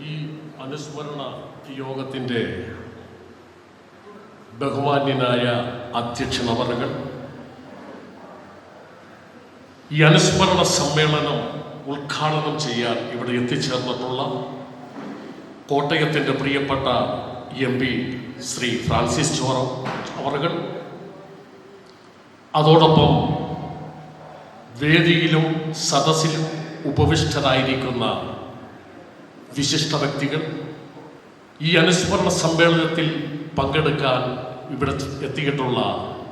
ഈ അനുസ്മരണ യോഗത്തിൻ്റെ ബഹുമാന്യനായ അധ്യക്ഷൻ അവറുകൾ, ഈ അനുസ്മരണ സമ്മേളനം ഉദ്ഘാടനം ചെയ്യാൻ ഇവിടെ എത്തിച്ചേർന്നിട്ടുള്ള കോട്ടയത്തിൻ്റെ പ്രിയപ്പെട്ട MP ശ്രീ ഫ്രാൻസിസ് ചോറം അവറുകൾ, അതോടൊപ്പം വേദിയിലും സദസ്സിലും ഉപവിഷ്ടരായിരിക്കുന്ന വിശിഷ്ട വ്യക്തികൾ, ഈ അനുസ്മരണ സമ്മേളനത്തിൽ പങ്കെടുക്കാൻ ഇവിടെ എത്തിയിട്ടുള്ള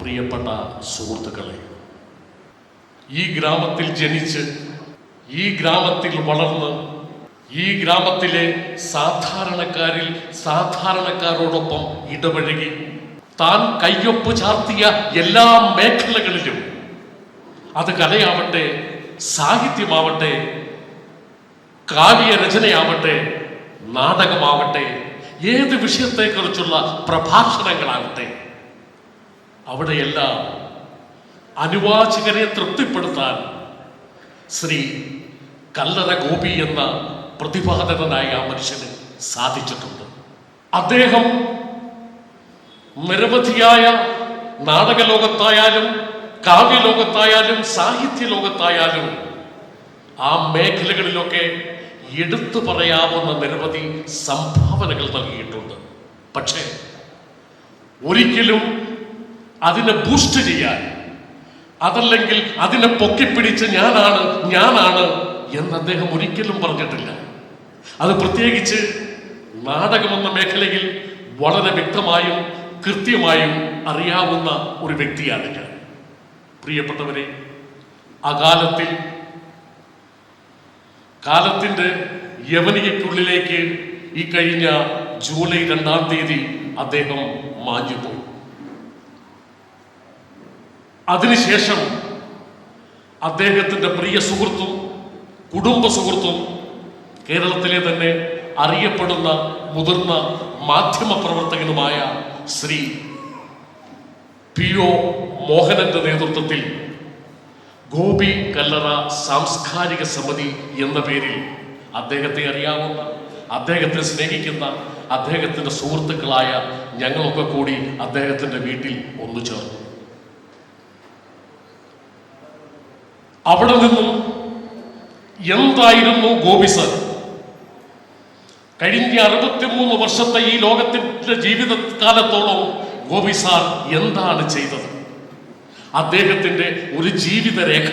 പ്രിയപ്പെട്ട സുഹൃത്തുക്കളെ, ഈ ഗ്രാമത്തിൽ ജനിച്ച് ഈ ഗ്രാമത്തിൽ വളർന്ന് ഈ ഗ്രാമത്തിലെ സാധാരണക്കാരോടൊപ്പം ഇടപഴകി താൻ കയ്യൊപ്പ് ചാർത്തിയ എല്ലാ മേഖലകളിലും, അത് കലയാവട്ടെ, സാഹിത്യമാവട്ടെ, കാവ്യരചനയാവട്ടെ, നാടകമാവട്ടെ, ഏത് വിഷയത്തെക്കുറിച്ചുള്ള പ്രഭാഷണങ്ങളാവട്ടെ, അവിടെയെല്ലാം അനുവാചകരെ തൃപ്തിപ്പെടുത്താൻ ശ്രീ കല്ലറ ഗോപി എന്ന പ്രതിഭാധനനായ ആ മനുഷ്യന് സാധിച്ചിട്ടുണ്ട്. അദ്ദേഹം നിരവധിയായ നാടകലോകത്തായാലും കാവ്യലോകത്തായാലും സാഹിത്യ ലോകത്തായാലും ആ മേഖലകളിലൊക്കെ എടുത്തു പറയാവുന്ന നിരവധി സംഭാവനകൾ നൽകിയിട്ടുണ്ട്. പക്ഷേ ഒരിക്കലും അതിനെ ബൂസ്റ്റ് ചെയ്യാൻ, അതല്ലെങ്കിൽ അതിനെ പൊക്കിപ്പിടിച്ച് ഞാനാണ് എന്ന് അദ്ദേഹം ഒരിക്കലും പറഞ്ഞിട്ടില്ല. അത് പ്രത്യേകിച്ച് നാടകമെന്ന മേഖലയിൽ വളരെ വ്യക്തമായും കൃത്യമായും അറിയാവുന്ന ഒരു വ്യക്തിയാണ് ഞാൻ. പ്രിയപ്പെട്ടവരെ, കാലത്തിൻ്റെ യവനികയ്ക്കുള്ളിലേക്ക് ഈ കഴിഞ്ഞ ജൂലൈ 2-ാം തീയതി അദ്ദേഹം മാഞ്ഞുപോയി. അതിനുശേഷം അദ്ദേഹത്തിൻ്റെ പ്രിയ സുഹൃത്തും കുടുംബ സുഹൃത്തും കേരളത്തിലെ തന്നെ അറിയപ്പെടുന്ന മുതിർന്ന മാധ്യമ പ്രവർത്തകനുമായ ശ്രീ P.O. മോഹനന്റെ നേതൃത്വത്തിൽ ഗോപി കല്ലറ സാംസ്കാരിക സമിതി എന്ന പേരിൽ അദ്ദേഹത്തെ അറിയാവുന്ന, അദ്ദേഹത്തെ സ്നേഹിക്കുന്ന, അദ്ദേഹത്തിൻ്റെ സുഹൃത്തുക്കളായ ഞങ്ങളൊക്കെ കൂടി അദ്ദേഹത്തിൻ്റെ വീട്ടിൽ ഒന്നു ചേർന്നു. അവിടെ നിന്നും എന്തായിരുന്നു ഗോപി സർ കഴിഞ്ഞ 63 വർഷത്തെ ഈ ലോകത്തിൻ്റെ ജീവിതകാലത്തോളം ഗോപി സാർ എന്താണ് ചെയ്തത്? അദ്ദേഹത്തിൻ്റെ ഒരു ജീവിതരേഖ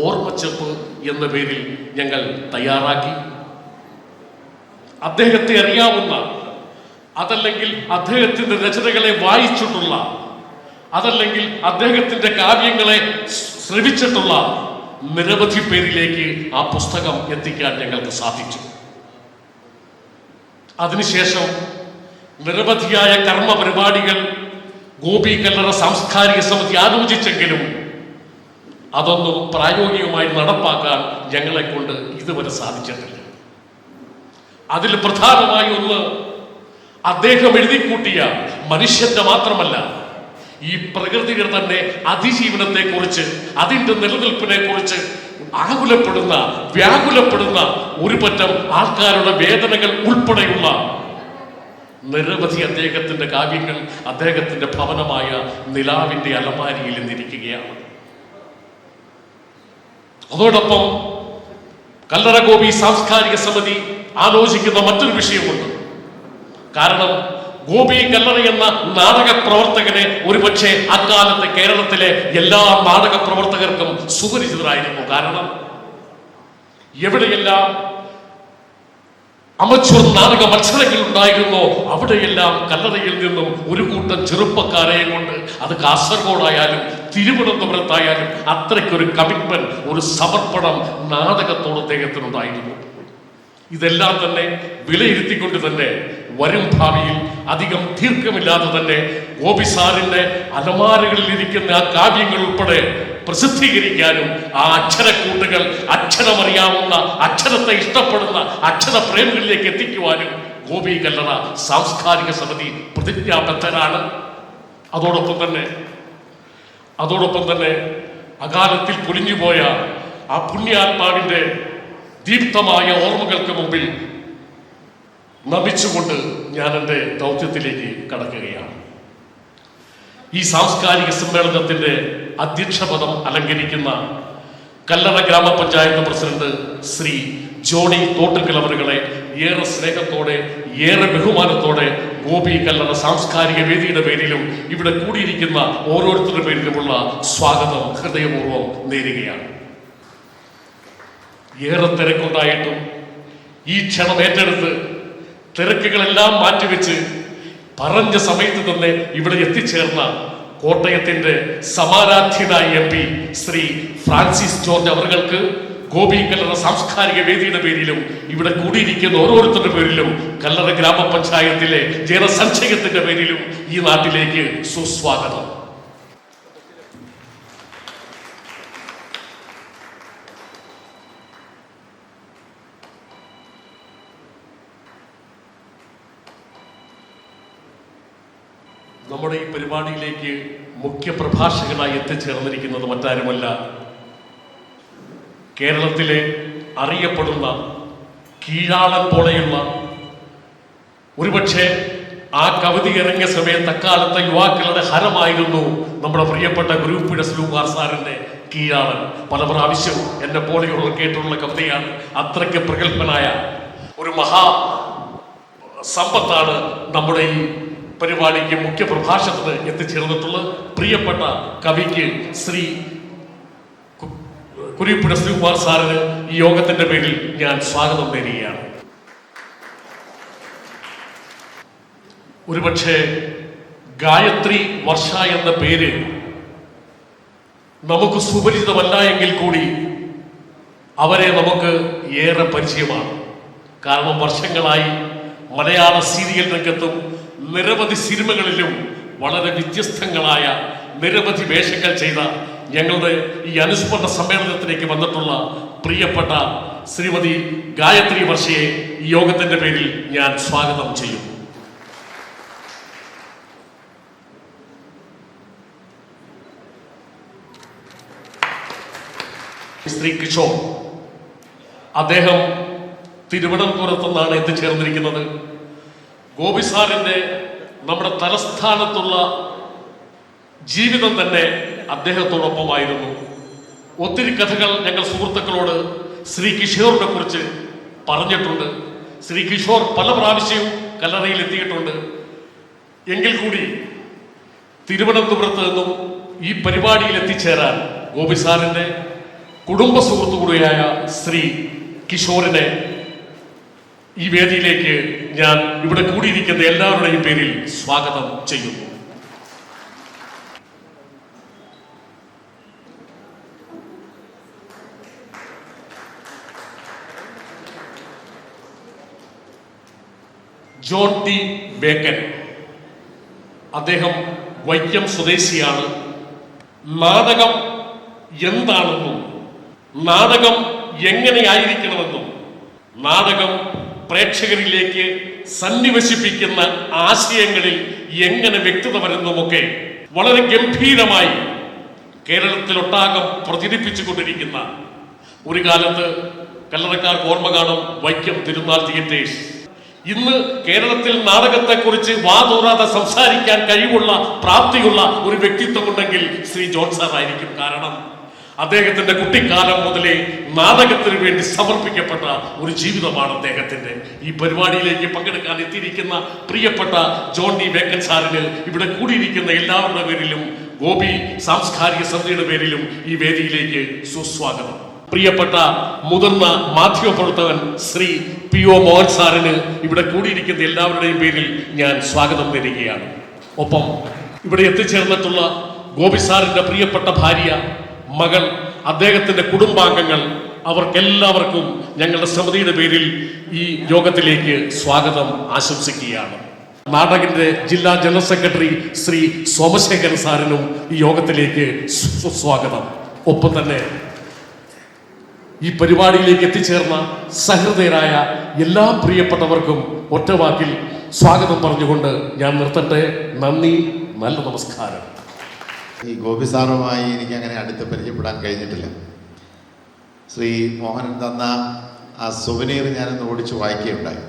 ഓർമ്മച്ചെപ്പ് എന്ന പേരിൽ ഞങ്ങൾ തയ്യാറാക്കി. അദ്ദേഹത്തെ അറിയാവുന്ന, അതല്ലെങ്കിൽ അദ്ദേഹത്തിൻ്റെ രചനകളെ വായിച്ചിട്ടുള്ള, അതല്ലെങ്കിൽ അദ്ദേഹത്തിൻ്റെ കാവ്യങ്ങളെ ശ്രവിച്ചിട്ടുള്ള നിരവധി പേരിലേക്ക് ആ പുസ്തകം എത്തിക്കാൻ ഞങ്ങൾക്ക് സാധിച്ചു. അതിനുശേഷം നിരവധിയായ കർമ്മ പരിപാടികൾ ഗോപി കല്ലറ സാംസ്കാരിക സമിതി ആലോചിച്ചെങ്കിലും അതൊന്നും പ്രായോഗികമായി നടപ്പാക്കാൻ ഞങ്ങളെ കൊണ്ട് ഇതുവരെ സാധിച്ചിട്ടില്ല. അതിൽ പ്രധാനമായി ഒന്ന്, അദ്ദേഹം എഴുതിക്കൂട്ടിയ മനുഷ്യന്റെ മാത്രമല്ല, ഈ പ്രകൃതിയുടെ തന്നെ അതിജീവനത്തെക്കുറിച്ച്, അതിൻ്റെ നിലനിൽപ്പിനെ കുറിച്ച് വ്യാകുലപ്പെടുന്ന ഒരു പറ്റം ആൾക്കാരുടെ വേദനകൾ ഉൾപ്പെടെയുള്ള നിരവധി അദ്ദേഹത്തിൻ്റെ കാവ്യങ്ങൾ അദ്ദേഹത്തിൻ്റെ ഭവനമായ നിലാവിൻ്റെ അലമാരിയിൽ നിന്നിരിക്കുകയാണ്. അതോടൊപ്പം കല്ലറ ഗോപി സാംസ്കാരിക സമിതി ആലോചിക്കുന്ന മറ്റൊരു വിഷയമുണ്ട്. കാരണം ഗോപി കല്ലറ എന്ന നാടക പ്രവർത്തകനെ ഒരുപക്ഷെ അക്കാലത്തെ കേരളത്തിലെ എല്ലാ നാടക പ്രവർത്തകർക്കും സുപരിചിതരായിരുന്നു. കാരണം എവിടെയെല്ലാം അമച്വർ നാടക മത്സരങ്ങൾ ഉണ്ടായിരുന്നോ അവിടെയെല്ലാം കല്ലറയിൽ നിന്നും ഒരു കൂട്ടം ചെറുപ്പക്കാരെ കൊണ്ട്, അത് കാസർഗോഡായാലും തിരുവനന്തപുരത്തായാലും, അത്രയ്ക്കൊരു കമ്മിറ്റ്മെന്റ്, ഒരു സമർപ്പണം നാടകത്തോട് അദ്ദേഹത്തിനുണ്ടായിരുന്നു. ഇതെല്ലാം തന്നെ വിലയിരുത്തിക്കൊണ്ട് തന്നെ വരും ഭാവിയിൽ അധികം ദീർഘമില്ലാതെ തന്നെ ഗോപി സാറിന്റെ അലമാരകളിൽ ഇരിക്കുന്ന ആ കാവ്യങ്ങൾ ഉൾപ്പെടെ പ്രസിദ്ധീകരിക്കാനും ആ അക്ഷരക്കൂട്ടുകൾ, അക്ഷരമറിയാവുന്ന, അക്ഷരത്തെ ഇഷ്ടപ്പെടുന്ന അക്ഷരപ്രേമികളിലേക്ക് എത്തിക്കുവാനും ഗോപി കല്ലറ സാംസ്കാരിക സമിതി പ്രതിജ്ഞാബദ്ധരാണ്. അതോടൊപ്പം തന്നെ അകാലത്തിൽ പൊലിഞ്ഞുപോയ ആ പുണ്യാത്മാവിൻ്റെ ദീപ്തമായ ഓർമ്മകൾക്ക് മുമ്പിൽ നമിച്ചുകൊണ്ട് ഞാൻ എൻ്റെ ദൗത്യത്തിലേക്ക് കടക്കുകയാണ്. ഈ സാംസ്കാരിക സമ്മേളനത്തിൻ്റെ അധ്യക്ഷപദം അലങ്കരിക്കുന്ന കല്ലറ ഗ്രാമപഞ്ചായത്ത് പ്രസിഡന്റ് ശ്രീ ജോണി തോട്ടുക്കൽ അവരുകളെ ഏറെ സ്നേഹത്തോടെ ഏറെ ബഹുമാനത്തോടെ ഗോപി കല്ലറ സാംസ്കാരിക വേദിയുടെ പേരിലും ഇവിടെ കൂടിയിരിക്കുന്ന ഓരോരുത്തരുടെ പേരിലുമുള്ള സ്വാഗതം ഹൃദയപൂർവ്വം നേരുകയാണ്. ഏറെ തിരക്കുണ്ടായിട്ടും ഈ ക്ഷണം ഏറ്റെടുത്ത് തിരക്കുകളെല്ലാം മാറ്റിവെച്ച് പറഞ്ഞ സമയത്ത് തന്നെ ഇവിടെ എത്തിച്ചേർന്ന കോട്ടയത്തിന്റെ സമാരാധ്യനായ MP ശ്രീ ഫ്രാൻസിസ് ജോർജ് അവർക്ക് ഗോപി കല്ലറ സാംസ്കാരിക വേദിയുടെ പേരിലും ഇവിടെ കൂടിയിരിക്കുന്ന ഓരോരുത്തരുടെ പേരിലും കല്ലറ ഗ്രാമപഞ്ചായത്തിലെ ജനസംശയത്തിന്റെ പേരിലും ഈ നാട്ടിലേക്ക് സുസ്വാഗതം. നമ്മുടെ ഈ പരിപാടിയിലേക്ക് മുഖ്യ പ്രഭാഷകനായി എത്തിച്ചേർന്നിരിക്കുന്നത് മറ്റാരുമല്ല, കേരളത്തിലെ അറിയപ്പെടുന്ന കീഴാളൻ പോലെയുള്ള, ഒരുപക്ഷെ ആ കവിത ഇറങ്ങിയ സമയത്ത് അക്കാലത്തെ യുവാക്കളുടെ ഹരമായിരുന്നു നമ്മുടെ പ്രിയപ്പെട്ട ഗ്രൂപ്പിയുടെ സ്ലൂമാർ സാറിന്റെ കീഴാളൻ. പല പ്രാവശ്യം എന്നെ പോലെയുള്ള കേട്ടുള്ള കവിതയാണ്. അത്രയ്ക്ക് പ്രഗത്ഭനായ ഒരു മഹാ സമ്പത്താണ് നമ്മുടെ ഈ പരിപാടിക്ക് മുഖ്യ പ്രഭാഷണത്തിന് എത്തിച്ചേർന്നിട്ടുള്ള പ്രിയപ്പെട്ട കവിക്ക് ശ്രീ കുരിപ്പുഴ ശ്രീകുമാർ സാറിന് ഈ യോഗത്തിന്റെ പേരിൽ ഞാൻ സ്വാഗതം നേരുകയാണ്. ഒരുപക്ഷെ ഗായത്രി വർഷ എന്ന പേര് നമുക്ക് സുപരിചിതമല്ല എങ്കിൽ കൂടി അവരെ നമുക്ക് ഏറെ പരിചയമാണ്. കാരണം വർഷങ്ങളായി മലയാള സീരിയൽ രംഗത്തും നിരവധി സിനിമകളിലും വളരെ വ്യത്യസ്തങ്ങളായ നിരവധി വേഷങ്ങൾ ചെയ്ത ഞങ്ങളുടെ ഈ അനുസ്മരണ സമ്മേളനത്തിലേക്ക് വന്നിട്ടുള്ള പ്രിയപ്പെട്ട ശ്രീമതി ഗായത്രി വർഷയെ ഈ യോഗത്തിന്റെ പേരിൽ ഞാൻ സ്വാഗതം ചെയ്യുന്നു. ശ്രീ കിഷോർ, അദ്ദേഹം തിരുവനന്തപുരത്തു നിന്നാണ് എത്തിച്ചേർന്നിരിക്കുന്നത്. ഗോപി സാറിന്റെ നമ്മുടെ തലസ്ഥാനത്തുള്ള ജീവിതം തന്നെ അദ്ദേഹത്തോടൊപ്പമായിരുന്നു. ഒത്തിരി കഥകൾ ഞങ്ങൾ സുഹൃത്തുക്കളോട് ശ്രീ കിഷോറിനെ കുറിച്ച് പറഞ്ഞിട്ടുണ്ട്. ശ്രീ കിഷോർ പല പ്രാവശ്യവും കല്ലറയിൽ എത്തിയിട്ടുണ്ട്. എങ്കിൽ കൂടി തിരുവനന്തപുരത്ത് നിന്നും ഈ പരിപാടിയിൽ എത്തിച്ചേരാൻ ഗോപി സാറിന്റെ കുടുംബ സുഹൃത്തു കൂടിയായ ശ്രീ കിഷോറിനെ ഈ വേദിയിലേക്ക് ഞാൻ ഇവിടെ കൂടിയിരിക്കുന്ന എല്ലാവരുടെയും പേരിൽ സ്വാഗതം ചെയ്യുന്നു. ജോൺ ടി ബേക്കൻ, അദ്ദേഹം വൈക്കം സ്വദേശിയാണ്. നാടകം എന്താണെന്നും നാടകം എങ്ങനെയായിരിക്കണമെന്നും നാടകം പ്രേക്ഷകരിലേക്ക് സന്നിവേശിപ്പിക്കുന്ന ആശയങ്ങളിൽ എങ്ങനെ വ്യക്തത വരുന്നുമൊക്കെ വളരെ ഗംഭീരമായി കേരളത്തിലൊട്ടാകം പ്രചരിപ്പിച്ചുകൊണ്ടിരിക്കുന്ന ഒരു കാലത്ത് കല്ലറക്കാർക്ക് ഓർമ്മ കാണും വൈക്കം തിരുനാൾ തിയേറ്റേഴ്സ്. ഇന്ന് കേരളത്തിൽ നാടകത്തെക്കുറിച്ച് വാതോരാതെ സംസാരിക്കാൻ കഴിവുള്ള പ്രാപ്തിയുള്ള ഒരു വ്യക്തിത്വമുണ്ടെങ്കിൽ ശ്രീ ജോൺ സാർ ആയിരിക്കും. കാരണം അദ്ദേഹത്തിന്റെ കുട്ടിക്കാലം മുതലേ നാടകത്തിന് വേണ്ടി സമർപ്പിക്കപ്പെട്ട ഒരു ജീവിതമാണ് അദ്ദേഹത്തിന്റെ. ഈ പരിപാടിയിലേക്ക് പങ്കെടുക്കാൻ എത്തിയിരിക്കുന്ന പ്രിയപ്പെട്ട ജോൺ ടി ബേക്കൻ സാറിന് ഇവിടെ കൂടിയിരിക്കുന്ന എല്ലാവരുടെ പേരിലും ഗോപി സാംസ്കാരിക സമിതിയുടെ പേരിലും ഈ വേദിയിലേക്ക് സുസ്വാഗതം. പ്രിയപ്പെട്ട മുതിർന്ന മാധ്യമപ്രവർത്തകൻ ശ്രീ PO മോഹൻ സാറിന് ഇവിടെ കൂടിയിരിക്കുന്ന എല്ലാവരുടെയും പേരിൽ ഞാൻ സ്വാഗതം നേരുകയാണ്. ഒപ്പം ഇവിടെ എത്തിച്ചേർന്നിട്ടുള്ള ഗോപി സാറിന്റെ പ്രിയപ്പെട്ട ഭാര്യ, മകൾ, അദ്ദേഹത്തിന്റെ കുടുംബാംഗങ്ങൾ, അവർക്കെല്ലാവർക്കും ഞങ്ങളുടെ സമിതിയുടെ പേരിൽ ഈ യോഗത്തിലേക്ക് സ്വാഗതം ആശംസിക്കുകയാണ്. നാടകിന്റെ ജില്ലാ ജനറൽ സെക്രട്ടറി ശ്രീ സോമശേഖരൻ സാറിനും ഈ യോഗത്തിലേക്ക് സ്വാഗതം. ഒപ്പം തന്നെ ഈ പരിപാടിയിലേക്ക് എത്തിച്ചേർന്ന സഹൃദയരായ എല്ലാ പ്രിയപ്പെട്ടവർക്കും ഒറ്റവാക്കിൽ സ്വാഗതം പറഞ്ഞുകൊണ്ട് ഞാൻ നിർത്തട്ടെ. നന്ദി, നല്ല നമസ്കാരം. ഈ ഗോപി സാറുമായി എനിക്ക് അങ്ങനെ അടുത്ത് പരിചയപ്പെടാൻ കഴിഞ്ഞിട്ടില്ല. ശ്രീ മോഹനൻ തന്ന ആ സുവനീർ ഞാനൊന്ന് ഓടിച്ച് വായിക്കുകയുണ്ടായി.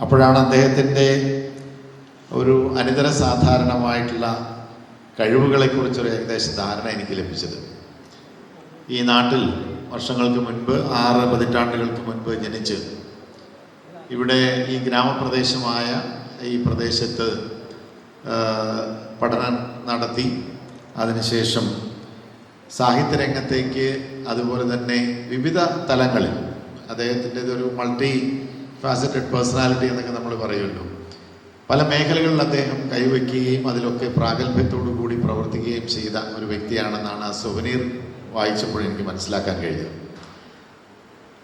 അപ്പോഴാണ് അദ്ദേഹത്തിൻ്റെ ഒരു അനിതര സാധാരണമായിട്ടുള്ള കഴിവുകളെക്കുറിച്ചൊരു ഏകദേശ ധാരണ എനിക്ക് ലഭിച്ചത്. ഈ നാട്ടിൽ വർഷങ്ങൾക്ക് മുൻപ് 6 പതിറ്റാണ്ടുകൾക്ക് മുൻപ് ജനിച്ച് ഇവിടെ ഈ ഗ്രാമപ്രദേശമായ ഈ പ്രദേശത്ത് പഠനം നടത്തി അതിനുശേഷം സാഹിത്യരംഗത്തേക്ക് അതുപോലെ തന്നെ വിവിധ തലങ്ങളിൽ അദ്ദേഹത്തിൻ്റെതൊരു മൾട്ടി ഫാസറ്റഡ് പേഴ്സണാലിറ്റി എന്നൊക്കെ നമ്മൾ പറയുമല്ലോ, പല മേഖലകളിൽ അദ്ദേഹം കൈവയ്ക്കുകയും അതിലൊക്കെ പ്രാഗൽഭ്യത്തോടു കൂടി പ്രവർത്തിക്കുകയും ചെയ്ത ഒരു വ്യക്തിയാണെന്നാണ് ആ സുവനീർ വായിച്ചപ്പോൾ എനിക്ക് മനസ്സിലാക്കാൻ കഴിഞ്ഞത്.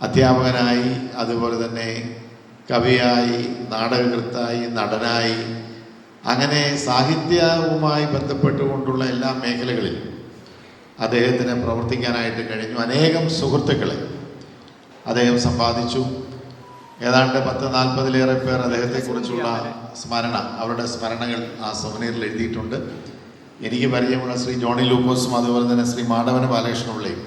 അധ്യാപകനായി, അതുപോലെ തന്നെ കവിയായി, നാടകകൃത്തായി, നടനായി, അങ്ങനെ സാഹിത്യവുമായി ബന്ധപ്പെട്ടുകൊണ്ടുള്ള എല്ലാ മേഖലകളിലും അദ്ദേഹത്തിന് പ്രവർത്തിക്കാനായിട്ട് കഴിഞ്ഞു. അനേകം സുഹൃത്തുക്കളെ അദ്ദേഹം സമ്പാദിച്ചു. ഏതാണ്ട് 10-40-ലേറെ പേർ അദ്ദേഹത്തെക്കുറിച്ചുള്ള അവരുടെ സ്മരണകൾ ആ സുവനീറിൽ എഴുതിയിട്ടുണ്ട്. എനിക്ക് പരിചയമുള്ള ശ്രീ ജോണി ലൂക്കോസും അതുപോലെ തന്നെ ശ്രീ മാധവന ബാലകൃഷ്ണപിള്ളയും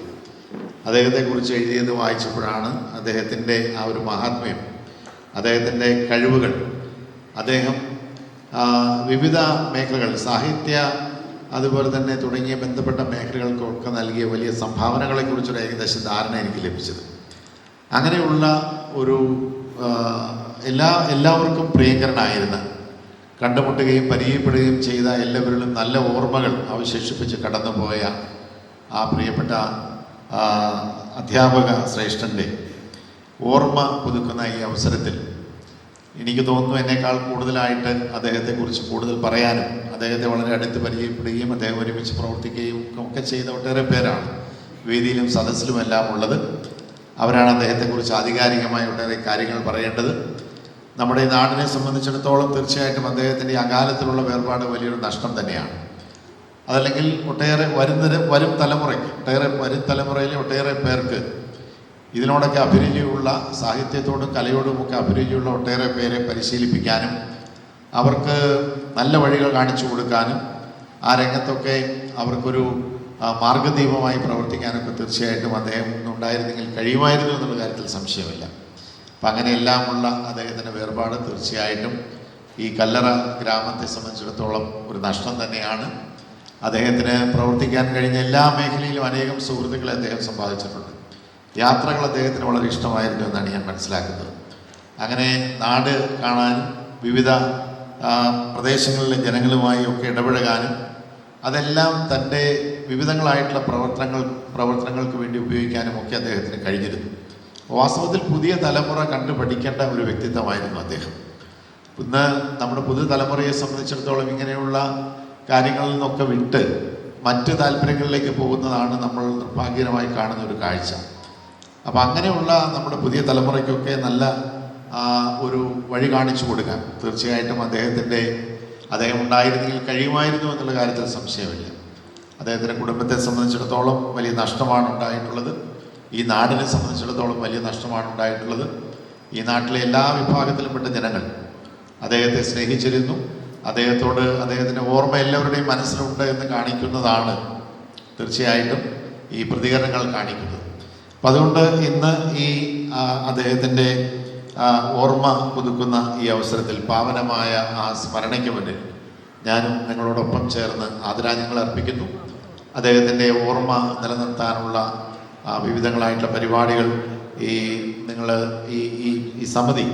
അദ്ദേഹത്തെക്കുറിച്ച് എഴുതിയത് വായിച്ചപ്പോഴാണ് അദ്ദേഹത്തിൻ്റെ ആ ഒരു മഹാത്മ്യം, അദ്ദേഹത്തിൻ്റെ കഴിവുകൾ, അദ്ദേഹം വിവിധ മേഖലകൾ, സാഹിത്യ അതുപോലെ തന്നെ തുടങ്ങിയ ബന്ധപ്പെട്ട മേഖലകൾക്കൊക്കെ നൽകിയ വലിയ സംഭാവനകളെക്കുറിച്ചൊരു ഏകദേശ ധാരണ എനിക്ക് ലഭിച്ചത്. അങ്ങനെയുള്ള ഒരു എല്ലാവർക്കും പ്രിയങ്കരനായിരുന്ന, കണ്ടുമുട്ടുകയും പരിചയപ്പെടുകയും ചെയ്ത എല്ലാവരിലും നല്ല ഓർമ്മകൾ അവശേഷിപ്പിച്ച് കടന്നുപോയ ആ പ്രിയപ്പെട്ട അധ്യാപക ശ്രേഷ്ഠൻ്റെ ഓർമ്മ പുതുക്കുന്ന ഈ അവസരത്തിൽ എനിക്ക് തോന്നുന്നു എന്നേക്കാൾ കൂടുതലായിട്ട് അദ്ദേഹത്തെക്കുറിച്ച് കൂടുതൽ പറയാനും അദ്ദേഹത്തെ വളരെ അടുത്ത് പരിചയപ്പെടുകയും അദ്ദേഹം ഒരുമിച്ച് പ്രവർത്തിക്കുകയും ഒക്കെ ചെയ്ത ഒട്ടേറെ പേരാണ് വേദിയിലും സദസ്സിലുമെല്ലാം ഉള്ളത്. അവരാണ് അദ്ദേഹത്തെക്കുറിച്ച് ആധികാരികമായ ഒട്ടേറെ കാര്യങ്ങൾ പറയേണ്ടത്. നമ്മുടെ ഈ നാടിനെ സംബന്ധിച്ചിടത്തോളം തീർച്ചയായിട്ടും അദ്ദേഹത്തിൻ്റെ അകാലത്തിലുള്ള വേർപാട് വലിയൊരു നഷ്ടം തന്നെയാണ്. അതല്ലെങ്കിൽ ഒട്ടേറെ വരും തലമുറയിലെ ഒട്ടേറെ പേർക്ക് ഇതിനോടൊക്കെ അഭിരുചിയുള്ള, സാഹിത്യത്തോടും കലയോടുമൊക്കെ അഭിരുചിയുള്ള ഒട്ടേറെ പേരെ പരിശീലിപ്പിക്കാനും അവർക്ക് നല്ല വഴികൾ കാണിച്ചു കൊടുക്കാനും ആ രംഗത്തൊക്കെ അവർക്കൊരു മാർഗദീപമായി പ്രവർത്തിക്കാനൊക്കെ തീർച്ചയായിട്ടും അദ്ദേഹം ഉണ്ടായിരുന്നെങ്കിൽ കഴിയുമായിരുന്നു എന്നുള്ള കാര്യത്തിൽ സംശയമില്ല. അപ്പം അങ്ങനെയെല്ലാമുള്ള അദ്ദേഹത്തിൻ്റെ വേർപാട് തീർച്ചയായിട്ടും ഈ കല്ലറ ഗ്രാമത്തെ സംബന്ധിച്ചിടത്തോളം ഒരു നഷ്ടം തന്നെയാണ്. അദ്ദേഹത്തിന് പ്രവർത്തിക്കാൻ കഴിഞ്ഞ എല്ലാ മേഖലയിലും അനേകം സുഹൃത്തുക്കളെ അദ്ദേഹം സമ്പാദിച്ചിട്ടുണ്ട്. യാത്രകൾ അദ്ദേഹത്തിന് വളരെ ഇഷ്ടമായിരുന്നു എന്നാണ് ഞാൻ മനസ്സിലാക്കുന്നത്. അങ്ങനെ നാട് കാണാനും വിവിധ പ്രദേശങ്ങളിലെ ജനങ്ങളുമായി ഒക്കെ ഇടപഴകാനും അതെല്ലാം തൻ്റെ വിവിധങ്ങളായിട്ടുള്ള പ്രവർത്തനങ്ങൾക്ക് വേണ്ടി ഉപയോഗിക്കാനും ഒക്കെ അദ്ദേഹത്തിന് കഴിഞ്ഞിരുന്നു. വാസ്തവത്തിൽ പുതിയ തലമുറ കണ്ടു പഠിക്കേണ്ട ഒരു വ്യക്തിത്വമായിരുന്നു അദ്ദേഹം. ഇന്ന് നമ്മുടെ പുതുതലമുറയെ സംബന്ധിച്ചിടത്തോളം ഇങ്ങനെയുള്ള കാര്യങ്ങളിൽ നിന്നൊക്കെ വിട്ട് മറ്റ് താല്പര്യങ്ങളിലേക്ക് പോകുന്നതാണ് നമ്മൾ നിർഭാഗ്യകരമായി കാണുന്ന ഒരു കാഴ്ച. അപ്പം അങ്ങനെയുള്ള നമ്മുടെ പുതിയ തലമുറയ്ക്കൊക്കെ നല്ല ഒരു വഴി കാണിച്ചു കൊടുക്കാൻ തീർച്ചയായിട്ടും അദ്ദേഹം ഉണ്ടായിരുന്നെങ്കിൽ കഴിയുമായിരുന്നു എന്നുള്ള കാര്യത്തിൽ സംശയമില്ല. അദ്ദേഹത്തിൻ്റെ കുടുംബത്തെ സംബന്ധിച്ചിടത്തോളം വലിയ നഷ്ടമാണ് ഉണ്ടായിട്ടുള്ളത്. ഈ നാടിനെ സംബന്ധിച്ചിടത്തോളം വലിയ നഷ്ടമാണ് ഉണ്ടായിട്ടുള്ളത്. ഈ നാട്ടിലെ എല്ലാ വിഭാഗത്തിലുംപ്പെട്ട ജനങ്ങൾ അദ്ദേഹത്തെ സ്നേഹിച്ചിരുന്നു. അദ്ദേഹത്തിൻ്റെ ഓർമ്മ എല്ലാവരുടെയും മനസ്സിലുണ്ട് എന്ന് കാണിക്കുന്നതാണ് തീർച്ചയായിട്ടും ഈ പ്രതികരണങ്ങൾ കാണിക്കുന്നത്. അപ്പം അതുകൊണ്ട് ഇന്ന് ഈ അദ്ദേഹത്തിൻ്റെ ഓർമ്മ പുതുക്കുന്ന ഈ അവസരത്തിൽ പാവനമായ ആ സ്മരണയ്ക്ക് മുന്നിൽ ഞാനും നിങ്ങളോടൊപ്പം ചേർന്ന് ആദരാഞ്ജലികൾ അർപ്പിക്കുന്നു. അദ്ദേഹത്തിൻ്റെ ഓർമ്മ നിലനിർത്താനുള്ള വിവിധങ്ങളായിട്ടുള്ള പരിപാടികൾ ഈ സമിതി,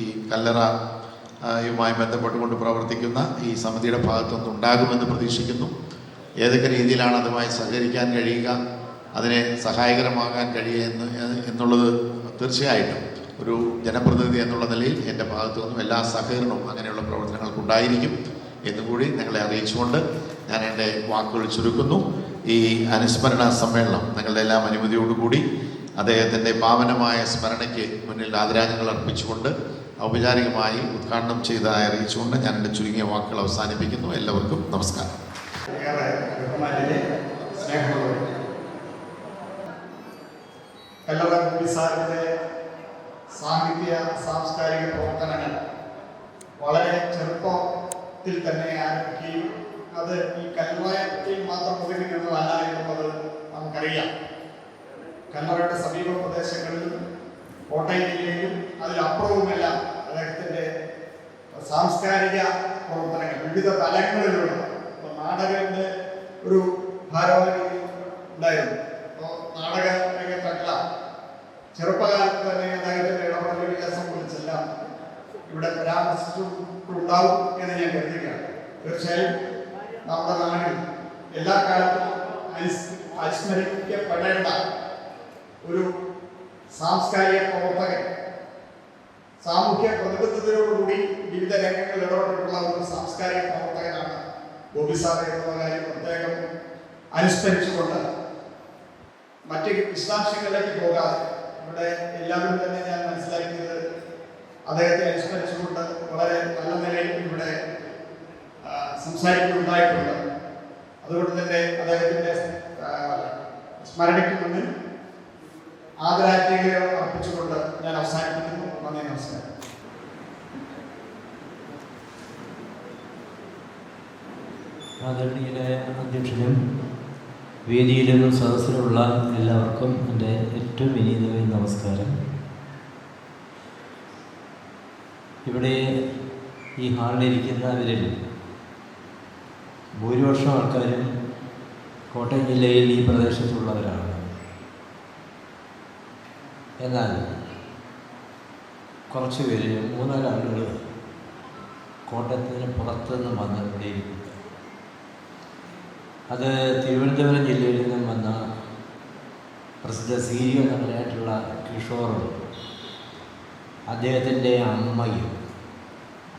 ഈ കല്ലറയുമായി ബന്ധപ്പെട്ടുകൊണ്ട് പ്രവർത്തിക്കുന്ന ഈ സമിതിയുടെ ഭാഗത്തുനിന്ന് ഉണ്ടാകുമെന്ന് പ്രതീക്ഷിക്കുന്നു. ഏതൊക്കെ രീതിയിലാണ് അതുമായി സഹകരിക്കാൻ കഴിയുക, അതിനെ സഹായകരമാകാൻ കഴിയുക എന്നുള്ളത് തീർച്ചയായിട്ടും ഒരു ജനപ്രതിനിധി എന്നുള്ള നിലയിൽ എൻ്റെ ഭാഗത്തു നിന്നും എല്ലാ സഹകരണവും അങ്ങനെയുള്ള പ്രവർത്തനങ്ങൾക്കുണ്ടായിരിക്കും എന്നുകൂടി നിങ്ങളെ അറിയിച്ചുകൊണ്ട് ഞാൻ എൻ്റെ വാക്കുകൾ ചുരുക്കുന്നു. ഈ അനുസ്മരണ സമ്മേളനം നിങ്ങളുടെ എല്ലാം അനുമതിയോടുകൂടി അദ്ദേഹത്തിൻ്റെ പാവനമായ സ്മരണയ്ക്ക് മുന്നിൽ ആദരാഞ്ജലികൾ അർപ്പിച്ചുകൊണ്ട് ഔപചാരികമായി ഉദ്ഘാടനം ചെയ്തതായി അറിയിച്ചുകൊണ്ട് ഞാൻ എൻ്റെ ചുരുങ്ങിയ വാക്കുകൾ അവസാനിപ്പിക്കുന്നു. എല്ലാവർക്കും നമസ്കാരം. കല്ലറ സാറിൻ്റെ സാഹിത്യ സാംസ്കാരിക പ്രവർത്തനങ്ങൾ വളരെ ചെറുപ്പത്തിൽ തന്നെ ആരംഭിക്കുകയും അത് ഈ കല്ലറയിൽ മാത്രം ഒതുങ്ങി നിന്നതല്ല എന്നുള്ളത് നമുക്കറിയാം. കല്ലറയുടെ സമീപ പ്രദേശങ്ങളിലും കോട്ടയം ജില്ലയിലും അതിലപ്പുറവുമെല്ലാം അദ്ദേഹത്തിൻ്റെ സാംസ്കാരിക പ്രവർത്തനങ്ങൾ വിവിധ തലങ്ങളിലുള്ള ഇപ്പോൾ നാടകത്തിൻ്റെ ഒരു ഭാരവാഹി ഉണ്ടായിരുന്നു. അപ്പോൾ നാടക രംഗത്തല്ല ചെറുപ്പകാലത്ത് തന്നെ അദ്ദേഹത്തിൻ്റെ ഇടപെടലുകളെ സംബന്ധിച്ചെല്ലാം ഇവിടെ പരാമർശിച്ചിട്ടുണ്ടാവും എന്ന് ഞാൻ കരുതുകയാണ്. തീർച്ചയായും നമ്മുടെ നാട്ടിൽ എല്ലാ കാലത്തും അനുസ്മരിക്കപ്പെടേണ്ട ഒരു സാംസ്കാരിക പ്രവർത്തകൻ, സാമൂഹ്യ പ്രതിബദ്ധതയോടുകൂടി വിവിധ രംഗങ്ങളിൽ ഇടപെട്ടിട്ടുള്ള ഒരു സാംസ്കാരിക പ്രവർത്തകനാണ് ഗോപി സാർ എന്നുള്ള കാര്യം പ്രത്യേകം അനുസ്മരിച്ചുകൊണ്ട് മറ്റ് വിശദാംശങ്ങളിലേക്ക് പോകാതെ ഇവിടെ എല്ലാവരും തന്നെ ഞാൻ മനസ്സിലാക്കിയത് അദ്ദേഹത്തെ അനുസ്മരിച്ചുകൊണ്ട് വളരെ നല്ല നിലയിൽ ഇവിടെ സംസാരിക്കുകയുണ്ടായിട്ടുണ്ട്. അതുകൊണ്ട് തന്നെ അദ്ദേഹത്തിൻ്റെ സ്മരണയ്ക്ക് മുന്നിൽ ആദരാഞ്ജലികൾ അർപ്പിച്ചുകൊണ്ട് ഞാൻ അവസാനിപ്പിക്കുന്നു. നന്ദി, നമസ്കാരം. ആദരണീയനായ അധ്യക്ഷനും വേദിയിലും സദസ്സിലുമുള്ള എല്ലാവർക്കും എൻ്റെ ഏറ്റവും വിനീതമായ നമസ്കാരം. ഇവിടെ ഈ ഹാളിലിരിക്കുന്നവരിൽ ഭൂരിപക്ഷം ആൾക്കാരും കോട്ടയം ജില്ലയിൽ ഈ പ്രദേശത്തുള്ളവരാണ്. എന്നാൽ കുറച്ച് പേര് 3-4 ആളുകൾ കോട്ടയത്തിന് പുറത്തുനിന്ന് വന്ന് ഇവിടെ ഇരിക്കുന്നു. അത് തിരുവനന്തപുരം ജില്ലയിൽ നിന്നും വന്ന പ്രസിദ്ധ സീരിയൽ നടനായിട്ടുള്ള കിഷോറും അദ്ദേഹത്തിൻ്റെ അമ്മയും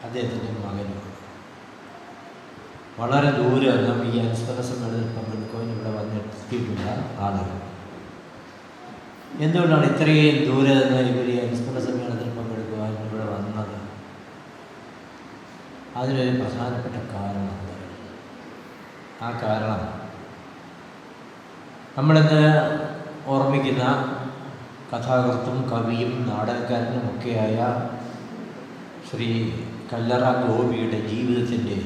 അദ്ദേഹത്തിൻ്റെ മകനും വളരെ ദൂരെ നാം ഈ അനുസ്മരണ സമ്മേളനത്തിൽ പങ്കെടുക്കുവാൻ ഇവിടെ വന്നെത്തിയിട്ടുള്ള ആളുകൾ. എന്തുകൊണ്ടാണ് ഇത്രയും ദൂരെ നിന്ന് ഇവർ ഈ അനുസ്മരണ സമ്മേളനത്തിൽ പങ്കെടുക്കുവാൻ ഇവിടെ വന്നത്? അതിനൊരു പ്രധാനപ്പെട്ട കാരണമുണ്ട്. ആ കാരണം നമ്മളിന്ന് ഓർമ്മിക്കുന്ന കഥാകൃത്തും കവിയും നാടകക്കാരനുമൊക്കെയായ ശ്രീ കല്ലറ ഗോപിയുടെ ജീവിതത്തിൻ്റെ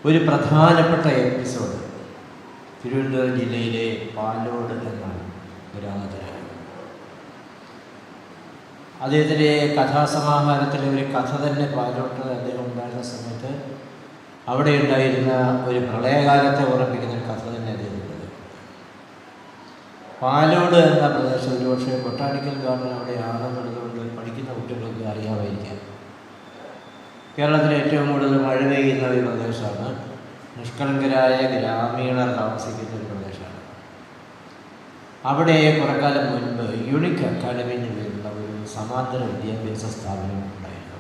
ഒരു പ്രധാനപ്പെട്ട എപ്പിസോഡ് തിരുവനന്തപുരം ജില്ലയിലെ പാലോട് എന്ന ഗ്രാമത്തിലാണ്. അദ്ദേഹത്തിൻ്റെ കഥാസമാഹാരത്തിലെ ഒരു കഥ തന്നെ പാലോട്ട് അദ്ദേഹം ഉണ്ടായിരുന്ന സമയത്ത് അവിടെ ഉണ്ടായിരുന്ന ഒരു പ്രളയകാലത്തെ ഓർമ്മിപ്പിക്കുന്ന ഒരു കഥ തന്നെ അദ്ദേഹത്തിൻ്റെ. പാലോട് എന്ന പ്രദേശം ഒരുപക്ഷെ ബൊട്ടാണിക്കൽ ഗാർഡൻ അവിടെ ആണെന്നുള്ളതുകൊണ്ട് പഠിക്കുന്ന കുട്ടികൾക്ക് അറിയാമായിരിക്കാം. കേരളത്തിലെ ഏറ്റവും കൂടുതൽ മഴ പെയ്യുന്ന ഒരു പ്രദേശമാണ്. നിഷ്കളങ്കരായ ഗ്രാമീണർ താമസിക്കുന്ന ഒരു പ്രദേശമാണ്. അവിടെ കുറേക്കാലം മുൻപ് യൂണിക് അക്കാഡമി എന്ന് പേരുള്ള ഒരു സമാന്തര വിദ്യാഭ്യാസ സ്ഥാപനം ഉണ്ടായിരുന്നു.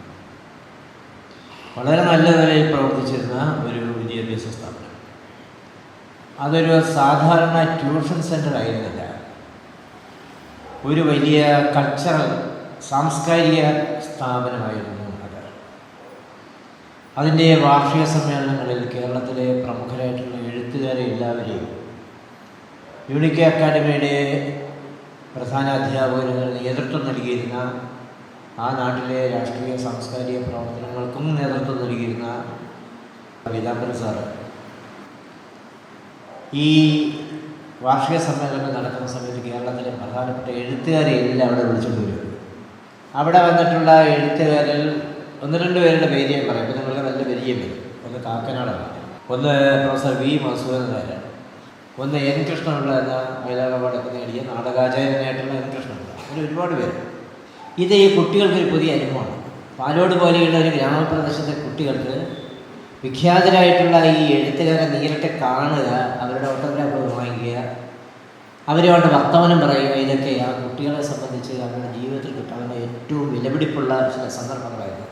വളരെ നല്ല നിലയിൽ പ്രവർത്തിച്ചിരുന്ന ഒരു വിദ്യാഭ്യാസ സ്ഥാപനം. അതൊരു സാധാരണ ട്യൂഷൻ സെൻ്റർ ആയിരുന്നില്ല. ഒരു വലിയ കൾച്ചറൽ സാംസ്കാരിക സ്ഥാപനമായിരുന്നു അത്. അതിൻ്റെ വാർഷിക സമ്മേളനങ്ങളിൽ കേരളത്തിലെ പ്രമുഖരായിട്ടുള്ള എഴുത്തുകാരെ എല്ലാവരെയും യൂണിക് അക്കാഡമിയുടെ പ്രധാന അധ്യാപകന് നേതൃത്വം നൽകിയിരുന്ന, ആ നാട്ടിലെ രാഷ്ട്രീയ സാംസ്കാരിക പ്രവർത്തനങ്ങൾക്കും നേതൃത്വം നൽകിയിരുന്ന പീതാംബരൻ സാറ് ഈ വാർഷിക സമ്മേളനം നടക്കുന്ന സമയത്ത് കേരളത്തിലെ പ്രധാനപ്പെട്ട എഴുത്തുകാരെ എല്ലാം അവിടെ വിളിച്ചുകൊണ്ട് വരും. അവിടെ വന്നിട്ടുള്ള എഴുത്തുകാരിൽ 1-2 പേരുടെ പേര് ഞാൻ പറയും. ഇപ്പോൾ നിങ്ങൾക്ക് നല്ല പരിചയം വരും. ഒന്ന് കാക്കനാടാണ്, ഒന്ന് പ്രൊഫസർ വി മധുസൂദനനാരാണ്, ഒന്ന് എൻ കൃഷ്ണപിള്ള എന്ന മൈലാക അവാർഡൊക്കെ നേടിയ നാടകാചാര്യനായിട്ടുള്ള എൻ കൃഷ്ണപിള്ള. അങ്ങനെ ഒരുപാട് പേര്. ഇത് ഈ കുട്ടികൾക്കൊരു പുതിയ അനുഭവമാണ്. പാലോട് പോലെയുള്ള ഒരു ഗ്രാമപ്രദേശത്തെ കുട്ടികൾക്ക് വിഖ്യാതരായിട്ടുള്ള ഈ എഴുത്തുകാരെ നേരിട്ട് കാണുക, അവരുടെ ഓട്ടോഗ്രാഫ് വാങ്ങിക്കുക, അവരുമായിട്ട് വർത്തമാനം പറയുക, ഇതൊക്കെ ആ കുട്ടികളെ സംബന്ധിച്ച് അവരുടെ ജീവിതത്തിൽ കിട്ടാവുന്ന ഏറ്റവും വിലപിടിപ്പുള്ള ചില സന്ദർഭങ്ങളായിരുന്നു.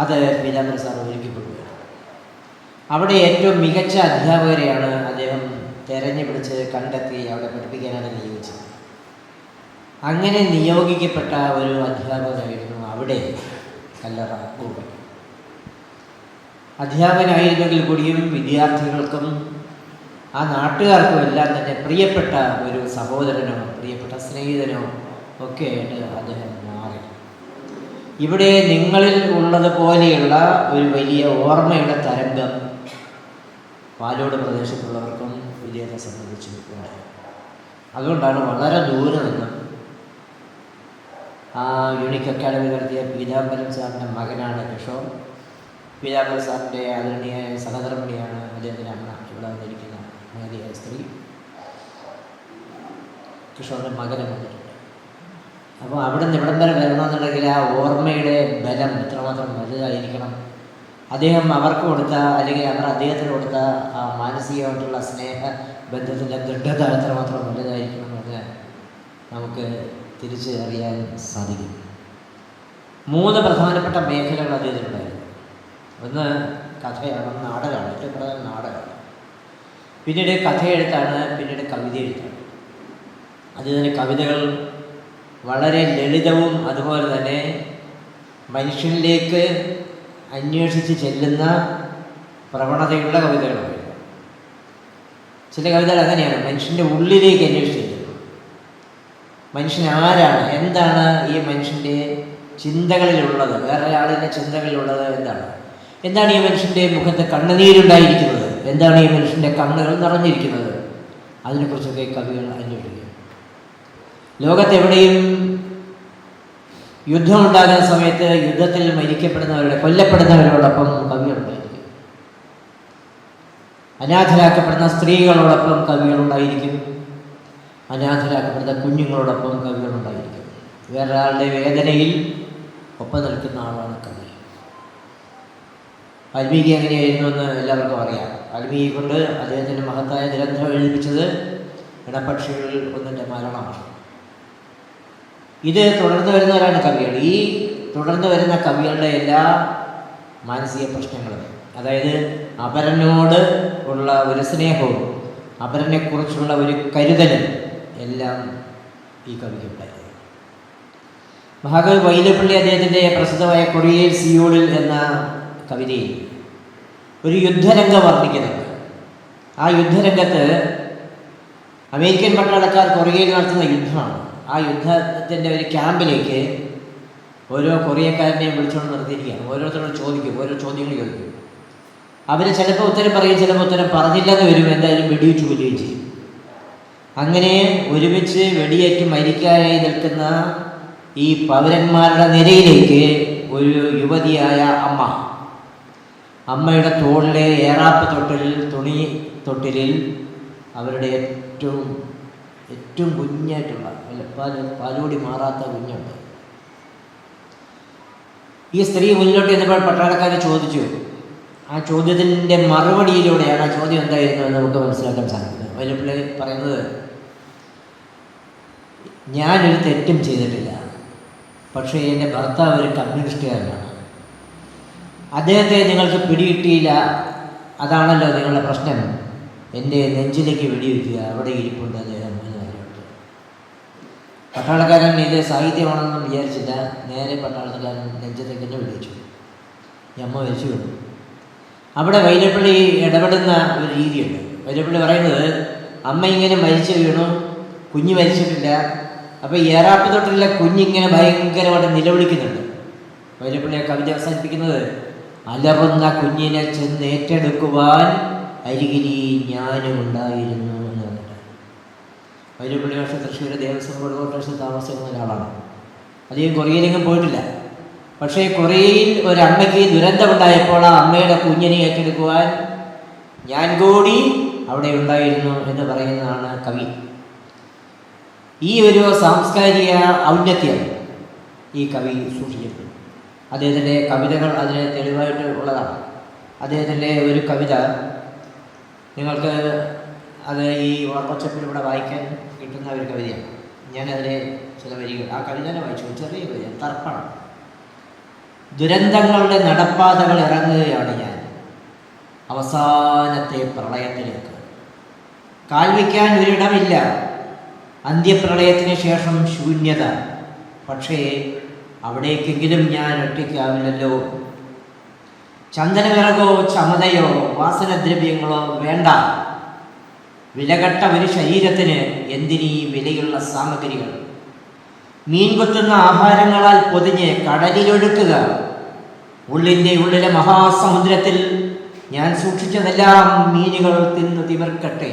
അത് പീതാംബരൻ സാർ ഒരുക്കിക്കൊടുക്കുക. അവിടെ ഏറ്റവും മികച്ച അധ്യാപകരെയാണ് അദ്ദേഹം തെരഞ്ഞുപിടിച്ച് കണ്ടെത്തി അവിടെ പഠിപ്പിക്കാനാണ് നിയോഗിച്ചത്. അങ്ങനെ നിയോഗിക്കപ്പെട്ട ഒരു അധ്യാപകനായിരുന്നു അവിടെ കല്ലറ ഗോപി. അധ്യാപകനായിരുന്നെങ്കിൽ കൂടിയും വിദ്യാർത്ഥികൾക്കും ആ നാട്ടുകാർക്കും എല്ലാം തന്നെ പ്രിയപ്പെട്ട ഒരു സഹോദരനോ പ്രിയപ്പെട്ട സ്നേഹിതനോ ഒക്കെ ആയിട്ട് അദ്ദേഹം മാറി. ഇവിടെ നിങ്ങളിൽ ഉള്ളതുപോലെയുള്ള ഒരു വലിയ ഓർമ്മയുടെ തരംഗം പാലോട് പ്രദേശത്തുള്ളവർക്കും വിദ്യയെ സംബന്ധിച്ചിട്ടുണ്ട്. അതുകൊണ്ടാണ് വളരെ ദൂരെ നിന്നും ആ യൂണിക് അക്കാഡമി നടത്തിയ പീതാംബരൻ സാറിൻ്റെ മകനാണ് കിഷോർ. പീരാമൽ സാറിൻ്റെ ആദരണീയായ സഹധർമ്മിണിയാണ് അദ്ദേഹത്തിൻ്റെ അമ്മ, ഇവിടെ വന്നിരിക്കുന്ന മഹതിയായ സ്ത്രീ. കിഷോറിൻ്റെ മകനും വന്നിട്ടുണ്ട്. അപ്പോൾ അവിടെ നിന്ന് ഇവിടം വരെ വരണമെന്നുണ്ടെങ്കിൽ ആ ഓർമ്മയുടെ ബലം എത്രമാത്രം വലുതായിരിക്കണം. അദ്ദേഹം അവർക്ക് കൊടുത്ത, അല്ലെങ്കിൽ അവർ അദ്ദേഹത്തിന് കൊടുത്ത ആ മാനസികമായിട്ടുള്ള സ്നേഹ ബന്ധത്തിൻ്റെ ദൃഢത എത്രമാത്രം വലുതായിരിക്കണം എന്ന് നമുക്ക് തിരിച്ച് അറിയാൻ സാധിക്കും. 3 പ്രധാനപ്പെട്ട മേഖലകൾ അദ്ദേഹത്തിനുണ്ടായിരുന്നു. ഒന്ന് കഥയാണ്, നാടകമാണ്, ഏറ്റവും പ്രധാന നാടകമാണ്. പിന്നീട് കഥയെഴുത്താണ്, പിന്നീട് കവിത എഴുത്താണ്. അതുതന്നെ കവിതകൾ വളരെ ലളിതവും അതുപോലെ തന്നെ മനുഷ്യനിലേക്ക് അന്വേഷിച്ച് ചെല്ലുന്ന പ്രവണതയുള്ള കവിതകളാണ്. ചില കവിതകൾ അങ്ങനെയാണ്, മനുഷ്യൻ്റെ ഉള്ളിലേക്ക് അന്വേഷിച്ച് ചെല്ലുന്നു. മനുഷ്യൻ ആരാണ്, എന്താണ് ഈ മനുഷ്യൻ്റെ ചിന്തകളിലുള്ളത്, വേറെ ആളിൻ്റെ ചിന്തകളിലുള്ളത് എന്താണ് ഈ മനുഷ്യൻ്റെ മുഖത്ത് കണ്ണുനീരുണ്ടായിരിക്കുന്നത്, എന്താണ് ഈ മനുഷ്യൻ്റെ കണ്ണുകൾ നിറഞ്ഞിരിക്കുന്നത്, അതിനെക്കുറിച്ചൊക്കെ കവികൾ അന്വേഷിക്കും. ലോകത്തെവിടെയും യുദ്ധമുണ്ടാകുന്ന സമയത്ത് യുദ്ധത്തിൽ കൊല്ലപ്പെടുന്നവരോടൊപ്പം കവികളുണ്ടായിരിക്കും. അനാഥരാക്കപ്പെടുന്ന സ്ത്രീകളോടൊപ്പം കവികളുണ്ടായിരിക്കും. അനാഥരാക്കപ്പെടുന്ന കുഞ്ഞുങ്ങളോടൊപ്പം കവികളുണ്ടായിരിക്കും. വേറൊരാളുടെ വേദനയിൽ ഒപ്പം നിൽക്കുന്ന ആളാണ് കവി. വാൽമീകി എങ്ങനെയായിരുന്നു എന്ന് എല്ലാവർക്കും അറിയാം. വാൽമീകി കൊണ്ട് അദ്ദേഹത്തിൻ്റെ മഹത്തായ ഗ്രന്ഥം എഴുതിപ്പിച്ചത് ഇടപക്ഷികൾ ഒന്നിൻ്റെ മരണമാണ്. ഇത് തുടർന്ന് വരുന്നവരാണ് കവികൾ. ഈ തുടർന്ന് വരുന്ന കവികളുടെ എല്ലാ മാനസിക പ്രശ്നങ്ങളും, അതായത് അപരനോട് ഉള്ള ഒരു സ്നേഹവും അപരനെക്കുറിച്ചുള്ള ഒരു കരുതലും എല്ലാം ഈ കവിക്കുണ്ടായിരുന്നു. മഹാകവി വൈലപ്പള്ളി അദ്ദേഹത്തിൻ്റെ പ്രസിദ്ധമായ കൊറിയയിൽ സിയോളിൽ എന്ന കവിതയിൽ ഒരു യുദ്ധരംഗം വർണ്ണിക്കുന്നുണ്ട്. ആ യുദ്ധരംഗത്ത് അമേരിക്കൻ പട്ടാളക്കാർ കൊറിയയിൽ നടത്തുന്ന യുദ്ധമാണ്. ആ യുദ്ധത്തിൻ്റെ ഒരു ക്യാമ്പിലേക്ക് ഓരോ കൊറിയക്കാരനെയും വിളിച്ചുകൊണ്ട് നിർത്തിയിരിക്കുകയാണ്. ഓരോരുത്തരോട് ചോദിക്കും, ഓരോ ചോദ്യങ്ങൾ ചോദിക്കും. അവർ ചിലപ്പോൾ ഉത്തരം പറയും, ചിലപ്പോൾ ഉത്തരം പറഞ്ഞില്ലെന്ന് വരും. എന്തായാലും വെടിവെച്ച് കൊല്ലുകയും ചെയ്യും. അങ്ങനെ ഒരുമിച്ച് വെടിയേറ്റ് മരിക്കാനായി നിൽക്കുന്ന ഈ പൗരന്മാരുടെ നിരയിലേക്ക് ഒരു യുവതിയായ അമ്മയുടെ തോളിലെ ഏറാപ്പ് തൊട്ടിലിൽ അവരുടെ ഏറ്റവും കുഞ്ഞായിട്ടുള്ള പാലോടി മാറാത്ത കുഞ്ഞുണ്ട്. ഈ സ്ത്രീ മുന്നോട്ട് ചെന്നപ്പോൾ പട്ടാളക്കാരെ ചോദിച്ചു. ആ ചോദ്യത്തിൻ്റെ മറുപടിയിലൂടെയാണ് ആ ചോദ്യം എന്തായിരുന്നു എന്ന് നമുക്ക് മനസ്സിലാക്കാൻ സാധിക്കുന്നത്. വൈലപ്പള്ളി പറയുന്നത്, ഞാനൊരു തെറ്റും ചെയ്തിട്ടില്ല, പക്ഷേ എൻ്റെ ഭർത്താവ് ഒരു കമ്മ്യൂണിസ്റ്റുകാരനാണ്. അദ്ദേഹത്തെ നിങ്ങൾക്ക് പിടികിട്ടിയില്ല, അതാണല്ലോ നിങ്ങളുടെ പ്രശ്നം. എൻ്റെ നെഞ്ചിലേക്ക് വെടിവെക്കുക, അവിടെ ഇരിപ്പുണ്ട് അദ്ദേഹം. പട്ടാളക്കാരൻ ഇത് സാഹിത്യമാണെന്നും വിചാരിച്ചില്ല. നേരെ പട്ടാളക്കാരൻ നെഞ്ചത്തേക്ക് തന്നെ വെടിവെച്ചു. അമ്മ മരിച്ചു വീണു. അവിടെ വൈലപ്പള്ളി ഇടപെടുന്ന ഒരു രീതിയുണ്ട്. വൈലപ്പള്ളി പറയുന്നത്, അമ്മ ഇങ്ങനെ മരിച്ചു വീണു, കുഞ്ഞ് മരിച്ചിട്ടില്ല. അപ്പോൾ ഏറാപ്പ് തൊട്ടുള്ള കുഞ്ഞിങ്ങനെ ഭയങ്കരമായിട്ട് നിലവിളിക്കുന്നുണ്ട്. വൈലപ്പള്ളി കവിത അവസാനിപ്പിക്കുന്നത്, അലറുന്ന കുഞ്ഞിനെ ചെന്ന് ഏറ്റെടുക്കുവാൻ അരികിൽ ഞാനും ഉണ്ടായിരുന്നു എന്ന് പറഞ്ഞിട്ട്. വൈലപ്പള്ളി പക്ഷേ തൃശ്ശൂർ ദേവസ്വം ബോർഡ് കോർപ്പറേഷൻ താമസിക്കുന്ന ഒരാളാണ്. അധികം കൊറിയയിലെങ്കിലും പോയിട്ടില്ല. പക്ഷേ കൊറിയയിൽ ഒരമ്മയ്ക്ക് ദുരന്തമുണ്ടായപ്പോൾ ആ അമ്മയുടെ കുഞ്ഞിനെ ഏറ്റെടുക്കുവാൻ ഞാൻ കൂടി അവിടെ ഉണ്ടായിരുന്നു എന്ന് പറയുന്നതാണ് കവി. ഈ ഒരു സാംസ്കാരിക ഔന്നത്യം ഈ കവി സൂക്ഷിച്ചിട്ടുണ്ട്. അദ്ദേഹത്തിൻ്റെ കവിതകൾ അതിന് തെളിവായിട്ട് ഉള്ളതാണ്. അദ്ദേഹത്തിൻ്റെ ഒരു കവിത നിങ്ങൾക്ക് അത് ഈ ഓർമ്മച്ചപ്പിലൂടെ വായിക്കാൻ കിട്ടുന്ന ഒരു കവിതയാണ്. ഞാനതിലെ ചില വരികൾ, ആ കവിത തന്നെ വായിച്ചു. ചെറിയ കവിത, തർപ്പണം. ദുരന്തങ്ങളുടെ നടപ്പാതകൾ ഇറങ്ങുകയാണ് ഞാൻ അവസാനത്തെ പ്രളയത്തിലേക്ക്. കാൽവയ്ക്കാൻ ഒരിടമില്ല, അന്ത്യപ്രളയത്തിന് ശേഷം ശൂന്യത. പക്ഷേ അവിടേക്കെങ്കിലും ഞാൻ ഒറ്റയ്ക്കാവില്ലല്ലോ. ചന്ദനവിറകോ ചമതയോ വാസനദ്രവ്യങ്ങളോ വേണ്ട. വിലകെട്ട ഒരു ശരീരത്തിന് എന്തിനീ വിലയുള്ള സാമഗ്രികൾ? മീൻ കൊത്തുന്ന ആഹാരങ്ങളാൽ പൊതിഞ്ഞ് കടലിലൊഴുക്കുക. ഉള്ളിലെ മഹാസമുദ്രത്തിൽ ഞാൻ സൂക്ഷിച്ചതെല്ലാം മീനുകൾ തിന്ന് തിമിർക്കട്ടെ.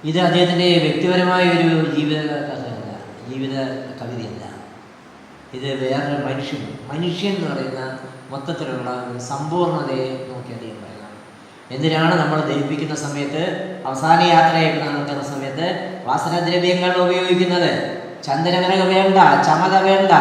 ഇത് അദ്ദേഹത്തിൻ്റെ വ്യക്തിപരമായ ഒരു ജീവിത കഥയല്ല, ജീവിത കവിതയല്ല. ഇത് വേറൊരു മനുഷ്യൻ എന്ന് പറയുന്ന മൊത്തത്തിലുള്ള ഒരു സമ്പൂർണ്ണതയെ നോക്കി അദ്ദേഹം പറയുന്നതാണ്. എന്തിനാണ് നമ്മൾ ദഹിപ്പിക്കുന്ന സമയത്ത്, അവസാന യാത്രയായിട്ട് നടക്കുന്ന സമയത്ത് വാസനദ്രവ്യങ്ങൾ ഉപയോഗിക്കുന്നത്? ചന്ദനവിറക് വേണ്ട, ചമത വേണ്ട,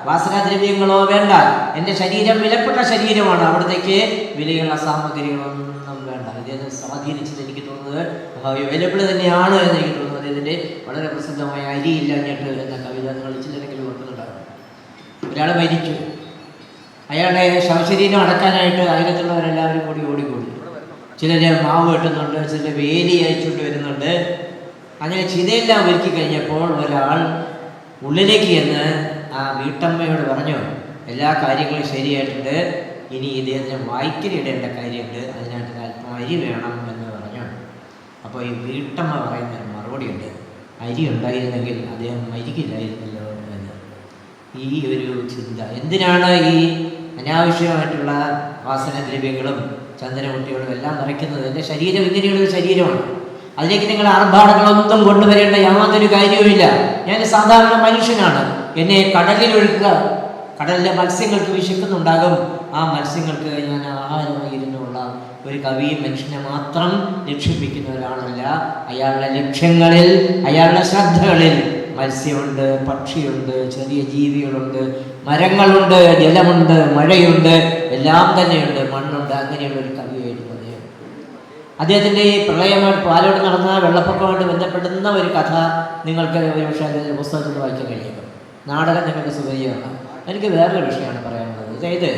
വാസനദ്രവ്യങ്ങളോ വേണ്ട. എൻ്റെ ശരീരം വിലപ്പെട്ട ശരീരമാണ്, അവിടത്തേക്ക് വിലയുള്ള സാമഗ്രികളൊന്നും വേണ്ട. ഇദ്ദേഹത്തെ സ്വാധീനിച്ചത് എനിക്ക് തോന്നുന്നത് അവൈലബിൾ തന്നെയാണ് എന്ന് എനിക്ക് തോന്നുന്നത്. ഇതിൻ്റെ വളരെ പ്രസിദ്ധമായ അരിയില്ലഞ്ഞിട്ട് എന്ന കവിത നിങ്ങൾ ചിലരെങ്കിലും ഓർക്കുന്നുണ്ടാകും. ഒരാൾ മരിച്ചു, അയാളുടെ ശവശരീരം അടക്കാനായിട്ട് അയലത്തുള്ളവരെല്ലാവരും കൂടി ഓടിക്കൂടി. ചിലർ മാവ് വെട്ടുന്നുണ്ട്, ചിലർ വേലി അയച്ചുകൊണ്ട് വരുന്നുണ്ട്. അങ്ങനെ ചിതയെല്ലാം ഒരുക്കി കഴിഞ്ഞപ്പോൾ ഒരാൾ ഉള്ളിലേക്ക് ചെന്ന് ആ വീട്ടമ്മയോട് പറഞ്ഞു, എല്ലാ കാര്യങ്ങളും ശരിയായിട്ടുണ്ട്, ഇനി ഇദ്ദേഹത്തിന് വായ്ക്കലിടേണ്ട കാര്യമുണ്ട്, അതിനായിട്ട് അല്പം അരി വേണം എന്ന് പറഞ്ഞു. അപ്പോൾ ഈ വീട്ടമ്മ പറയുന്നൊരു മറുപടിയുണ്ട്, അരി ഉണ്ടായിരുന്നെങ്കിൽ അദ്ദേഹം മരിക്കില്ലായിരുന്നല്ലോ എന്ന്. ഈ ഒരു ചിന്ത എന്തിനാണ് ഈ അനാവശ്യമായിട്ടുള്ള വാസനദ്രവ്യങ്ങളും ചന്ദനമുട്ടികളും എല്ലാം നിറയ്ക്കുന്നത്? എൻ്റെ ശരീരം ഇങ്ങനെയുള്ളൊരു ശരീരമാണ്, അതിലേക്ക് നിങ്ങൾ ആർഭാടങ്ങളൊന്നും കൊണ്ടുവരേണ്ട യാതൊരു കാര്യവുമില്ല. ഞാൻ സാധാരണ മനുഷ്യനാണ്, എന്നെ കടലിൽ ഒഴുക്കുക, കടലിലെ മത്സ്യങ്ങൾക്ക് വിശക്കുന്നുണ്ടാകും, ആ മത്സ്യങ്ങൾക്ക് ഞാൻ ആഹാരമായിരുന്നുള്ള ഒരു കവിയും മനുഷ്യനെ മാത്രം ലക്ഷ്യപ്പിക്കുന്ന ഒരാളല്ല. അയാളുടെ ലക്ഷ്യങ്ങളിൽ, അയാളുടെ ശ്രദ്ധകളിൽ മത്സ്യമുണ്ട്, പക്ഷിയുണ്ട്, ചെറിയ ജീവികളുണ്ട്, മരങ്ങളുണ്ട്, ജലമുണ്ട്, മഴയുണ്ട്, എല്ലാം തന്നെയുണ്ട്, മണ്ണുണ്ട്. അങ്ങനെയുള്ള ഒരു കവിയായിരുന്നു അദ്ദേഹം. അദ്ദേഹത്തിൻ്റെ ഈ പ്രളയമായിട്ട് പാലോട് നടന്ന വെള്ളപ്പൊക്കമായിട്ട് ബന്ധപ്പെടുന്ന ഒരു കഥ നിങ്ങൾക്ക് ഒരു പക്ഷേ അദ്ദേഹത്തിൻ്റെ പുസ്തകത്തിൽ വായിക്കാൻ കഴിയും. നാടകം നിങ്ങൾക്ക് സുപരിചിതമാണ്. എനിക്ക് വേറൊരു വിഷയമാണ് പറയാനുള്ളത്. അതായത്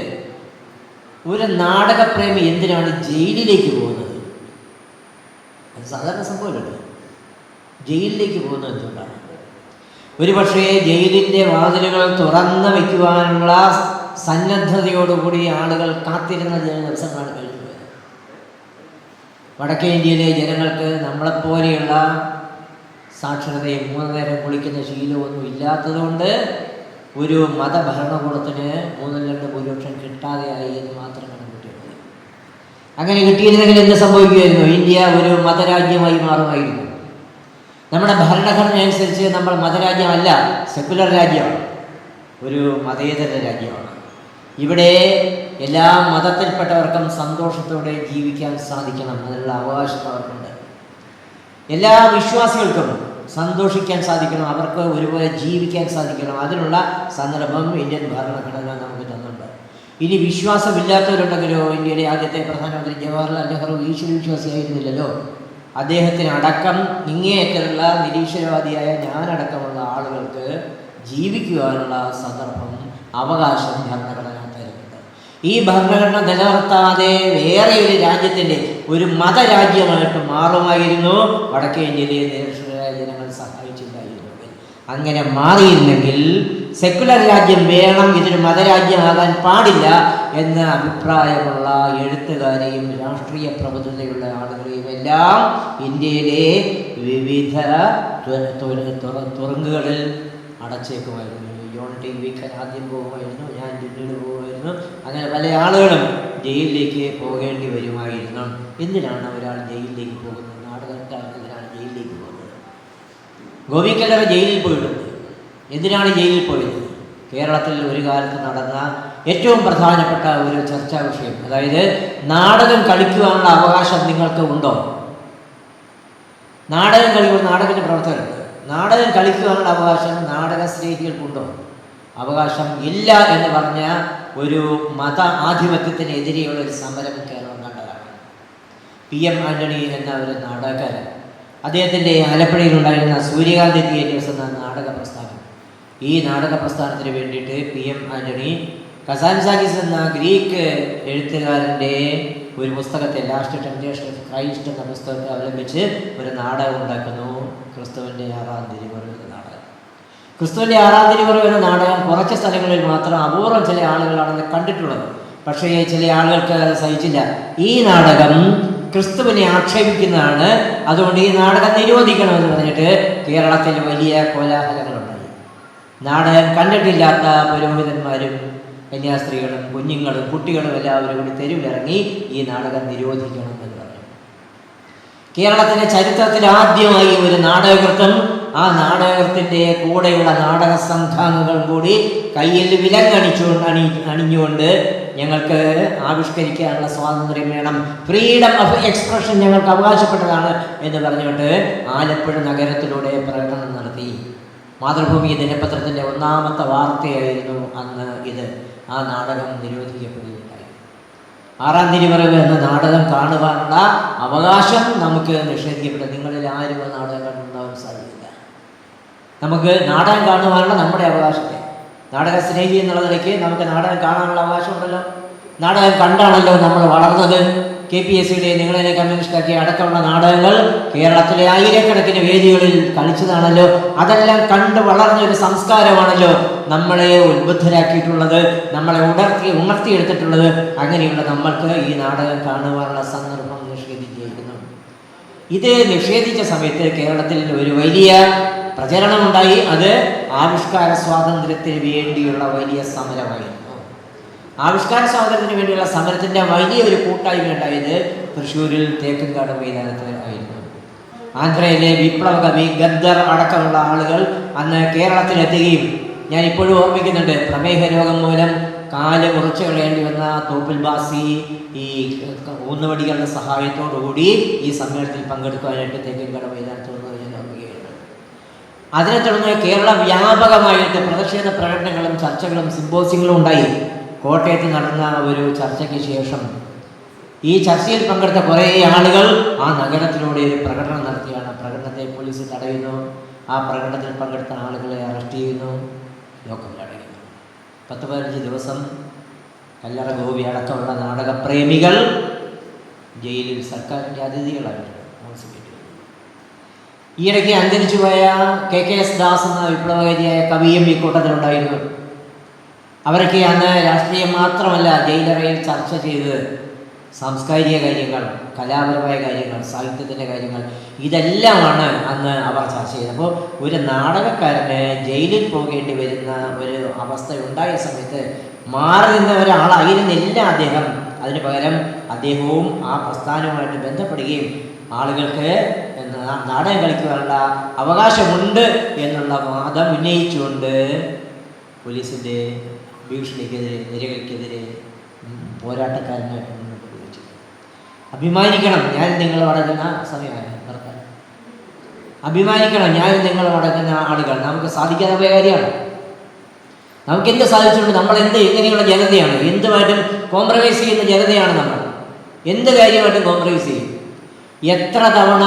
ഒരു നാടകപ്രേമി എന്തിനാണ് ജയിലിലേക്ക് പോകുന്നത്? അത് സാധാരണ സംഭവമല്ലേ. ജയിലിലേക്ക് പോകുന്നത് എന്തുകൊണ്ടാണ്? ഒരു പക്ഷേ ജയിലിൻ്റെ വാതിലുകൾ തുറന്നു വയ്ക്കുവാനുള്ള സന്നദ്ധതയോടുകൂടി ആളുകൾ കാത്തിരുന്ന ദിവസങ്ങളാണ് കഴിഞ്ഞു പോയത്. വടക്കേ ഇന്ത്യയിലെ ജനങ്ങൾക്ക് നമ്മളെപ്പോലെയുള്ള സാക്ഷരതയും 3 നേരം കുളിക്കുന്ന ശീലമൊന്നും ഇല്ലാത്തതുകൊണ്ട് ഒരു മതഭരണകൂടത്തിന് 3/2 ഭൂരിപക്ഷം കിട്ടാതെയായി എന്ന് മാത്രമാണ് കിട്ടിയത്. അങ്ങനെ കിട്ടിയിരുന്നെങ്കിൽ എന്ത് സംഭവിക്കുമായിരുന്നു? ഇന്ത്യ ഒരു മതരാജ്യമായി മാറുമായിരുന്നു. നമ്മുടെ ഭരണഘടന അനുസരിച്ച് നമ്മൾ മതരാജ്യമല്ല, സെക്കുലർ രാജ്യമാണ്, ഒരു മതേതര രാജ്യമാണ്. ഇവിടെ എല്ലാ മതത്തിൽപ്പെട്ടവർക്കും സന്തോഷത്തോടെ ജീവിക്കാൻ സാധിക്കണം, അതിനുള്ള അവകാശം അവർക്കുണ്ട്. എല്ലാ വിശ്വാസികൾക്കും സന്തോഷിക്കാൻ സാധിക്കണം, അവർക്ക് ഒരുപോലെ ജീവിക്കാൻ സാധിക്കണം. അതിനുള്ള സന്ദർഭം ഇന്ത്യൻ ഭരണഘടന നമുക്ക് തന്നുണ്ട്. ഇനി വിശ്വാസമില്ലാത്തവരുണ്ടെങ്കിലോ, ഇന്ത്യയിലെ ആദ്യത്തെ പ്രധാനമന്ത്രി ജവഹർലാൽ നെഹ്റു ഈശ്വര വിശ്വാസിയായിരുന്നില്ലല്ലോ. അദ്ദേഹത്തിനടക്കം ഇങ്ങേയറ്റമുള്ള നിരീശ്വരവാദിയായ ഞാനടക്കമുള്ള ആളുകൾക്ക് ജീവിക്കുവാനുള്ള സന്ദർഭം, അവകാശം ഭരണഘടന തരുന്നുണ്ട്. ഈ ഭരണഘടന നിലനിർത്താതെ വേറെ ഒരു രാജ്യത്തിൻ്റെ ഒരു മതരാജ്യമായിട്ട് മാറുമായിരുന്നു വടക്കേ ഇന്ത്യയിലെ നിരക്ഷരരായ ജനങ്ങൾ സഹായിച്ചില്ലായിരുന്നെങ്കിൽ. അങ്ങനെ മാറിയിരുന്നെങ്കിൽ സെക്കുലർ രാജ്യം വേണം, ഇതൊരു മതരാജ്യമാകാൻ പാടില്ല എന്ന അഭിപ്രായമുള്ള എഴുത്തുകാരെയും രാഷ്ട്രീയ പ്രബുദ്ധതയുള്ള ആളുകളെയും എല്ലാം ഇന്ത്യയിലെ വിവിധ തുറങ്കുകളിൽ അടച്ചേക്കുമായിരുന്നു. ജോൺ ടി വിക്കൻ ആദ്യം പോകുമായിരുന്നു, ഞാൻ പിന്നീട് പോകുമായിരുന്നു. അങ്ങനെ പല ആളുകളും ജയിലിലേക്ക് പോകേണ്ടി വരുമായിരുന്നു. എന്തിനാണ് ഒരാൾ ജയിലിലേക്ക് പോകുന്നത്? നാടകക്കാരനെതിരാണ് ജയിലിലേക്ക് പോകുന്നത്. ഗോപിക്കല്ലറ ജയിലിൽ പോയിട്ടുണ്ട്. എന്തിനാണ് ജയിലിൽ പോയത്? കേരളത്തിൽ ഒരു കാലത്ത് നടന്ന ഏറ്റവും പ്രധാനപ്പെട്ട ഒരു ചർച്ചാ വിഷയം, അതായത് നാടകം കളിക്കുവാനുള്ള അവകാശം നിങ്ങൾക്ക് ഉണ്ടോ? നാടകത്തിൻ്റെ പ്രവർത്തകരുണ്ട്. നാടകം കളിക്കുവാനുള്ള അവകാശം നാടക സ്നേഹികൾക്കുണ്ടോ? അവകാശം ഇല്ല എന്ന് പറഞ്ഞ ഒരു മത ആധിപത്യത്തിനെതിരെയുള്ള ഒരു സമരം കേരളം കണ്ടതാണ്. PM ആൻ്റണി എന്ന ഒരു നാടകക്കാരൻ, അദ്ദേഹത്തിൻ്റെ ആലപ്പുഴയിലുണ്ടായിരുന്ന സൂര്യകാന്തി തിയേറ്റേഴ്സ് എന്ന നാടക പ്രസ്ഥാനം, ഈ നാടക പ്രസ്ഥാനത്തിന് വേണ്ടിയിട്ട് PM ആൻ്റണി കസാൻസാക്കിസ് എന്ന ഗ്രീക്ക് എഴുത്തുകാരൻ്റെ ഒരു പുസ്തകത്തെ, ലാസ്റ്റ് ടെംപ്റ്റേഷൻ ഓഫ് ക്രൈസ്റ്റ് എന്ന പുസ്തകത്തെ അവലംബിച്ച് ഒരു നാടകം ഉണ്ടാക്കുന്നു. ക്രിസ്തുവിൻ്റെ 6-ാം തിരുമുറി എന്ന നാടകം. ക്രിസ്തുവിൻ്റെ 6-ാം തിരുമുറി എന്ന നാടകം കുറച്ച് സ്ഥലങ്ങളിൽ മാത്രം അപൂർവം ചില ആളുകളാണ് കണ്ടിട്ടുള്ളത്. പക്ഷേ ചില ആളുകൾക്ക് അത് സഹിച്ചില്ല. ഈ നാടകം ക്രിസ്തുവിനെ ആക്ഷേപിക്കുന്നതാണ്, അതുകൊണ്ട് ഈ നാടകം നിരോധിക്കണമെന്ന് പറഞ്ഞിട്ട് കേരളത്തിൽ വലിയ കോലാഹലങ്ങളുണ്ടായി. നാടകം കണ്ടിട്ടില്ലാത്ത പുരോഹിതന്മാരും കന്യാസ്ത്രീകളും കുഞ്ഞുങ്ങളും കുട്ടികളും എല്ലാവരും കൂടി തെരുവിലിറങ്ങി ഈ നാടകം നിരോധിക്കണം എന്ന് പറഞ്ഞു. കേരളത്തിൻ്റെ ചരിത്രത്തിൽ ആദ്യമായി ഒരു നാടകകൃത്തും ആ നാടകത്തിൻ്റെ കൂടെയുള്ള നാടക സംഘാംഗങ്ങൾ കൂടി കയ്യിൽ അണിഞ്ഞുകൊണ്ട് ഞങ്ങൾക്ക് ആവിഷ്കരിക്കാനുള്ള സ്വാതന്ത്ര്യം വേണം, ഫ്രീഡം ഓഫ് എക്സ്പ്രഷൻ ഞങ്ങൾക്ക് അവകാശപ്പെട്ടതാണ് എന്ന് പറഞ്ഞുകൊണ്ട് ആലപ്പുഴ നഗരത്തിലൂടെ പ്രകടനം നടത്തി. മാതൃഭൂമി ദിനപത്രത്തിൻ്റെ ഒന്നാമത്തെ വാർത്തയായിരുന്നു അന്ന് ഇത്. ആ നാടകം നിരോധിക്കപ്പെടുകയുണ്ടായി. 6-ാം തിരുവരവ് എന്ന നാടകം കാണുവാനുള്ള അവകാശം നമുക്ക് നിഷേധിക്കപ്പെടും. നിങ്ങളിൽ ആരും ആ നാടകം കണ്ടുണ്ടാവാൻ സാധ്യതയില്ല. നമുക്ക് നാടകം കാണുവാനുള്ള നമ്മുടെ അവകാശത്തെ, നാടക സ്നേഹി എന്നുള്ള നിലയ്ക്ക് നമുക്ക് നാടകം കാണാനുള്ള അവകാശമുണ്ടല്ലോ. നാടകം കണ്ടാണല്ലോ നമ്മൾ വളർന്നത്. KPSCയുടെ നിങ്ങളെ കമ്മ്യൂണിസ്റ്റാക്കി അടക്കമുള്ള നാടകങ്ങൾ കേരളത്തിലെ ആയിരക്കണക്കിന് വേദികളിൽ കളിച്ചതാണല്ലോ. അതെല്ലാം കണ്ട് വളർന്നൊരു സംസ്കാരമാണല്ലോ നമ്മളെ ഉത്ബുദ്ധരാക്കിയിട്ടുള്ളത്, നമ്മളെ ഉണർത്തിയെടുത്തിട്ടുള്ളത്. അങ്ങനെയുള്ള നമ്മൾക്ക് ഈ നാടകം കാണുവാനുള്ള സന്ദർഭം നിഷേധിച്ചിരിക്കുന്നു. ഇത് നിഷേധിച്ച സമയത്ത് കേരളത്തിൽ ഒരു വലിയ പ്രചരണമുണ്ടായി. അത് ആവിഷ്കാര സ്വാതന്ത്ര്യത്തിന് വേണ്ടിയുള്ള വലിയ സമരമായിരുന്നു. ആവിഷ്കാര സ്വാതന്ത്ര്യത്തിന് വേണ്ടിയുള്ള സമരത്തിൻ്റെ വലിയൊരു കൂട്ടായ്മ ഉണ്ടായത് തൃശ്ശൂരിൽ തേക്കിൻകാട് മൈതാനത്ത് ആയിരുന്നു. ആന്ധ്രയിലെ വിപ്ലവ കവി ഗദ്ദർ അടക്കമുള്ള ആളുകൾ അന്ന് കേരളത്തിലെത്തുകയും, ഞാൻ ഇപ്പോഴും ഓർമ്മിക്കുന്നുണ്ട്, പ്രമേഹ രോഗം മൂലം കാല് മുറിച്ചു കളയേണ്ടി വന്ന തോപ്പിൽ ബാസി ഈ ഊന്നുവടികളുടെ സഹായത്തോടുകൂടി ഈ സമ്മേളനത്തിൽ പങ്കെടുക്കാനായിട്ട് തേക്കിൻകാട് മൈതാനത്ത് ഞാൻ ഓർമ്മിക്കുകയാണ്. അതിനെ തുടർന്ന് കേരള വ്യാപകമായിട്ട് പ്രതിഷേധ പ്രകടനങ്ങളും ചർച്ചകളും സിമ്പോസിയങ്ങളും ഉണ്ടായി. കോട്ടയത്ത് നടന്ന ഒരു ചർച്ചയ്ക്ക് ശേഷം ഈ ചർച്ചയിൽ പങ്കെടുത്ത കുറേ ആളുകൾ ആ നഗരത്തിലൂടെ ഒരു പ്രകടനം നടത്തിയാണ്. പ്രകടനത്തെ പോലീസ് തടയുന്നു. ആ പ്രകടനത്തിൽ പങ്കെടുത്ത ആളുകളെ അറസ്റ്റ് ചെയ്യുന്നു, ലോക്കൽ അടയ്ക്കുന്നു. 10-15 ദിവസം കല്ലറ ഗോപി അടക്കമുള്ള നാടകപ്രേമികൾ ജയിലിൽ സർക്കാരിൻ്റെ അതിഥികളായിരുന്നു. ഈയിടയ്ക്ക് അന്തരിച്ചുപോയ KKS ദാസ് എന്ന വിപ്ലവകാരിയായ കവിയും ഈ കൂട്ടത്തിലുണ്ടായിരുന്നു. അവരൊക്കെ അന്ന് രാഷ്ട്രീയം മാത്രമല്ല ജയിലറയിൽ ചർച്ച ചെയ്ത് സാംസ്കാരിക കാര്യങ്ങൾ, കലാപരമായ കാര്യങ്ങൾ, സാഹിത്യത്തിൻ്റെ കാര്യങ്ങൾ, ഇതെല്ലാമാണ് അന്ന് അവർ ചർച്ച ചെയ്തത്. അപ്പോൾ ഒരു നാടകക്കാരന് ജയിലിൽ പോകേണ്ടി വരുന്ന ഒരു അവസ്ഥ ഉണ്ടായ സമയത്ത് മാറി നിന്ന ഒരാളായിരുന്നില്ല അദ്ദേഹം. അതിന് പകരം അദ്ദേഹവും ആ പ്രസ്ഥാനവുമായിട്ട് ബന്ധപ്പെടുകയും ആളുകൾക്ക് നാടകം കളിക്കുവാനുള്ള അവകാശമുണ്ട് എന്നുള്ള വാദം ഉന്നയിച്ചുകൊണ്ട് പോലീസിൻ്റെ ഭീഷണിക്കെതിരെ, നിരകൾക്കെതിരെ പോരാട്ടക്കാരനായിട്ട് മുന്നോട്ട് പോയി. അഭിമാനിക്കണം, ഞാൻ നിങ്ങൾ അടങ്ങുന്ന സമയമായി നിർത്താൻ. അഭിമാനിക്കണം, ഞാൻ നിങ്ങൾ അടങ്ങുന്ന ആളുകൾ. നമുക്ക് സാധിക്കാത്ത പോയ കാര്യമാണ്. നമുക്കെന്ത് സാധിച്ചുകൊണ്ട് നമ്മളെന്ത് എങ്ങനെയുള്ള ജനതയാണ്, എന്തുമായിട്ടും കോംപ്രമൈസ് ചെയ്യുന്ന ജനതയാണ് നമ്മൾ. എന്ത് കാര്യമായിട്ടും കോംപ്രമൈസ് ചെയ്യും. എത്ര തവണ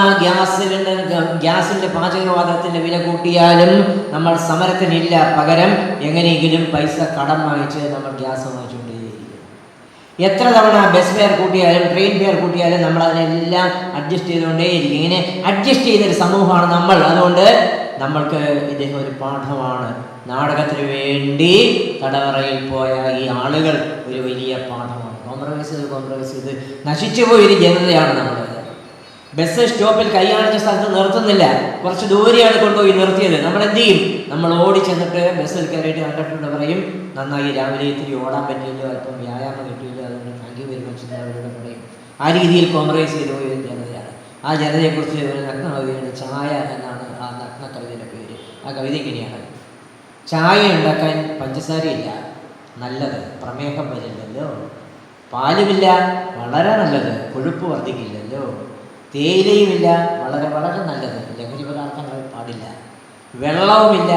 ഗ്യാസിൻ്റെ പാചകവാതകത്തിൻ്റെ വില കൂട്ടിയാലും നമ്മൾ സമരത്തിനില്ല. പകരം എങ്ങനെയെങ്കിലും പൈസ കടം വാങ്ങിച്ച് നമ്മൾ ഗ്യാസ് വാങ്ങിച്ചുകൊണ്ടേയിരിക്കും. എത്ര തവണ ബസ് ഫെയർ കൂട്ടിയാലും ട്രെയിൻ ഫെയർ കൂട്ടിയാലും നമ്മൾ അതിനെല്ലാം അഡ്ജസ്റ്റ് ചെയ്തുകൊണ്ടേയിരിക്കും. ഇങ്ങനെ അഡ്ജസ്റ്റ് ചെയ്യുന്നൊരു സമൂഹമാണ് നമ്മൾ. അതുകൊണ്ട് നമ്മൾക്ക് ഇദ്ദേഹം ഒരു പാഠമാണ്. നാടകത്തിന് വേണ്ടി തടവറയിൽ പോയ ഈ ആളുകൾ ഒരു വലിയ പാഠമാണ്. കോംപ്രമൈസ് ചെയ്ത് നശിച്ചുപോയൊരു ജനതയാണ് നമ്മൾ. ബസ് സ്റ്റോപ്പിൽ കൈകാണിച്ച സ്ഥലത്ത് നിർത്തുന്നില്ല, കുറച്ച് ദൂരെയാണ് കൊണ്ടുപോയി നിർത്തിയത്. നമ്മൾ എന്ത് ചെയ്യും? നമ്മൾ ഓടി ചെന്നിട്ട് ബസ്സിൽ കയറിയിട്ട് കണ്ടിട്ടുണ്ട് പറയും, നന്നായി രാവിലെ ഇത്തിരി ഓടാൻ പറ്റിയില്ലോ, അല്പം വ്യായാമം കിട്ടിയില്ലോ, അതുകൊണ്ട് താങ്ക് യു വെരി മച്ച് അവരോട് പറയും. ആ രീതിയിൽ കോംപ്രമൈസ് ചെയ്ത് പോയ ജനതയാണ്. ആ ജനതയെക്കുറിച്ച് ഒരു നഗ്ന കവിതയാണ് ചായ എന്നാണ് ആ നഗ്ന കവിതയുടെ പേര്. ആ കവിത ഇങ്ങനെയാണ്: ചായ ഉണ്ടാക്കാൻ പഞ്ചസാരയില്ല, നല്ലത്, പ്രമേഹം വരില്ലല്ലോ. പാലുമില്ല, വളരെ നല്ലത്, കൊഴുപ്പ് വർദ്ധിക്കില്ലല്ലോ. തേയിലയുമില്ല, വളരെ വളരെ നല്ലത്, ലഹരി പദാർത്ഥങ്ങൾ പാടില്ല. വെള്ളവുമില്ല,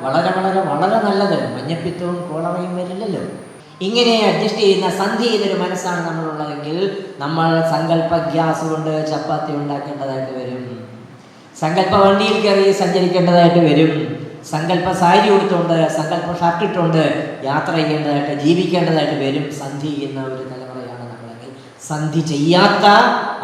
വളരെ വളരെ വളരെ നല്ലത്, മഞ്ഞപ്പിത്തവും കോളറയും വരില്ലല്ലോ. ഇങ്ങനെ അഡ്ജസ്റ്റ് ചെയ്യുന്ന സന്ധി ചെയ്തൊരു മനസ്സാണ് നമ്മളുള്ളതെങ്കിൽ നമ്മൾ സങ്കല്പ ഗ്യാസ് കൊണ്ട് ചപ്പാത്തി ഉണ്ടാക്കേണ്ടതായിട്ട് വരും, സങ്കല്പ വണ്ടിയിൽ കയറി സഞ്ചരിക്കേണ്ടതായിട്ട് വരും, സങ്കല്പ സാരി ഉടുത്തുകൊണ്ട്, സങ്കല്പ ഷർട്ട് ഇട്ടുകൊണ്ട് യാത്ര ചെയ്യേണ്ടതായിട്ട്, ജീവിക്കേണ്ടതായിട്ട് വരും. സന്ധി ചെയ്യുന്ന ഒരു തലമുറയാണ് നമ്മളെങ്കിൽ. സന്ധി ചെയ്യാത്ത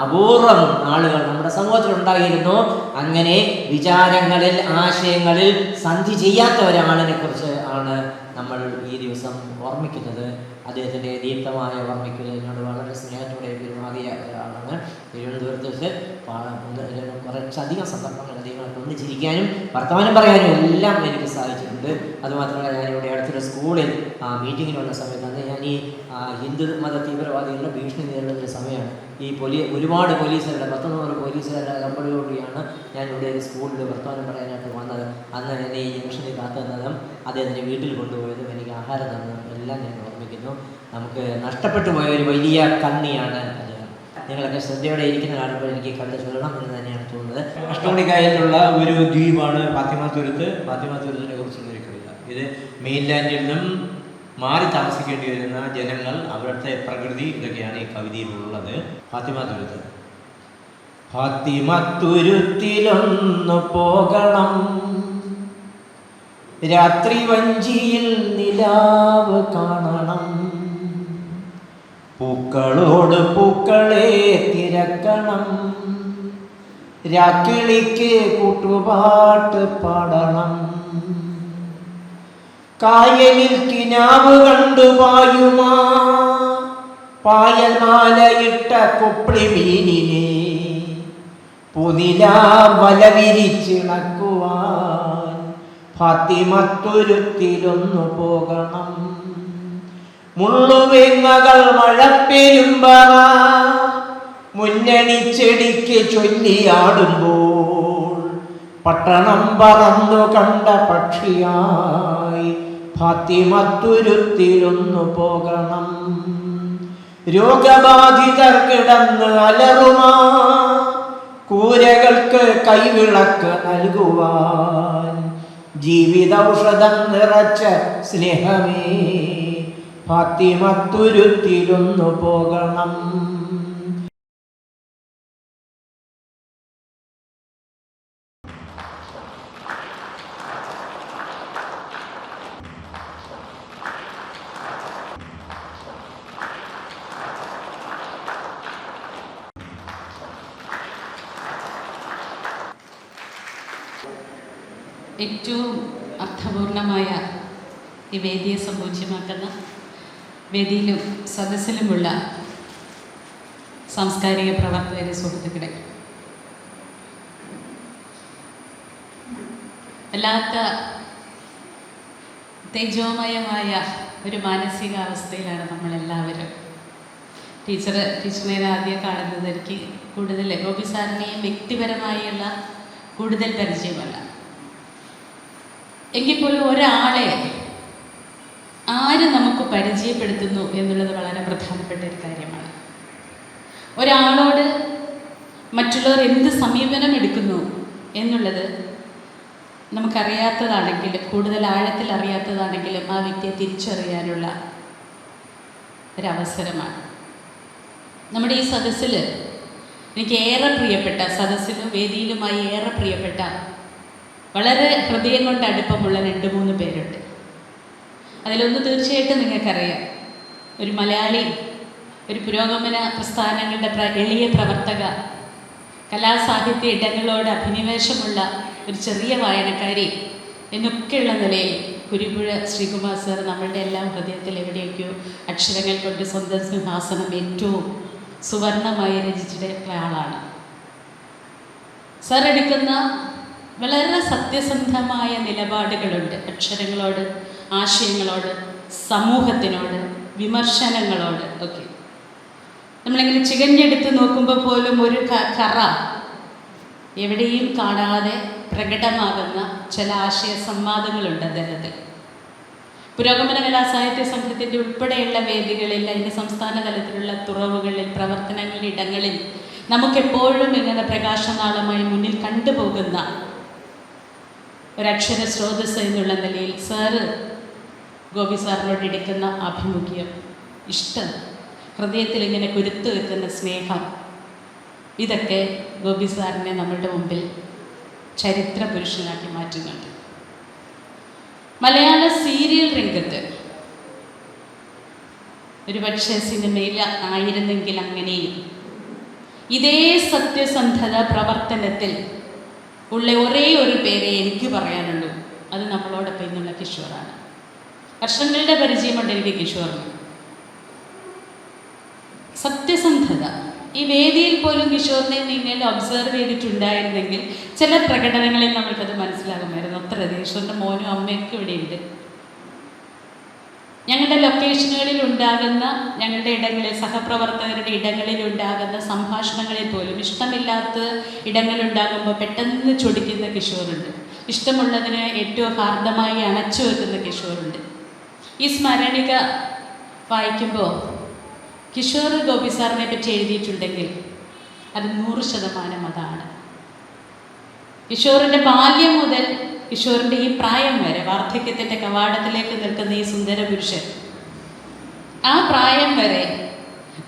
അപൂർവം ആളുകൾ നമ്മുടെ സമൂഹത്തിലുണ്ടായിരുന്നു. അങ്ങനെ വിചാരങ്ങളിൽ, ആശയങ്ങളിൽ സന്ധി ചെയ്യാത്ത ഒരാളിനെ കുറിച്ച് ആണ് നമ്മൾ ഈ ദിവസം ഓർമ്മിക്കുന്നത്. അദ്ദേഹത്തിൻ്റെ ദീപ്തമായ ഓർമ്മിക്കൽ എന്നോട് വളരെ സ്നേഹത്തോടെ പെരുമാറിയ ഒരാളാണ്. തിരുവനന്തപുരത്ത് വെച്ച് കുറച്ചധികം സന്ദർഭങ്ങൾ അധികമായിട്ട് ഒന്നിച്ചിരിക്കാനും വർത്തമാനം പറയാനും എല്ലാം എനിക്ക് സാധിച്ചിട്ടുണ്ട്. അതുമാത്രമല്ല, ഞാനിവിടെ അടുത്തൊരു സ്കൂളിൽ മീറ്റിങ്ങിന് വന്ന സമയത്ത് അന്ന് ഞാൻ ഈ ഹിന്ദു മത തീവ്രവാദികളുടെ ഭീഷണി നേരിടുന്നൊരു സമയമാണ്. ഈ ഒരുപാട് പോലീസുകാരുടെ 19 പോലീസുകാരുടെ കമ്പനിയോടെയാണ് ഞാൻ ഇവിടെ ഒരു സ്കൂളിൽ വർത്തമാനം പറയാനായിട്ട് വന്നത്. അന്ന് എന്നെ ഈ ജംഗ്ഷനിൽ കാത്തു നിന്നതും അദ്ദേഹത്തിൻ്റെ വീട്ടിൽ കൊണ്ടുപോയതും എനിക്ക് ആഹാരം തന്നതും എല്ലാം ഞാൻ ഓർമ്മിക്കുന്നു. നമുക്ക് നഷ്ടപ്പെട്ടു പോയ ഒരു വലിയ കണ്ണിയാണ് അദ്ദേഹം. നിങ്ങളൊക്കെ ശ്രദ്ധയോടെ ഇരിക്കുന്ന കാണുമ്പോൾ എനിക്ക് കണ്ടു ചൊല്ലണം എന്ന് തന്നെയാണ് തോന്നുന്നത്. അഷ്ടമുടിക്കായലിലുള്ള ഒരു ദ്വീപാണ് ഫാത്തിമ തുരുത്ത്. ഫാത്തിമ തുരുത്തിനെ കുറിച്ചുള്ളൊരു കവിത. ഇത് മെയിൻലാൻഡിൽ നിന്നും മാറി താമസിക്കേണ്ടി വരുന്ന ജനങ്ങൾ, അവിടുത്തെ പ്രകൃതി, ഇതൊക്കെയാണ് ഈ കവിതയിലുള്ളത്. ഫാത്തിമ തുരുത്ത്. ഫാത്തിമ തുരുത്തിലൊന്നു പോകണം, രാത്രി വഞ്ചിയിൽ നിലാവ് കാണണം, പൂക്കളോട് പൂക്കളെ തിരക്കണം, രാക്കിളിക്ക് കൂട്ടുപാട്ട് പാടണം, കായലിൽ കിനാവ് കണ്ടു പായുമാ പായൽ മാലയിട്ട കുപ്ലി മീനിനെ പുതിലാ വല വിരിച്ചിണക്കുവാൻ ഫാത്തിമത്തുരുത്തിലൊന്നു പോകണം. മുള്ളുവേങ്ങകൾ മഴപ്പെരുമ്പറ മുന്നണിച്ചെടിക്ക് ചൊല്ലിയാടുമ്പോൾ പട്ടണം പറന്നു കണ്ട പക്ഷിയായി ഫാത്തിമത്തുരുത്തിലൊന്നു പോകണം. രോഗബാധിതർ കിടന്ന് അലറുമാ കൂരകൾക്ക് കൈവിളക്ക് നൽകുവാൻ ജീവിതൌഷധം നിറച്ച സ്നേഹമേ ഫാത്തിമത്തുരുത്തിലൊന്നു പോകണം. ഏറ്റവും അർത്ഥപൂർണമായ ഈ വേദിയെ സമ്പൂജ്യമാക്കുന്ന വേദിയിലും സദസ്സിലുമുള്ള സാംസ്കാരിക പ്രവർത്തകരെ, സുഹൃത്തുക്കളെ, വല്ലാത്ത തേജോമയമായ ഒരു മാനസികാവസ്ഥയിലാണ് നമ്മളെല്ലാവരും. ടീച്ചറിനെ ആദ്യം കാണുന്നത് എനിക്ക് കൂടുതൽ ഗോപി സാറിനെയും വ്യക്തിപരമായുള്ള കൂടുതൽ പരിചയമല്ല. എങ്കിൽ പോലും ഒരാളെ ആര് നമുക്ക് പരിചയപ്പെടുത്തുന്നു എന്നുള്ളത് വളരെ പ്രധാനപ്പെട്ട ഒരു കാര്യമാണ്. ഒരാളോട് മറ്റുള്ളവർ എന്ത് സമീപനം എടുക്കുന്നു എന്നുള്ളത് നമുക്കറിയാത്തതാണെങ്കിലും, കൂടുതൽ ആഴത്തിൽ അറിയാത്തതാണെങ്കിലും ആ വ്യക്തിയെ തിരിച്ചറിയാനുള്ള ഒരവസരമാണ്. നമ്മുടെ ഈ സദസ്സിൽ എനിക്ക് ഏറെ പ്രിയപ്പെട്ട, സദസ്സിലും വേദിയിലുമായി ഏറെ പ്രിയപ്പെട്ട, വളരെ ഹൃദയം കൊണ്ട് അടുപ്പമുള്ള 2-3 പേരുണ്ട്. അതിലൊന്ന് തീർച്ചയായിട്ടും നിങ്ങൾക്കറിയാം, ഒരു മലയാളി, ഒരു പുരോഗമന പ്രസ്ഥാനങ്ങളുടെ എളിയ പ്രവർത്തക, കലാസാഹിത്യ ഇടങ്ങളോട് അഭിനിവേശമുള്ള ഒരു ചെറിയ വായനക്കാരി എന്നൊക്കെയുള്ള നിലയിൽ കുരിപ്പുഴ ശ്രീകുമാർ സാർ നമ്മളുടെ എല്ലാം ഹൃദയത്തിൽ എവിടെയൊക്കെയോ അക്ഷരങ്ങൾ കൊണ്ട് സ്വന്തം സിംഹാസനം ഏറ്റവും സുവർണമായി രചിച്ചിട്ടുള്ള ആളാണ്. സാർ എടുക്കുന്ന വളരെ സത്യസന്ധമായ നിലപാടുകളുണ്ട് അക്ഷരങ്ങളോട്, ആശയങ്ങളോട്, സമൂഹത്തിനോട്, വിമർശനങ്ങളോട് ഒക്കെ. നമ്മളിങ്ങനെ ചികഞ്ഞെടുത്ത് നോക്കുമ്പോൾ പോലും ഒരു കറ എവിടെയും കാണാതെ പ്രകടമാകുന്ന ചില ആശയ സംവാദങ്ങളുണ്ട് അദ്ദേഹത്തിൽ. പുരോഗമന കലാസാഹിത്യ സംഘത്തിൻ്റെ ഉൾപ്പെടെയുള്ള വേദികളിൽ, അതിൻ്റെ സംസ്ഥാന തലത്തിലുള്ള തുറവുകളിൽ, പ്രവർത്തനങ്ങളുടെ ഇടങ്ങളിൽ നമുക്കെപ്പോഴും ഇങ്ങനെ പ്രകാശനാളമായി മുന്നിൽ കണ്ടുപോകുന്ന ഒരക്ഷര സ്രോതസ് എന്നുള്ള നിലയിൽ സാറ് ഗോപി സാറിനോട് എടുക്കുന്ന ആഭിമുഖ്യം, ഇഷ്ടം, ഹൃദയത്തിൽ ഇങ്ങനെ കുരുത്തു വെക്കുന്ന സ്നേഹം, ഇതൊക്കെ ഗോപി സാറിനെ നമ്മളുടെ മുമ്പിൽ ചരിത്ര പുരുഷനാക്കി മാറ്റുന്നുണ്ട്. മലയാള സീരിയൽ രംഗത്ത് ഒരുപക്ഷെ സിനിമയിൽ ആയിരുന്നെങ്കിൽ അങ്ങനെയും ഇതേ സത്യസന്ധത പ്രവർത്തനത്തിൽ ഉള്ള ഒരേ ഒരു പേരെ എനിക്ക് പറയാനുള്ളൂ. അത് നമ്മളോടൊപ്പം ഇന്നുള്ള കിഷോറാണ്. വർഷങ്ങളുടെ പരിചയമുണ്ട് എനിക്ക് കിഷോറിന്. സത്യസന്ധത, ഈ വേദിയിൽ പോലും കിഷോറിനെ നിങ്ങൾ ഒബ്സർവ് ചെയ്തിട്ടുണ്ടായിരുന്നെങ്കിൽ ചില പ്രകടനങ്ങളിൽ നമ്മൾക്കത് മനസ്സിലാകുമായിരുന്നു. അത്ര കിഷോറിൻ്റെ മോനും അമ്മയൊക്കെ ഇവിടെ ഉണ്ട്. ഞങ്ങളുടെ ലൊക്കേഷനുകളിൽ ഉണ്ടാകുന്ന, ഞങ്ങളുടെ ഇടങ്ങളിൽ, സഹപ്രവർത്തകരുടെ ഇടങ്ങളിൽ ഉണ്ടാകുന്ന സംഭാഷണങ്ങളിൽ പോലും ഇഷ്ടമില്ലാത്ത ഇടങ്ങളുണ്ടാകുമ്പോൾ പെട്ടെന്ന് ചൊടിക്കുന്ന കിഷോറുണ്ട്. ഇഷ്ടമുള്ളതിന് ഏറ്റവും ഹാർദമായി അണച്ചു വെക്കുന്ന കിഷോറുണ്ട്. ഈ സ്മരണിക വായിക്കുമ്പോൾ കിഷോർ ഗോപി സാറിനെ പറ്റി എഴുതിയിട്ടുണ്ടെങ്കിൽ അത് 100% അതാണ്. കിഷോറിൻ്റെ ബാല്യം മുതൽ കിഷോറിൻ്റെ ഈ പ്രായം വരെ, വാർദ്ധക്യത്തിൻ്റെ കവാടത്തിലേക്ക് നിൽക്കുന്ന ഈ സുന്ദര പുരുഷൻ, ആ പ്രായം വരെ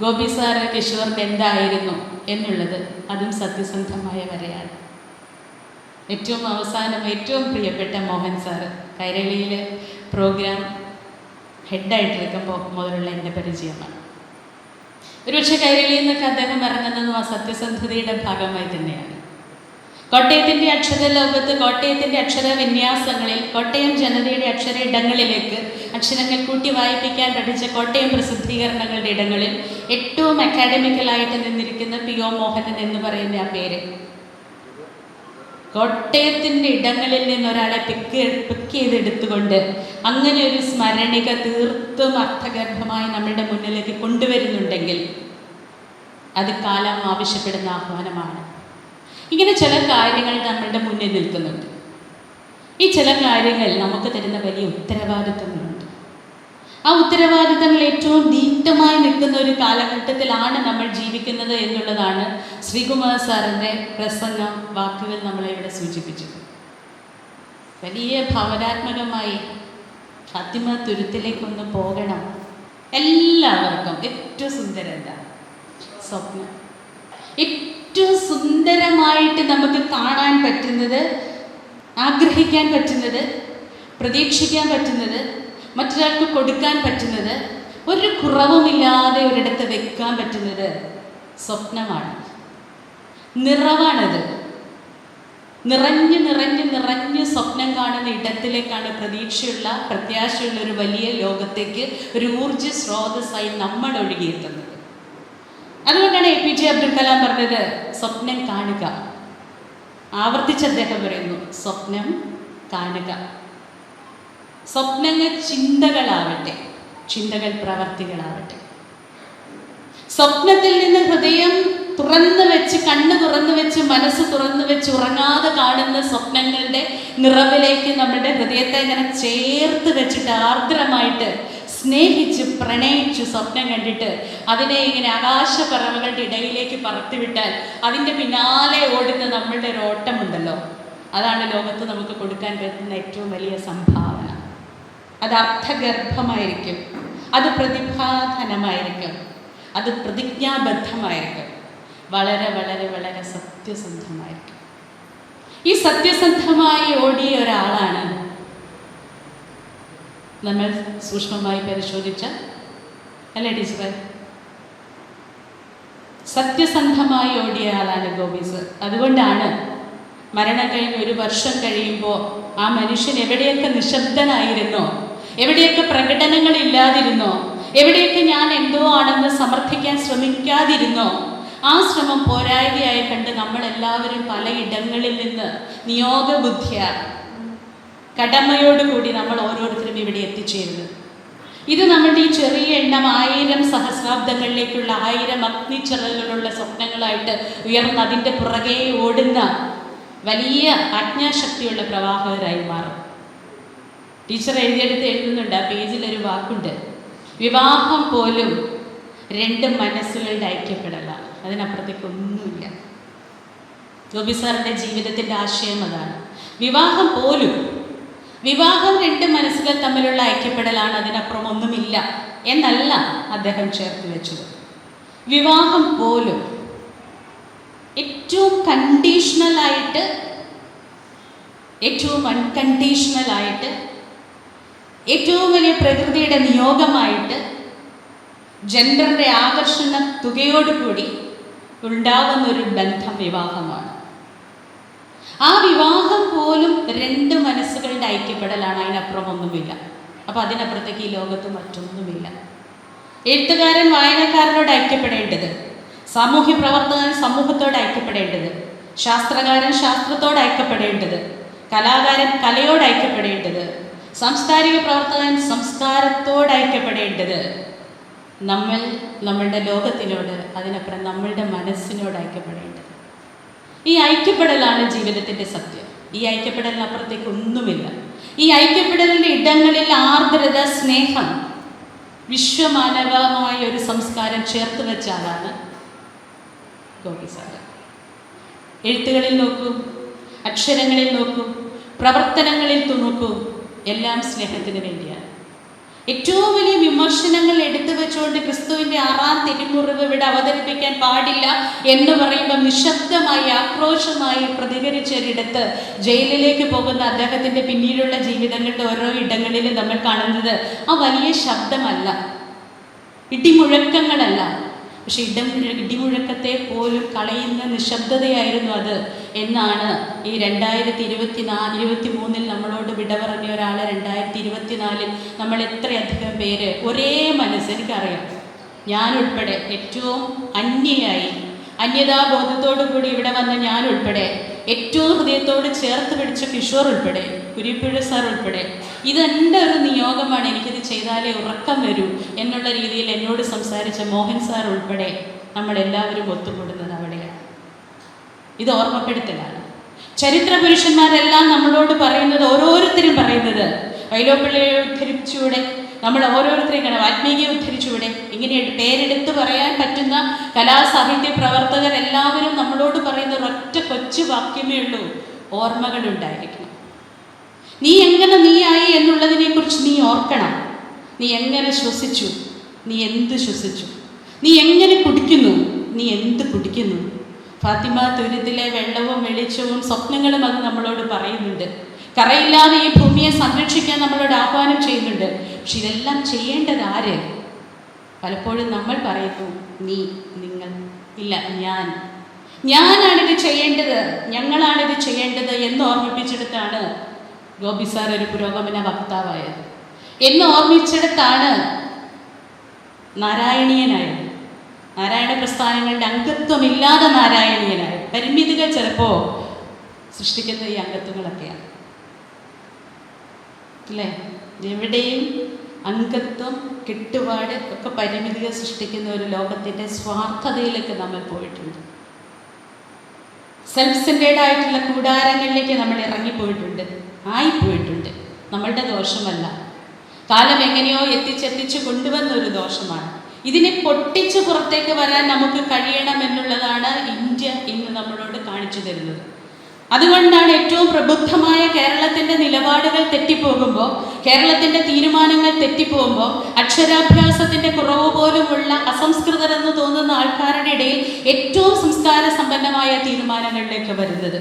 ഗോപി സാറ് കിഷോറിൻ്റെ എന്തായിരുന്നു എന്നുള്ളത് അതും സത്യസന്ധമായ വരെയാണ്. ഏറ്റവും അവസാനം ഏറ്റവും പ്രിയപ്പെട്ട മോഹൻ സാറ് കൈരളിയിലെ പ്രോഗ്രാം ഹെഡായിട്ടിരിക്കുമ്പോൾ മുതലുള്ള എൻ്റെ പരിചയമാണ്. ഒരുപക്ഷെ കൈരളിയിൽ നിന്നൊക്കെ അദ്ദേഹം ഇറങ്ങുന്നതും ആ സത്യസന്ധതയുടെ ഭാഗമായി തന്നെയാണ്. കോട്ടയത്തിൻ്റെ അക്ഷരലോകത്ത്, കോട്ടയത്തിൻ്റെ അക്ഷരവിന്യാസങ്ങളിൽ, കോട്ടയം ജനതയുടെ അക്ഷര ഇടങ്ങളിലേക്ക് അക്ഷരങ്ങൾ കൂട്ടി വായിപ്പിക്കാൻ പഠിച്ച കോട്ടയം പ്രസിദ്ധീകരണങ്ങളുടെ ഇടങ്ങളിൽ ഏറ്റവും അക്കാഡമിക്കലായിട്ട് നിന്നിരിക്കുന്ന P.O. മോഹനൻ എന്ന് പറയുന്ന ആ പേര് കോട്ടയത്തിൻ്റെ ഇടങ്ങളിൽ നിന്ന് ഒരാളെ പിക്ക് ചെയ്തെടുത്തുകൊണ്ട് അങ്ങനെ ഒരു സ്മരണിക തീർത്തും അർത്ഥഗർഭമായി നമ്മളുടെ മുന്നിലേക്ക് കൊണ്ടുവരുന്നുണ്ടെങ്കിൽ അത് കാലം ആവശ്യപ്പെടുന്ന ആഹ്വാനമാണ്. ഇങ്ങനെ ചില കാര്യങ്ങൾ നമ്മളുടെ മുന്നിൽ നിൽക്കുന്നുണ്ട്. ഈ ചില കാര്യങ്ങൾ നമുക്ക് തരുന്ന വലിയ ഉത്തരവാദിത്തങ്ങളുണ്ട്. ആ ഉത്തരവാദിത്തങ്ങൾ ഏറ്റവും ദീപ്തമായി നിൽക്കുന്ന ഒരു കാലഘട്ടത്തിലാണ് നമ്മൾ ജീവിക്കുന്നത് എന്നുള്ളതാണ് ശ്രീകുമാർ സാറിൻ്റെ പ്രസംഗം വാക്കുകൾ നമ്മളെ ഇവിടെ സൂചിപ്പിച്ചത്. വലിയ ഭാവനാത്മകമായി ഫാത്തിമ തുരുത്തിലേക്കൊന്ന് പോകണം. എല്ലാവർക്കും ഏറ്റവും സുന്ദരം എന്താ? സ്വപ്നം. ഏറ്റവും സുന്ദരമായിട്ട് നമുക്ക് കാണാൻ പറ്റുന്നത്, ആഗ്രഹിക്കാൻ പറ്റുന്നത്, പ്രതീക്ഷിക്കാൻ പറ്റുന്നത്, മറ്റൊരാൾക്ക് കൊടുക്കാൻ പറ്റുന്നത്, ഒരു കുറവുമില്ലാതെ ഒരിടത്ത് വെക്കാൻ പറ്റുന്നത് സ്വപ്നമാണ്, നിറവാണത്. നിറഞ്ഞ് നിറഞ്ഞ് നിറഞ്ഞ് സ്വപ്നം കാണുന്ന ഇടത്തിലേക്കാണ് പ്രതീക്ഷയുള്ള, പ്രത്യാശയുള്ള ഒരു വലിയ ലോകത്തേക്ക് ഒരു ഊർജ്ജ സ്രോതസ്സായി നമ്മൾ ഒഴുകിയെത്തുന്നത്. അതുകൊണ്ടാണ് APJ അബ്ദുൽ കലാം പറഞ്ഞത്, സ്വപ്നം കാണുക. ആവർത്തിച്ച് അദ്ദേഹം പറയുന്നു, സ്വപ്നം കാണുക. സ്വപ്നങ്ങൾ ചിന്തകളാവട്ടെ, ചിന്തകൾ പ്രവർത്തികളാവട്ടെ. സ്വപ്നത്തിൽ നിന്ന് ഹൃദയം തുറന്നു വെച്ച്, കണ്ണ് തുറന്നു വെച്ച്, മനസ്സ് തുറന്നു വെച്ച് ഉറങ്ങാതെ കാണുന്ന സ്വപ്നങ്ങളുടെ നിറവിലേക്ക് നമ്മുടെ ഹൃദയത്തെ ഇങ്ങനെ ചേർത്ത് വെച്ചിട്ട് ആർദ്രമായിട്ട് സ്നേഹിച്ച് പ്രണയിച്ച് സ്വപ്നം കണ്ടിട്ട് അതിനെ ഇങ്ങനെ ആകാശപ്പറവകളുടെ ഇടയിലേക്ക് പറത്തിവിട്ടാൽ അതിൻ്റെ പിന്നാലെ ഓടുന്ന നമ്മളുടെ ഒരു ഓട്ടമുണ്ടല്ലോ, അതാണ് ലോകത്ത് നമുക്ക് കൊടുക്കാൻ പറ്റുന്ന ഏറ്റവും വലിയ സംഭാവന. അത് അർത്ഥഗർഭമായിരിക്കും, അത് പ്രതിഭാധനമായിരിക്കും, അത് പ്രതിജ്ഞാബദ്ധമായിരിക്കും, വളരെ വളരെ വളരെ സത്യസന്ധമായിരിക്കും. ഈ സത്യസന്ധമായി ഓടിയ ഒരാളാണ് നമ്മൾ സൂക്ഷ്മമായി പരിശോധിച്ച, അല്ലേ ടീച്ചറെ? സത്യസന്ധമായി ഓടിയ ആളാണ് ഗോപി സർ. അതുകൊണ്ടാണ് മരണം കഴിഞ്ഞ് 1 വർഷം കഴിയുമ്പോൾ ആ മനുഷ്യൻ എവിടെയൊക്കെ നിശബ്ദനായിരുന്നോ, എവിടെയൊക്കെ പ്രകടനങ്ങളില്ലാതിരുന്നോ, എവിടെയൊക്കെ ഞാൻ എന്തോ ആണെന്ന് സമർത്ഥിക്കാൻ ശ്രമിക്കാതിരുന്നോ, ആ ശ്രമം പോരായ്മയായി കണ്ട് നമ്മളെല്ലാവരും പലയിടങ്ങളിൽ നിന്ന് നിയോഗബുദ്ധിയ കടമയോടുകൂടി നമ്മൾ ഓരോരുത്തരും ഇവിടെ എത്തിച്ചേരുന്നത്. ഇത് നമ്മുടെ ഈ ചെറിയ എണ്ണം 1000 സഹസ്രാബ്ദങ്ങളിലേക്കുള്ള 1000 അഗ്നിച്ചിറകളുള്ള സ്വപ്നങ്ങളായിട്ട് ഉയർന്ന് അതിൻ്റെ പുറകെ ഓടുന്ന വലിയ ആജ്ഞാശക്തിയുള്ള പ്രവാഹകരായി മാറും. ടീച്ചർ എഴുതുന്നുണ്ട്, ആ പേജിലൊരു വാക്കുണ്ട്, വിവാഹം പോലും 2 മനസ്സുകളുടെ ഐക്യപ്പെടലാണ്, അതിനപ്പുറത്തേക്കൊന്നുമില്ല. ഗോപി സാറിൻ്റെ ജീവിതത്തിൻ്റെ ആശയം അതാണ്. വിവാഹം 2 മനസ്സുകൾ തമ്മിലുള്ള ഐക്യപ്പെടലാണ്, അതിനപ്പുറം ഒന്നുമില്ല എന്നല്ല അദ്ദേഹം ചേർത്ത് വെച്ചത്. വിവാഹം പോലും ഏറ്റവും കണ്ടീഷണലായിട്ട്, ഏറ്റവും അൺകണ്ടീഷണലായിട്ട്, ഏറ്റവും വലിയ പ്രകൃതിയുടെ നിയോഗമായിട്ട്, ജെൻഡറിൻ്റെ ആകർഷണ തുകയോടുകൂടി ഉണ്ടാകുന്നൊരു ബന്ധം വിവാഹമാണ്. ആ വിവാഹം പോലും 2 മനസ്സുകളുടെ ഐക്യപ്പെടലാണ്, അതിനപ്പുറം ഒന്നുമില്ല. അപ്പം അതിനപ്പുറത്തേക്ക് ഈ ലോകത്ത് മറ്റൊന്നുമില്ല. എഴുത്തുകാരൻ വായനക്കാരനോട് ഐക്യപ്പെടേണ്ടത്, സാമൂഹ്യ പ്രവർത്തകൻ സമൂഹത്തോട് ഐക്യപ്പെടേണ്ടത്, ശാസ്ത്രകാരൻ ശാസ്ത്രത്തോട് ഐക്യപ്പെടേണ്ടത്, കലാകാരൻ കലയോട് ഐക്യപ്പെടേണ്ടത്, സാംസ്കാരിക പ്രവർത്തകൻ സംസ്കാരത്തോട് ഐക്യപ്പെടേണ്ടത്, നമ്മൾ നമ്മളുടെ ലോകത്തിനോട്, അതിനപ്പുറം നമ്മളുടെ മനസ്സിനോട് ഐക്യപ്പെടേണ്ടത്. ഈ ഐക്യപ്പെടലാണ് ജീവിതത്തിൻ്റെ സത്യം. ഈ ഐക്യപ്പെടലിനപ്പുറത്തേക്ക് ഒന്നുമില്ല. ഈ ഐക്യപ്പെടലിൻ്റെ ഇടങ്ങളിൽ ആർദ്രത, സ്നേഹം, വിശ്വമാനവമായ ഒരു സംസ്കാരം ചേർത്ത് വെച്ച ആളാണ് ഗോപി സാർ. എഴുത്തുകളിൽ നോക്കൂ, അക്ഷരങ്ങളിൽ നോക്കൂ, പ്രവർത്തനങ്ങളിൽ നോക്കൂ, എല്ലാം സ്നേഹത്തിന് വേണ്ടിയാണ്. ഏറ്റവും വലിയ വിമർശനങ്ങൾ എടുത്തു വെച്ചുകൊണ്ട് ക്രിസ്തുവിൻ്റെ 6-ാം തിരുമുറിവ് ഇവിടെ അവതരിപ്പിക്കാൻ പാടില്ല എന്ന് പറയുമ്പോൾ നിശബ്ദമായി ആക്രോശമായി പ്രതികരിച്ചൊരിടത്ത് ജയിലിലേക്ക് പോകുന്ന അദ്ദേഹത്തിൻ്റെ പിന്നീടുള്ള ജീവിതങ്ങളുടെ ഓരോ ഇടങ്ങളിലും നമ്മൾ കാണുന്നത് ആ വലിയ ശബ്ദമല്ല, ഇടിമുഴക്കങ്ങളല്ല, പക്ഷെ ഇടിമുഴക്കത്തെ പോലും കളയുന്ന നിശബ്ദതയായിരുന്നു അത് എന്നാണ് ഈ 2023 നമ്മളോട് വിട പറഞ്ഞ ഒരാൾ 2024 നമ്മൾ എത്രയധികം പേര് ഒരേ മനസ്സ്, എനിക്കറിയാം ഞാൻ ഉൾപ്പെടെ ഏറ്റവും അന്യതാബോധത്തോടു കൂടി ഇവിടെ വന്ന ഞാൻ ഉൾപ്പെടെ ഏറ്റവും ഹൃദയത്തോട് ചേർത്ത് പിടിച്ച കിഷോർ ഉൾപ്പെടെ, കുരിപ്പുഴ സാർ ഉൾപ്പെടെ, ഇതെൻ്റെ ഒരു നിയോഗമാണ്, എനിക്കിത് ചെയ്താലേ ഉറക്കം വരൂ എന്നുള്ള രീതിയിൽ എന്നോട് സംസാരിച്ച മോഹൻ സാർ ഉൾപ്പെടെ നമ്മളെല്ലാവരും ഒത്തുകൂടുന്നത് അവിടെയാണ്. ഇത് ഓർമ്മപ്പെടുത്തലാണ്. ചരിത്ര പുരുഷന്മാരെല്ലാം നമ്മളോട് പറയുന്നത്, ഓരോരുത്തരും പറയുന്നത്, വൈലോപ്പിള്ളിയെ ഉദ്ധരിച്ചൂടെ, നമ്മൾ ഓരോരുത്തരെയും കാണാം, വാൽമീകിയെ ഉദ്ധരിച്ചൂടെ, ഇങ്ങനെ പേരെടുത്ത് പറയാൻ പറ്റുന്ന കലാസാഹിത്യ പ്രവർത്തകരെല്ലാവരും നമ്മളോട് പറയുന്ന ഒരൊറ്റ കൊച്ചു വാക്യമേ ഉള്ളൂ: ഓർമ്മകളുണ്ടായിരിക്കണം. നീ എങ്ങനെ നീയായി എന്നുള്ളതിനെ കുറിച്ച് നീ ഓർക്കണം. നീ എങ്ങനെ ശ്വസിച്ചു, നീ എന്ത് ശ്വസിച്ചു, നീ എങ്ങനെ കുടിക്കുന്നു, നീ എന്ത് കുടിക്കുന്നു. ഫാത്തിമ തുരുത്തിലെ വെള്ളവും വെളിച്ചവും സ്വപ്നങ്ങളും അത് നമ്മളോട് പറയുന്നുണ്ട്. കറയില്ലാതെ ഈ ഭൂമിയെ സംരക്ഷിക്കാൻ നമ്മളോട് ആഹ്വാനം ചെയ്യുന്നുണ്ട്. പക്ഷെ ഇതെല്ലാം ചെയ്യേണ്ടത് ആര്? പലപ്പോഴും നമ്മൾ പറയുന്നു നീ, നിങ്ങൾ. ഇല്ല, ഞാനാണിത് ചെയ്യേണ്ടത്, ഞങ്ങളാണിത് ചെയ്യേണ്ടത് എന്ന് ഓർമ്മിപ്പിച്ചെടുത്താണ് ഗോപി സാർ ഒരു പുരോഗമന വക്താവായത്. എന്ന് ഓർമ്മിച്ചെടുത്താണ് നാരായണീയനായത്. നാരായണ പ്രസ്ഥാനങ്ങളുടെ അംഗത്വമില്ലാതെ നാരായണീയനായത്. പരിമിതികൾ ചിലപ്പോൾ സൃഷ്ടിക്കുന്ന ഈ അംഗത്വങ്ങളൊക്കെയാണ് അല്ലേ? എവിടെയും അംഗത്വം, കെട്ടുപാട് ഒക്കെ പരിമിതികൾ സൃഷ്ടിക്കുന്ന ഒരു ലോകത്തിൻ്റെ സ്വാർത്ഥതയിലേക്ക് നമ്മൾ പോയിട്ടുണ്ട്. സെൽഫ് സെൻറ്റേർഡ് ആയിട്ടുള്ള കൂടാരങ്ങളിലേക്ക് നമ്മൾ ഇറങ്ങിപ്പോയിട്ടുണ്ട്, ആയിപ്പോയിട്ടുണ്ട്. നമ്മളുടെ ദോഷമല്ല, കാലം എങ്ങനെയോ എത്തിച്ചെത്തിച്ച് കൊണ്ടുവന്നൊരു ദോഷമാണ്. ഇതിനെ പൊട്ടിച്ച് പുറത്തേക്ക് വരാൻ നമുക്ക് കഴിയണം എന്നുള്ളതാണ് ഇന്ത്യ ഇന്ന് നമ്മളോട് കാണിച്ചു തരുന്നത്. അതുകൊണ്ടാണ് ഏറ്റവും പ്രബുദ്ധമായ കേരളത്തിൻ്റെ നിലപാടുകൾ തെറ്റിപ്പോകുമ്പോൾ, കേരളത്തിൻ്റെ തീരുമാനങ്ങൾ തെറ്റിപ്പോകുമ്പോൾ, അക്ഷരാഭ്യാസത്തിൻ്റെ കുറവ് പോലുമുള്ള അസംസ്കൃതരെന്ന് തോന്നുന്ന ആൾക്കാരുടെ ഇടയിൽ ഏറ്റവും സംസ്കാര സമ്പന്നമായ തീരുമാനങ്ങളിലേക്ക് വരുന്നത്.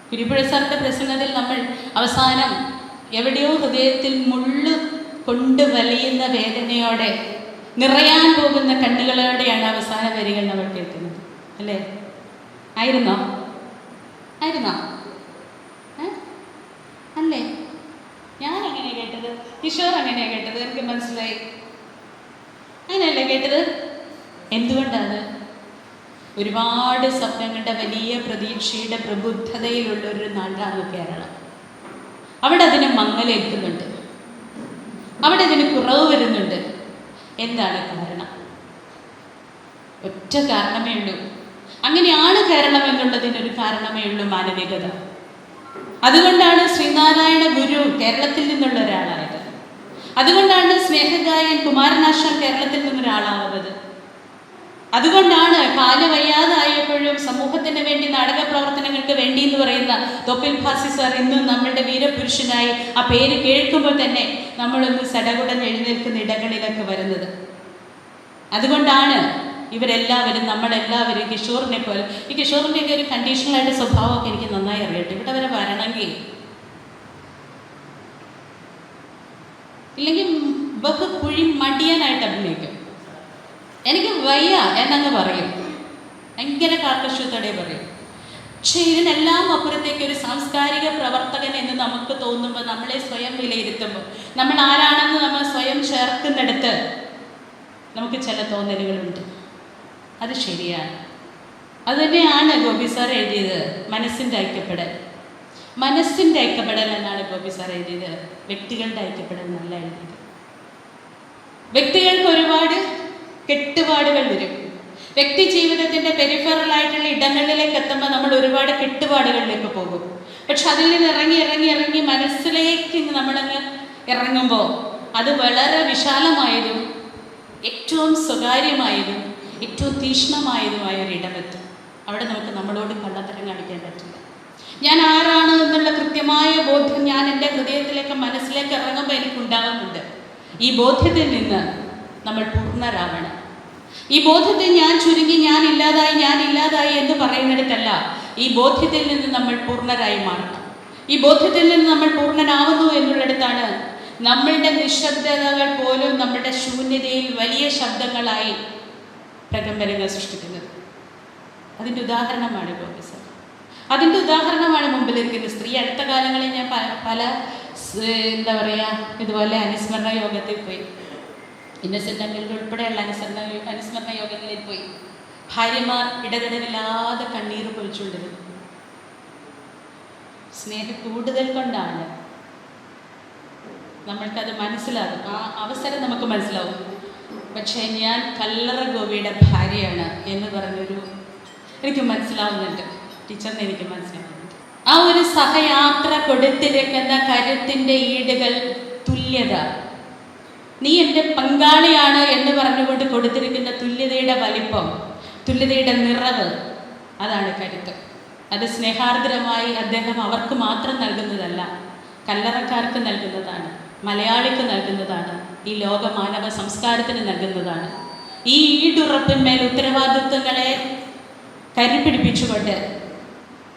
കുരിപ്പുഴ സാറിൻ്റെ പ്രസംഗത്തിൽ നമ്മൾ അവസാനം എവിടെയോ ഹൃദയത്തിൽ മുള്ളു കൊണ്ട് വലിയുന്ന വേദനയോടെ, നിറയാൻ പോകുന്ന കണ്ണുകളോടെയാണ് അവസാന വരികൾ നമ്മൾ കേൾക്കുന്നത്, അല്ലേ? ആയിരുന്നോ? അല്ലേ? ഞാൻ അങ്ങനെ കേട്ടത്, കിഷോർ അങ്ങനെയാണ് കേട്ടത്, എനിക്ക് മനസ്സിലായി. അങ്ങനെയല്ലേ കേട്ടത്? എന്തുകൊണ്ടാണ്? ഒരുപാട് സ്വപ്നങ്ങളുടെ വലിയ പ്രതീക്ഷയുടെ പ്രബുദ്ധതയിലുള്ളൊരു നാടാണ് കേരളം. അവിടെ അതിന് മങ്ങലേൽക്കുന്നുണ്ട്, അവിടെ അതിന് കുറവ് വരുന്നുണ്ട്. എന്താണ് കാരണം? ഒറ്റ കാരണമേ ഉള്ളൂ. അങ്ങനെയാണ് കേരളം എന്നുള്ളതിനൊരു കാരണമേ ഉള്ളൂ: മാനവികത. അതുകൊണ്ടാണ് ശ്രീനാരായണ ഗുരു കേരളത്തിൽ നിന്നുള്ള ഒരാളായത്. അതുകൊണ്ടാണ് സ്നേഹഗായൻ കുമാരനാശാൻ കേരളത്തിൽ നിന്നൊരാളാവുന്നത്. അതുകൊണ്ടാണ് കാലവയ്യാതായപ്പോഴും സമൂഹത്തിന് വേണ്ടി നാടക പ്രവർത്തനങ്ങൾക്ക് വേണ്ടി എന്ന് പറയുന്ന തൊപ്പിൽ ഭാസി സാർ ഇന്നും നമ്മളുടെ വീരപുരുഷനായി ആ പേര് കേൾക്കുമ്പോൾ തന്നെ നമ്മളൊന്ന് സടകുടഞ്ഞ് എഴുന്നേൽക്കുന്ന ഇടങ്ങളിലൊക്കെ വരുന്നത്. അതുകൊണ്ടാണ് ഇവരെല്ലാവരും, നമ്മളെല്ലാവരും കിഷോറിനെ പോലെ, ഈ കിഷോറിൻ്റെയൊക്കെ ഒരു കണ്ടീഷണലായിട്ട് സ്വഭാവമൊക്കെ എനിക്ക് നന്നായി അറിയട്ടെ. ഇവിടെ വരെ വരണമെങ്കിൽ ഇല്ലെങ്കിൽ ബഹുക്കുഴി മടിയാനായിട്ട് അഭിനയിക്കും. എനിക്ക് വയ്യ എന്നങ്ങ് പറയും, ഭയങ്കര കാർക്കശ്യത്തോടെ പറയും. പക്ഷെ ഇതിനെല്ലാം അപ്പുറത്തേക്ക് ഒരു സാംസ്കാരിക പ്രവർത്തകൻ എന്ന് നമുക്ക് തോന്നുമ്പോൾ, നമ്മളെ സ്വയം വിലയിരുത്തുമ്പോൾ, നമ്മൾ ആരാണെന്ന് നമ്മൾ സ്വയം ചേർക്കുന്നിടത്ത് നമുക്ക് ചില തോന്നലുകളുണ്ട്. അത് ശരിയാണ്. അതുതന്നെയാണ് ഗോപി സാർ എഴുതിയത്, മനസ്സിൻ്റെ ഐക്യപ്പെടൽ. മനസ്സിൻ്റെ ഐക്യപ്പെടൽ എന്നാണ് ഗോപി സാർ എഴുതിയത്, വ്യക്തികളുടെ ഐക്യപ്പെടൽ എന്നല്ല എഴുതിയത്. വ്യക്തികൾക്ക് ഒരുപാട് കെട്ടുപാടുകൾ വരും. വ്യക്തി ജീവിതത്തിൻ്റെ പെരിഫറലായിട്ടുള്ള ഇടങ്ങളിലേക്ക് എത്തുമ്പോൾ നമ്മൾ ഒരുപാട് കെട്ടുപാടുകളിലേക്ക് പോകും. പക്ഷെ അതിൽ നിന്ന് ഇറങ്ങി മനസ്സിലേക്ക് നമ്മളങ്ങ് ഇറങ്ങുമ്പോൾ അത് വളരെ വിശാലമായതും ഏറ്റവും സ്വകാര്യമായതും ഏറ്റവും തീക്ഷ്ണമായതുമായ ഒരിടമെത്തും. അവിടെ നമുക്ക് നമ്മളോട് കള്ളത്തരം കാണിക്കാൻ പറ്റില്ല. ഞാൻ ആരാണ് എന്നുള്ള കൃത്യമായ ബോധ്യം ഞാൻ എൻ്റെ ഹൃദയത്തിലേക്ക് മനസ്സിലേക്ക് ഇറങ്ങുമ്പോൾ എനിക്കുണ്ടാകുന്നുണ്ട്. ഈ ബോധ്യത്തിൽ നിന്ന് നമ്മൾ പൂർണ്ണരാവണം. ഈ ബോധ്യത്തെ ഞാൻ ചുരുങ്ങി ഞാൻ ഇല്ലാതായി എന്ന് പറയുന്നിടത്തല്ല, ഈ ബോധ്യത്തിൽ നിന്ന് നമ്മൾ പൂർണ്ണരായി മാറണം. ഈ ബോധ്യത്തിൽ നിന്ന് നമ്മൾ പൂർണ്ണനാവുന്നു എന്നുള്ളിടത്താണ് നമ്മളുടെ നിശബ്ദതകൾ പോലും നമ്മുടെ ശൂന്യതയിൽ വലിയ ശബ്ദങ്ങളായി പ്രകമ്പനങ്ങൾ സൃഷ്ടിക്കുന്നത്. അതിൻ്റെ ഉദാഹരണമാണ് ഗോപി സാർ. അതിൻ്റെ ഉദാഹരണമാണ് മുമ്പിലിരിക്കുന്ന സ്ത്രീ. അടുത്ത കാലങ്ങളിൽ ഞാൻ പല ഇതുപോലെ അനുസ്മരണ യോഗത്തിൽ പോയി, ഇന്നസെൻ്റ് അംഗങ്ങളുടെ ഉൾപ്പെടെയുള്ള അനുസ്മരണ യോഗങ്ങളിൽ പോയി. ഭാര്യമാർ ഇടതടവില്ലാതെ കണ്ണീർ പൊഴിച്ചുകൊണ്ടിരുന്നു. സ്നേഹം കൂടുതൽ കൊണ്ടാണ് നമ്മൾക്കത് മനസ്സിലാകും, ആ അവസരം നമുക്ക് മനസ്സിലാവും. പക്ഷേ ഞാൻ കല്ലറ ഗോപിയുടെ ഭാര്യയാണ് എന്ന് പറഞ്ഞൊരു എനിക്ക് മനസ്സിലാവുന്നുണ്ട്, ടീച്ചറിന് എനിക്ക് മനസ്സിലാവുന്നുണ്ട്. ആ ഒരു സഹയാത്ര കൊടുത്തിരിക്കുന്ന കരുത്തിൻ്റെ ഈടുകൾ തുല്യത, നീ എൻ്റെ പങ്കാളിയാണ് എന്ന് പറഞ്ഞുകൊണ്ട് കൊടുത്തിരിക്കുന്ന തുല്യതയുടെ വലിപ്പം, തുല്യതയുടെ നിറവ്, അതാണ് കരുത്ത്. അത് സ്നേഹാർദ്രമായി അദ്ദേഹം അവർക്ക് മാത്രം നൽകുന്നതല്ല, കല്ലറക്കാർക്ക് നൽകുന്നതാണ്, മലയാളിക്ക് നൽകുന്നതാണ്, ഈ ലോക മാനവ സംസ്കാരത്തിന് നൽകുന്നതാണ്. ഈ ഈടുറപ്പിന്മേൽ ഉത്തരവാദിത്വങ്ങളെ കരിപിടിപ്പിച്ചുകൊണ്ട്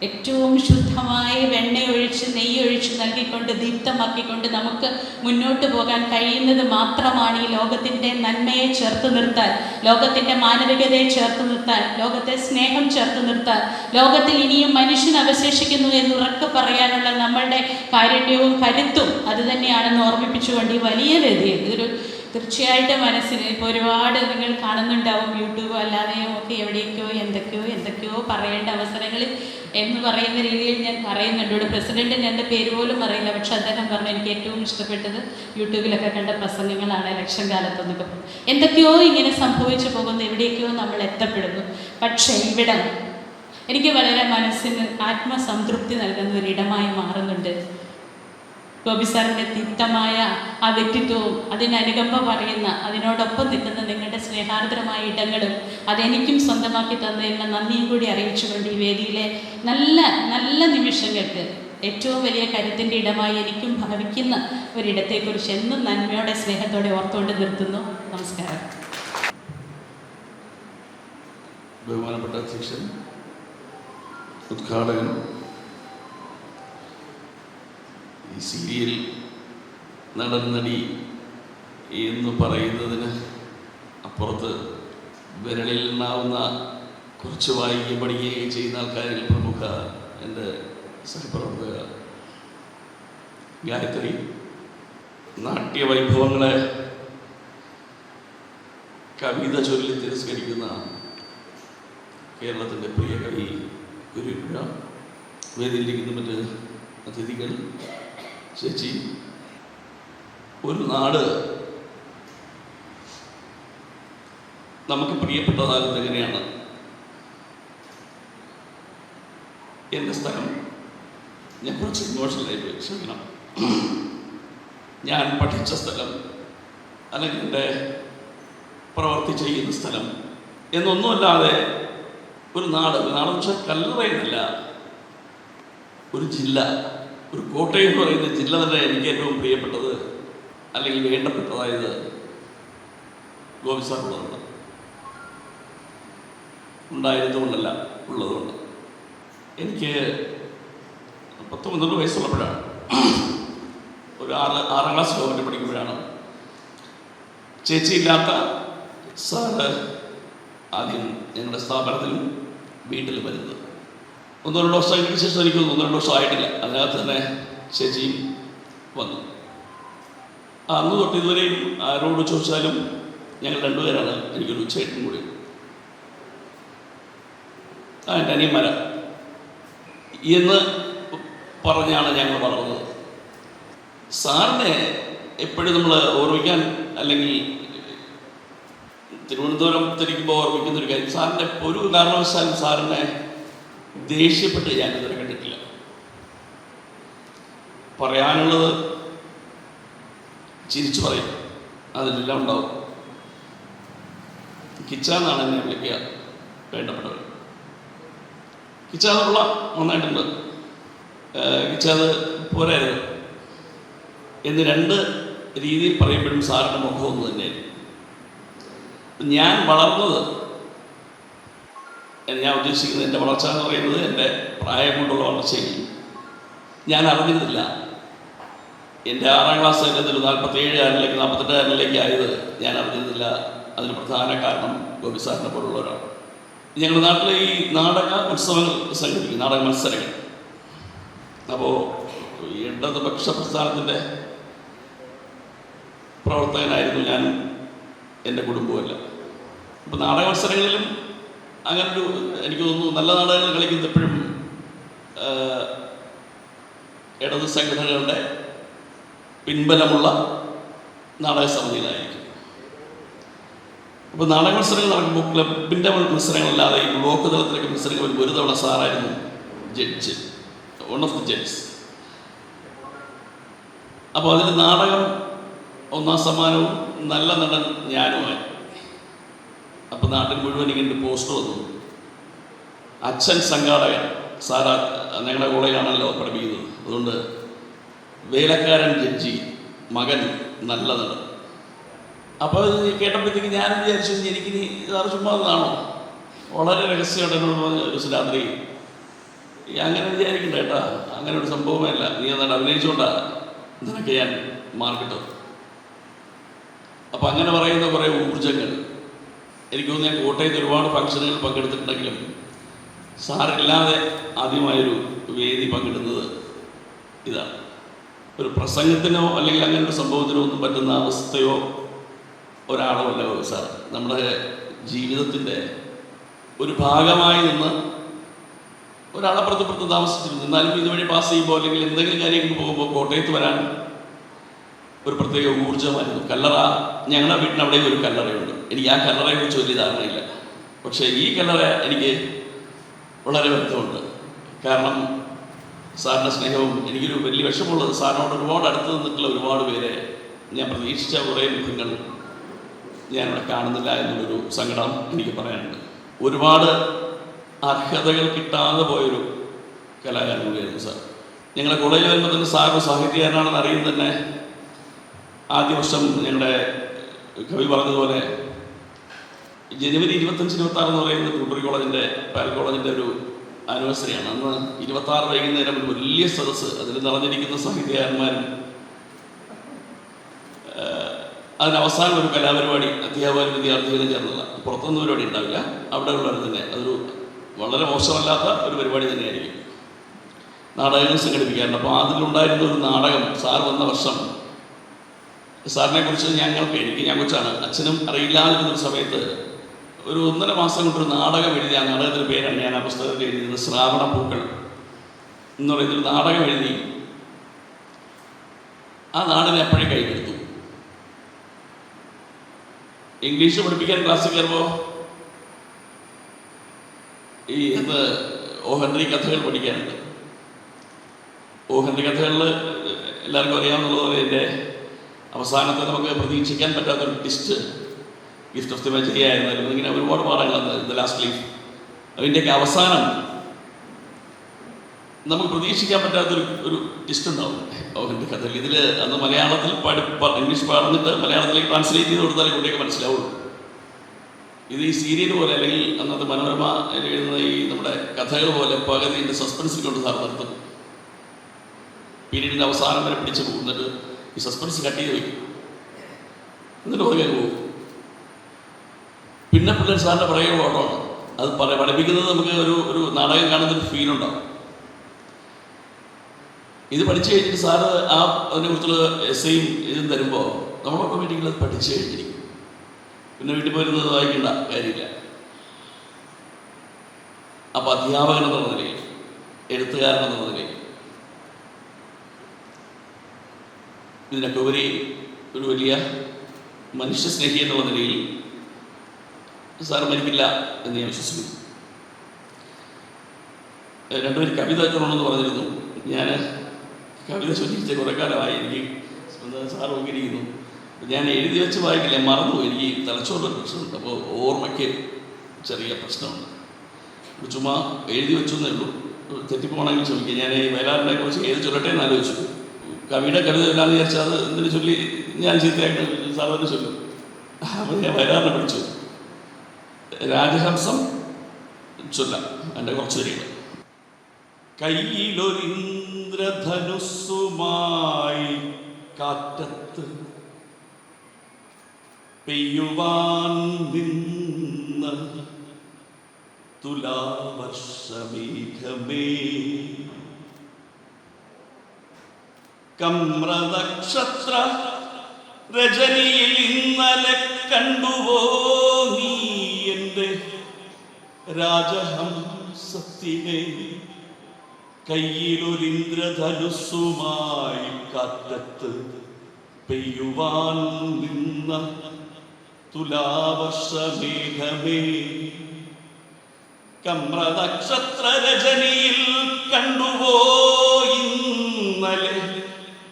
ഏറ്റവും ശുദ്ധമായ വെണ്ണയൊഴിച്ച് നെയ്യൊഴിച്ച് നൽകിക്കൊണ്ട് ദീപ്തമാക്കിക്കൊണ്ട് നമുക്ക് മുന്നോട്ട് പോകാൻ കഴിയുന്നത് മാത്രമാണ് ഈ ലോകത്തിൻ്റെ നന്മയെ ചേർത്ത് നിർത്താൻ, ലോകത്തിൻ്റെ മാനവികതയെ ചേർത്ത് നിർത്താൻ, ലോകത്തെ സ്നേഹം ചേർത്ത് നിർത്താൻ, ലോകത്തിൽ ഇനിയും മനുഷ്യൻ അവശേഷിക്കുന്നു എന്ന് ഉറക്കെ പറയാനുള്ള നമ്മളുടെ കാരുണ്യവും കരുത്തും അതുതന്നെയാണെന്ന് ഓർമ്മിപ്പിച്ചുകൊണ്ട് ഈ വലിയ വേദിയിൽ ഇതൊരു തീർച്ചയായിട്ടും മനസ്സിന് ഇപ്പോൾ ഒരുപാട് നിങ്ങൾ കാണുന്നുണ്ടാവും, യൂട്യൂബ് അല്ലാതെയും ഒക്കെ എവിടേക്കോ എന്തൊക്കെയോ പറയേണ്ട അവസരങ്ങളിൽ എന്ന് പറയുന്ന രീതിയിൽ ഞാൻ പറയുന്നുണ്ട്. ഇവിടെ പ്രസിഡന്റ് എൻ്റെ പേര് പോലും അറിയില്ല, പക്ഷെ അദ്ദേഹം പറഞ്ഞു എനിക്ക് ഏറ്റവും ഇഷ്ടപ്പെട്ടത് യൂട്യൂബിലൊക്കെ കണ്ട പ്രസംഗങ്ങളാണ് ഇലക്ഷൻ കാലത്തൊന്നൊക്കെ. എന്തൊക്കെയോ ഇങ്ങനെ സംഭവിച്ചു പോകുന്നു, എവിടേക്കോ നമ്മൾ എത്തപ്പെടുന്നു. പക്ഷേ ഇവിടം എനിക്ക് വളരെ മനസ്സിന് ആത്മസംതൃപ്തി നൽകുന്ന ഒരിടമായി മാറുന്നുണ്ട്. ഗോപി സാറിൻ്റെ ദീപ്തമായ ആ വ്യക്തിത്വവും അതിനനുകമ്പ പറയുന്ന അതിനോടൊപ്പം നിൽക്കുന്ന നിങ്ങളുടെ സ്നേഹാർദ്രമായ ഇടങ്ങളും അതെനിക്കും സ്വന്തമാക്കി തന്നതിനുള്ള നന്ദിയും കൂടി അറിയിച്ചുകൊണ്ട് ഈ വേദിയിലെ നല്ല നിമിഷങ്ങൾക്ക് ഏറ്റവും വലിയ കരുത്തിൻ്റെ ഇടമായി എനിക്കും ഭാവിക്കുന്ന ഒരിടത്തെക്കുറിച്ച് എന്നും നന്മയോടെ സ്നേഹത്തോടെ ഓർത്തുകൊണ്ട് നിർത്തുന്നു. നമസ്കാരം. ബഹുമാനപ്പെട്ട അധ്യക്ഷൻ, ഉദ്ഘാടകൻ, ഈ സീരിയൽ നടൻ നടി എന്ന് പറയുന്നതിന് അപ്പുറത്ത് വിരളിൽ എണ്ണാവുന്ന കുറച്ച് വായിക്കുകയും പഠിക്കുകയും ചെയ്യുന്ന ആൾക്കാരിൽ പ്രമുഖ എൻ്റെ സഹപ്രവർത്തക ഗായത്രി നാട്യവൈഭവങ്ങളെ കവിത ചൊല്ലി തിരസ്കരിക്കുന്ന കേരളത്തിൻ്റെ പ്രിയ കവി ഗുരുപുഴ, വേദിയിലിരിക്കുന്ന മറ്റ് അതിഥികൾ, ചേച്ചി, ഒരു നാട് നമുക്ക് പ്രിയപ്പെട്ടതാകുന്നത് എങ്ങനെയാണ്? എൻ്റെ സ്ഥലം, ഞാൻ കുറച്ച് ഇമോഷണലായി പോയി, ക്ഷമിക്കണം. ഞാൻ പഠിച്ച സ്ഥലം അല്ലെങ്കിൽ എൻ്റെ പ്രവർത്തി ചെയ്യുന്ന സ്ഥലം എന്നൊന്നുമല്ലാതെ ഒരു നാട് വെച്ചാൽ കല്ലറയെന്നല്ല, ഒരു ജില്ല, ഒരു കോട്ടയം എന്ന് പറയുന്ന ജില്ല തന്നെ എനിക്ക് ഏറ്റവും പ്രിയപ്പെട്ടത് അല്ലെങ്കിൽ വേണ്ടപ്പെട്ടതായത് ഗോപി സാർ ഉള്ളതുകൊണ്ട്, ഉണ്ടായിരുന്നുകൊണ്ടല്ല, ഉള്ളതുകൊണ്ട്. എനിക്ക് 19 വയസ്സുള്ളപ്പോഴാണ്, ഒരു 6ാം ക്ലാസ് ഗവൺമെൻറ് പഠിക്കുമ്പോഴാണ് ചേച്ചിയില്ലാത്ത സാറ് ആദ്യം ഞങ്ങളുടെ സ്ഥാപനത്തിലും വീട്ടിലും വരുന്നത്. 1-2 വർഷമായതിനു ശേഷം എനിക്ക് 1-2 വർഷം ആയിട്ടില്ല, അതിനകത്ത് തന്നെ ചേച്ചിയും വന്നു. അന്ന് തൊട്ട് ഇതുവരെയും ആരോട് ചോദിച്ചാലും ഞങ്ങൾ 2 പേരാണ്, എനിക്കൊരു ചേട്ടനും കൂടി. എൻ്റെ അനിയന്മാര എന്ന് പറഞ്ഞാണ് ഞങ്ങൾ വളർന്നത്. സാറിനെ എപ്പോഴും നമ്മൾ ഓർമ്മിക്കാൻ, അല്ലെങ്കിൽ തിരുവനന്തപുരത്തിരിക്കുമ്പോൾ ഓർമ്മിക്കുന്ന ഒരു കാര്യം, സാറിൻ്റെ ഒരു കാരണവശാലും സാറിനെ ദേഷ്യപ്പെട്ട് ഞാൻ ഇതുവരെ കണ്ടിട്ടില്ല. പറയാനുള്ളത് ചിരിച്ചു പറയും, അതിലെല്ലാം ഉണ്ടാവും. കിച്ചാന്നാണ് എന്നെ വിളിക്കുക വേണ്ടപ്പെട്ടവർ. കിച്ചാന്നുള്ള നന്നായിട്ടുണ്ട്, കിച്ചാത് പോരായിരുന്നു എന്ന് രണ്ട് രീതിയിൽ പറയുമ്പോഴും സാറിൻ്റെ മുഖം ഒന്ന് തന്നെയായിരുന്നു. ഞാൻ വളർന്നത്, ഞാൻ ഉദ്ദേശിക്കുന്നത് എൻ്റെ വളർച്ച എന്ന് പറയുന്നത് എൻ്റെ പ്രായം കൊണ്ടുള്ള വളർച്ചയിൽ ഞാൻ അറിഞ്ഞിരുന്നില്ല. എൻ്റെ 6ാം ക്ലാസ് കഴിഞ്ഞതിൽ 47 48 ആയത് ഞാൻ അറിഞ്ഞിരുന്നില്ല. അതിന് പ്രധാന കാരണം ഗോപി സാറിനെ പോലുള്ള ഒരാൾ. ഞങ്ങളുടെ നാട്ടിലെ ഈ നാടക ഉത്സവങ്ങൾ സംഘടിപ്പിക്കും, നാടക മത്സരങ്ങൾ. അപ്പോൾ ഇടതുപക്ഷ പ്രസ്ഥാനത്തിൻ്റെ പ്രവർത്തകനായിരുന്നു ഞാനും എൻ്റെ കുടുംബവുമെല്ലാം. അപ്പോൾ നാടക മത്സരങ്ങളിലും അങ്ങനൊരു, എനിക്ക് തോന്നുന്നു നല്ല നാടകങ്ങൾ കളിക്കുന്നത് എപ്പോഴും ഇടത് സംഘടനകളുടെ പിൻബലമുള്ള നാടക സമിതിയിലായിരിക്കും. അപ്പോൾ നാടക മത്സരങ്ങൾ നടക്കുമ്പോൾ ക്ലബിൻ്റെ മത്സരങ്ങളല്ലാതെ ഈ ബ്ലോക്ക് തലത്തിലൊക്കെ മത്സരങ്ങൾ വരുമ്പോൾ ഒരു തവണ സാറായിരുന്നു judge, one of the judges. അപ്പോൾ അതിൽ നാടകം 1ാം സമ്മാനവും നല്ല നടൻ ഞാനുമായി. അപ്പോൾ നാട്ടിൽ മുഴുവൻ ഇങ്ങനെ പോസ്റ്റർ വന്നു, അച്ഛൻ സംഘാടകൻ. സാറാ ഞങ്ങളുടെ കോളേജിലാണല്ലോ പഠിപ്പിക്കുന്നത്, അതുകൊണ്ട് വേലക്കാരൻ ജഡ്ജി, മകൻ നല്ല നടൻ. അപ്പോൾ ഇത് കേട്ടപ്പോഴത്തേക്ക് ഞാനും വിചാരിച്ചു എനിക്കിനി സാറ് ചുമ്മാ അതാണോ, വളരെ രഹസ്യമായിട്ട് എന്നോട് പറഞ്ഞ ഒരു രാത്രി, അങ്ങനെ വിചാരിക്കണ്ട കേട്ടാ, അങ്ങനെ ഒരു സംഭവമല്ല, നീ എന്നാണ് അഭിനയിച്ചുകൊണ്ടാണ് നിനക്ക് ഞാൻ മാർക്കിട്ടത്. അപ്പം അങ്ങനെ പറയുന്ന കുറേ ഊർജങ്ങൾ എനിക്ക് തോന്നുന്നു. ഞാൻ കോട്ടയത്ത് ഒരുപാട് ഫംഗ്ഷനുകൾ പങ്കെടുത്തിട്ടുണ്ടെങ്കിലും സാറില്ലാതെ ആദ്യമായൊരു വേദി പങ്കിടുന്നത് ഇതാണ്. ഒരു പ്രസംഗത്തിനോ അല്ലെങ്കിൽ അങ്ങനെ ഒരു സംഭവത്തിനോ ഒന്നും പറ്റുന്ന അവസ്ഥയോ ഒരാളോ അല്ല സാർ. നമ്മുടെ ജീവിതത്തിൻ്റെ ഒരു ഭാഗമായി നിന്ന് ഒരാളപ്പുറത്ത് താമസിച്ചിരുന്നു. എന്നാലും ഇതുവഴി പാസ് ചെയ്യുമ്പോൾ അല്ലെങ്കിൽ എന്തെങ്കിലും കാര്യങ്ങൾ പോകുമ്പോൾ കോട്ടയത്ത് വരാൻ ഒരു പ്രത്യേക ഊർജ്ജമായിരുന്നു. കല്ലറ, ഞങ്ങളുടെ വീട്ടിനവിടെ ഒരു കല്ലറയുണ്ട്. എനിക്ക് ആ കല്ലറയെക്കുറിച്ച് വലിയ ധാരണയില്ല, പക്ഷേ ഈ കല്ലറ എനിക്ക് വളരെ ബന്ധമുണ്ട്. കാരണം സാറിൻ്റെ സ്നേഹവും എനിക്കൊരു വലിയ വിഷമമുള്ളത്, സാറിനോട് ഒരുപാട് അടുത്ത് നിന്നിട്ടുള്ള ഒരുപാട് പേരെ ഞാൻ പ്രതീക്ഷിച്ച കുറേ മുഖങ്ങൾ ഞാനിവിടെ കാണുന്നില്ല എന്നുള്ളൊരു സങ്കടം എനിക്ക് പറയാനുണ്ട്. ഒരുപാട് അർഹതകൾ കിട്ടാതെ പോയൊരു കലാകാരൻ കൂടിയായിരുന്നു സാർ. ഞങ്ങളുടെ കോളേജിൽ വരുമ്പോൾ തന്നെ സാർ സാഹിത്യകാരനാണെന്ന് അറിയുന്നത് തന്നെ ആദ്യ വർഷം ഞങ്ങളുടെ കവി പറഞ്ഞതുപോലെ ജനുവരി 25-26 എന്ന് പറയുന്നത് ട്യൂട്ടറി കോളേജിൻ്റെ, പാൽ കോളേജിൻ്റെ ഒരു ആനിവേഴ്സറിയാണ്. അന്ന് 26 വൈകുന്നേരം ഒരു വലിയ സദസ്സ്, അതിൽ നിറഞ്ഞിരിക്കുന്ന സാഹിത്യകാരന്മാരും, അതിനവസാനം ഒരു കലാപരിപാടി അധ്യാപകരും വിദ്യാർത്ഥികളും ചേർന്നുള്ള, പുറത്തൊന്നും പരിപാടി ഉണ്ടാവില്ല, അവിടെ ഉള്ളവർ തന്നെ. അതൊരു വളരെ മോശമല്ലാത്ത ഒരു പരിപാടി തന്നെയായിരിക്കും. നാടകങ്ങൾ സംഘടിപ്പിക്കാറുണ്ട്. അപ്പോൾ അതിലുണ്ടായിരുന്ന ഒരു നാടകം, സാർ വന്ന വർഷം സാറിനെ കുറിച്ച് എനിക്ക് ഞാൻ കൊച്ചാണ്, അച്ഛനും അറിയില്ലാതിരുന്നൊരു സമയത്ത് ഒരു 1.5 മാസം കൊണ്ടൊരു നാടകം എഴുതി. ആ നാടകത്തിൻ്റെ പേരാണ് ഞാൻ ആ പുസ്തകത്തിൽ എഴുതിയത്, ശ്രാവണ പൂക്കൾ എന്ന് പറയുന്നൊരു നാടകം എഴുതി. ആ നാടിനെ എപ്പോഴും കൈയെടുത്തു. ഇംഗ്ലീഷ് പഠിപ്പിക്കാൻ ക്ലാസ്സിൽ കയറുമ്പോൾ ഈ ഓ ഹെൻറി കഥകൾ പഠിക്കാനുണ്ട്. ഓ ഹെൻറി കഥകളിൽ എല്ലാവർക്കും അറിയാവുന്നതുപോലെ എൻ്റെ അവസാനത്തെ നമുക്ക് പ്രതീക്ഷിക്കാൻ പറ്റാത്തൊരു ട്വിസ്റ്റ്, ഗിഫ്റ്റ് ഓഫ് ദി മെജറി ആയിരുന്നാലും ഇങ്ങനെ ഒരുപാട് പാഠങ്ങളാണ് ദ ലാസ്റ്റ് ലീഫ്. അതിൻ്റെയൊക്കെ അവസാനം നമുക്ക് പ്രതീക്ഷിക്കാൻ പറ്റാത്തൊരു ട്വിസ്റ്റ് ഉണ്ടാവും ഓഹൻ്റെ കഥയിൽ. ഇതിൽ അന്ന് മലയാളത്തിൽ ഇംഗ്ലീഷ് പറഞ്ഞിട്ട് മലയാളത്തിലേക്ക് ട്രാൻസ്ലേറ്റ് ചെയ്ത് കൊടുത്താലേ കുട്ടിയൊക്കെ മനസ്സിലാവുള്ളൂ. ഇത് ഈ സീരിയൽ പോലെ അല്ലെങ്കിൽ അന്നത്തെ മനോരമ എഴുതുന്ന ഈ നമ്മുടെ കഥകൾ പോലെ പകുതിൻ്റെ സസ്പെൻസിൽ കൊണ്ട് സാർ നിർത്തും. പീരീഡിൻ്റെ അവസാനം വരെ പിടിച്ച് പോകുന്നിട്ട് ഈ സസ്പെൻസ് കട്ട് ചെയ്ത് വയ്ക്കും, എന്നിട്ട് പുറകെ പോകും. പിന്നെ പിള്ളേർ സാറിൻ്റെ പുറകെ ഓട്ടമാണ്. അത് പഠിപ്പിക്കുന്നത് നമുക്ക് ഒരു നാടകം കാണുന്നൊരു ഫീലുണ്ടാവും. ഇത് പഠിച്ചു കഴിഞ്ഞിട്ട് സാറ് അതിനെക്കുറിച്ചുള്ള എസ്സേയും ഇതും തരുമ്പോൾ നമ്മൾ ഓട്ടോമാറ്റിക്കലി അത് പഠിച്ചു കഴിഞ്ഞിരിക്കും. പിന്നെ വീട്ടിൽ പോയിരുന്നത് വായിക്കേണ്ട കാര്യമില്ല. അപ്പോൾ അധ്യാപകൻ എന്നുള്ള നിലയിൽ, എഴുത്തുകാരൻ എന്നുള്ള നിലയിൽ, ഇതിനൊക്കെ ഉപരി ഒരു വലിയ മനുഷ്യസ്നേഹി എന്നുള്ള നിലയിൽ സാർ മരിക്കില്ല എന്ന് ഞാൻ വിശ്വസിക്കുന്നു. രണ്ടുപേരും കവിത ചൊല്ലണമെന്ന് പറഞ്ഞിരുന്നു. ഞാൻ കവിത ചൊല്ലിച്ച കുറേ കാലമായി. എനിക്ക് സാർ ഉപകരിക്കുന്നു. ഞാൻ എഴുതി വെച്ച് വായിക്കില്ല, മറന്നു. എനിക്ക് തലച്ചോറിൻ്റെ പ്രശ്നമുണ്ട്. അപ്പോൾ ഓർമ്മയ്ക്ക് ചെറിയ പ്രശ്നമുണ്ട്. ചുമ്മാ എഴുതി വെച്ചു എന്നേ ഉള്ളൂ. തെറ്റിപ്പോണെങ്കിൽ ചോദിക്കുക. ഞാൻ ഈ വയലാറിനെ കുറിച്ച് ഏത് ചൊല്ലട്ടെ എന്ന് ആലോചിച്ചു. കവിയുടെ കവിത ചൊല്ലാന്ന് വിചാരിച്ചാൽ അത് എന്തിനു ചൊല്ലി ഞാൻ ചീത്തയായിട്ട് സാധാരണ ചൊല്ലും. അപ്പോൾ ഞാൻ വയലാറിനെ പഠിച്ചു. രാജഹംസം ചൊല്ലാം. എൻ്റെ കുറച്ച് വരികൾ. കയ്യിലൊരിന്ദ്രധനുസ്സുമായി കാറ്റത്ത് പെയ്യുവാൻ നിന്ന തുലാവർഷമേഘമേ, കമ്രനക്ഷത്ര രജനിയിൽ ഇന്നലെ കണ്ടുവോ നീ എൻ്റെ രാജഹംസത്തിനെ? കയ്യിലൊരിന്ദ്രധനുസ്സുമായി കാറ്റത്ത് പെയ്യുവാൻ നിന്ന തുലാവർഷമേഘമേ, കമ്രനക്ഷത്ര രജനിയിൽ കണ്ടുവോ ഇന്നലെ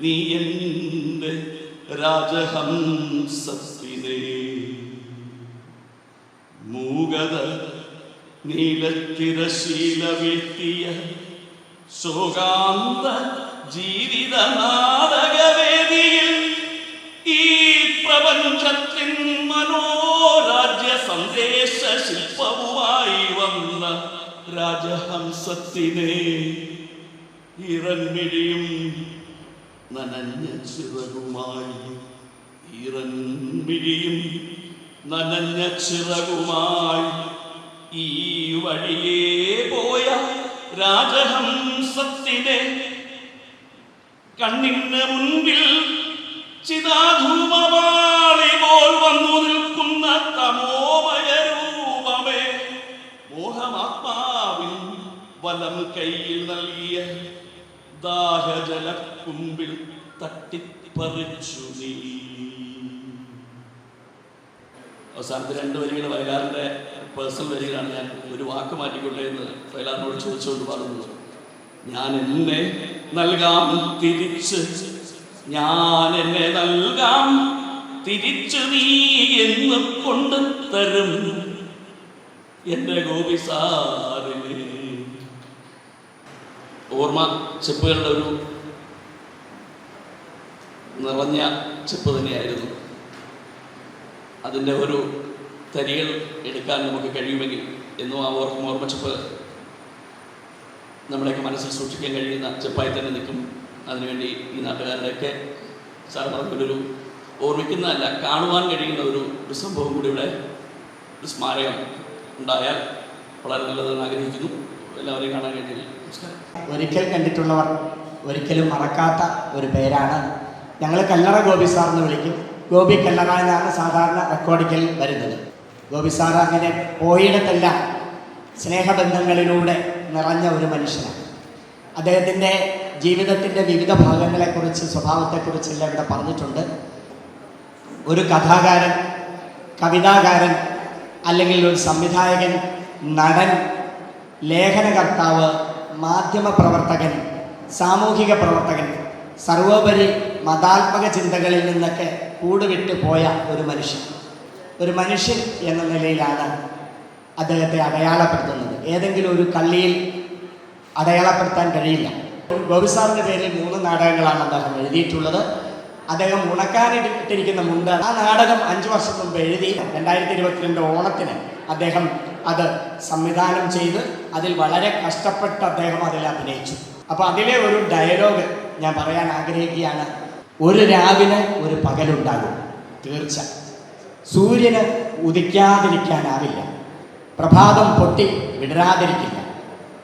നീ എൻ്റെ രാജഹംസത്തിനെ? മൂകത നീലത്തിരശീല വീഴ്ത്തിയ ശോകാന്ത ജീവിത നാടകവേദിയിൽ ഈ പ്രപഞ്ചത്തിൻ മനോരാജ്യ സന്ദേശ ശില്പവുമായി വന്ന രാജഹംസത്തിനെ ഇറൻമിഴിയും നനഞ്ഞ ചിറകുമായി, ഇറൻമിഴിയും നനഞ്ഞ ചിറകുമായി ഈ വഴിയേ പോയ രാജഹംസത്തിനെ കണ്ണിന് മുൻപിൽ ചിതാധൂമവാളി പോൽ വന്നു നിൽക്കുന്ന തമോമയ രൂപമേ, മോഹമാത്മാവിൻ വലം കയ്യിൽ നൽകിയ ദാഹജലക്കുമ്പിൽ തട്ടിപ്പറിച്ചു നീ. അവസാനത്തെ 2 വരികൾ വയലാറിൻ്റെ പേഴ്സണൽ വരികളാണ്. ഞാൻ ഒരു വാക്ക് മാറ്റിക്കൊണ്ടേ എന്ന് വയലാറിനോട് ചോദിച്ചുകൊണ്ട് പറഞ്ഞത്. ഞാൻ എന്നെ നൽകാം തിരിച്ച്, ഞാൻ എന്നെ നൽകാം തിരിച്ച്, നീ എന്ന് കൊണ്ട് തരും എൻ്റെ ഗോപി സാറിനെ. ഓർമ്മ ചെപ്പുകളുടെ ഒരു നിറഞ്ഞ ചെപ്പ് തന്നെയായിരുന്നു. അതിൻ്റെ ഒരു തരികൾ എടുക്കാൻ നമുക്ക് കഴിയുമെങ്കിൽ എന്നും ആ ഓർമ്മച്ചെപ്പ് നമ്മുടെയൊക്കെ മനസ്സിൽ സൂക്ഷിക്കാൻ കഴിയുന്ന ചെപ്പായി തന്നെ നിൽക്കും. അതിനുവേണ്ടി ഈ നാട്ടുകാരുടെയൊക്കെ സാർ പറഞ്ഞൊരു ഓർമ്മിക്കുന്നതല്ല, കാണുവാൻ കഴിയുന്ന ഒരു സംഭവം കൂടി ഇവിടെ, ഒരു സ്മാരകം ഉണ്ടായാൽ വളരെ നല്ലതെന്ന് ആഗ്രഹിക്കുന്നു. എല്ലാവരെയും കാണാൻ കഴിഞ്ഞില്ല. നമസ്കാരം. ഒരിക്കൽ കണ്ടിട്ടുള്ളവർ ഒരിക്കലും മറക്കാത്ത ഒരു പേരാണ്. ഞങ്ങൾ കല്ലറ ഗോപി സാർ എന്ന് വിളിക്കും. ഗോപി കല്ലറ എന്നാണ് സാധാരണ റെക്കോർഡിക്കൽ വരുന്നത്. ഗോപി സാർ അങ്ങനെ പോയിടത്തെല്ലാം സ്നേഹബന്ധങ്ങളിലൂടെ നിറഞ്ഞ ഒരു മനുഷ്യനാണ്. അദ്ദേഹത്തിൻ്റെ ജീവിതത്തിൻ്റെ വിവിധ ഭാഗങ്ങളെക്കുറിച്ച്, സ്വഭാവത്തെക്കുറിച്ചെല്ലാം ഇവിടെ പറഞ്ഞിട്ടുണ്ട്. ഒരു കഥാകാരൻ, കവിതാകാരൻ, അല്ലെങ്കിൽ ഒരു സംവിധായകൻ, നടൻ, ലേഖനകർത്താവ്, മാധ്യമപ്രവർത്തകൻ, സാമൂഹിക പ്രവർത്തകൻ, സർവോപരി മതാത്മക ചിന്തകളിൽ നിന്നൊക്കെ കൂടുവിട്ട് പോയ ഒരു മനുഷ്യൻ എന്ന നിലയിലാണ് അദ്ദേഹത്തെ അടയാളപ്പെടുത്തുന്നത്. ഏതെങ്കിലും ഒരു കള്ളിയിൽ അടയാളപ്പെടുത്താൻ കഴിയില്ല. ഗോപി സാറിൻ്റെ പേരിൽ 3 നാടകങ്ങളാണ് അദ്ദേഹം എഴുതിയിട്ടുള്ളത്. അദ്ദേഹം ഉണക്കാനിട്ടിരിക്കുന്ന മുണ്ട്, ആ നാടകം 5 വർഷം മുമ്പ് എഴുതി 2022 ഓണത്തിന് അദ്ദേഹം അത് സംവിധാനം ചെയ്ത് അതിൽ വളരെ കഷ്ടപ്പെട്ട് അദ്ദേഹം അതിൽ അഭിനയിച്ചു. അപ്പോൾ അതിലെ ഒരു ഡയലോഗ് ഞാൻ പറയാൻ ആഗ്രഹിക്കുകയാണ്. ഒരു രാവിലെ ഒരു പകലുണ്ടാകും, തീർച്ച. സൂര്യന് ഉദിക്കാതിരിക്കാനാവില്ല, പ്രഭാതം പൊട്ടി വിടരാതിരിക്കില്ല.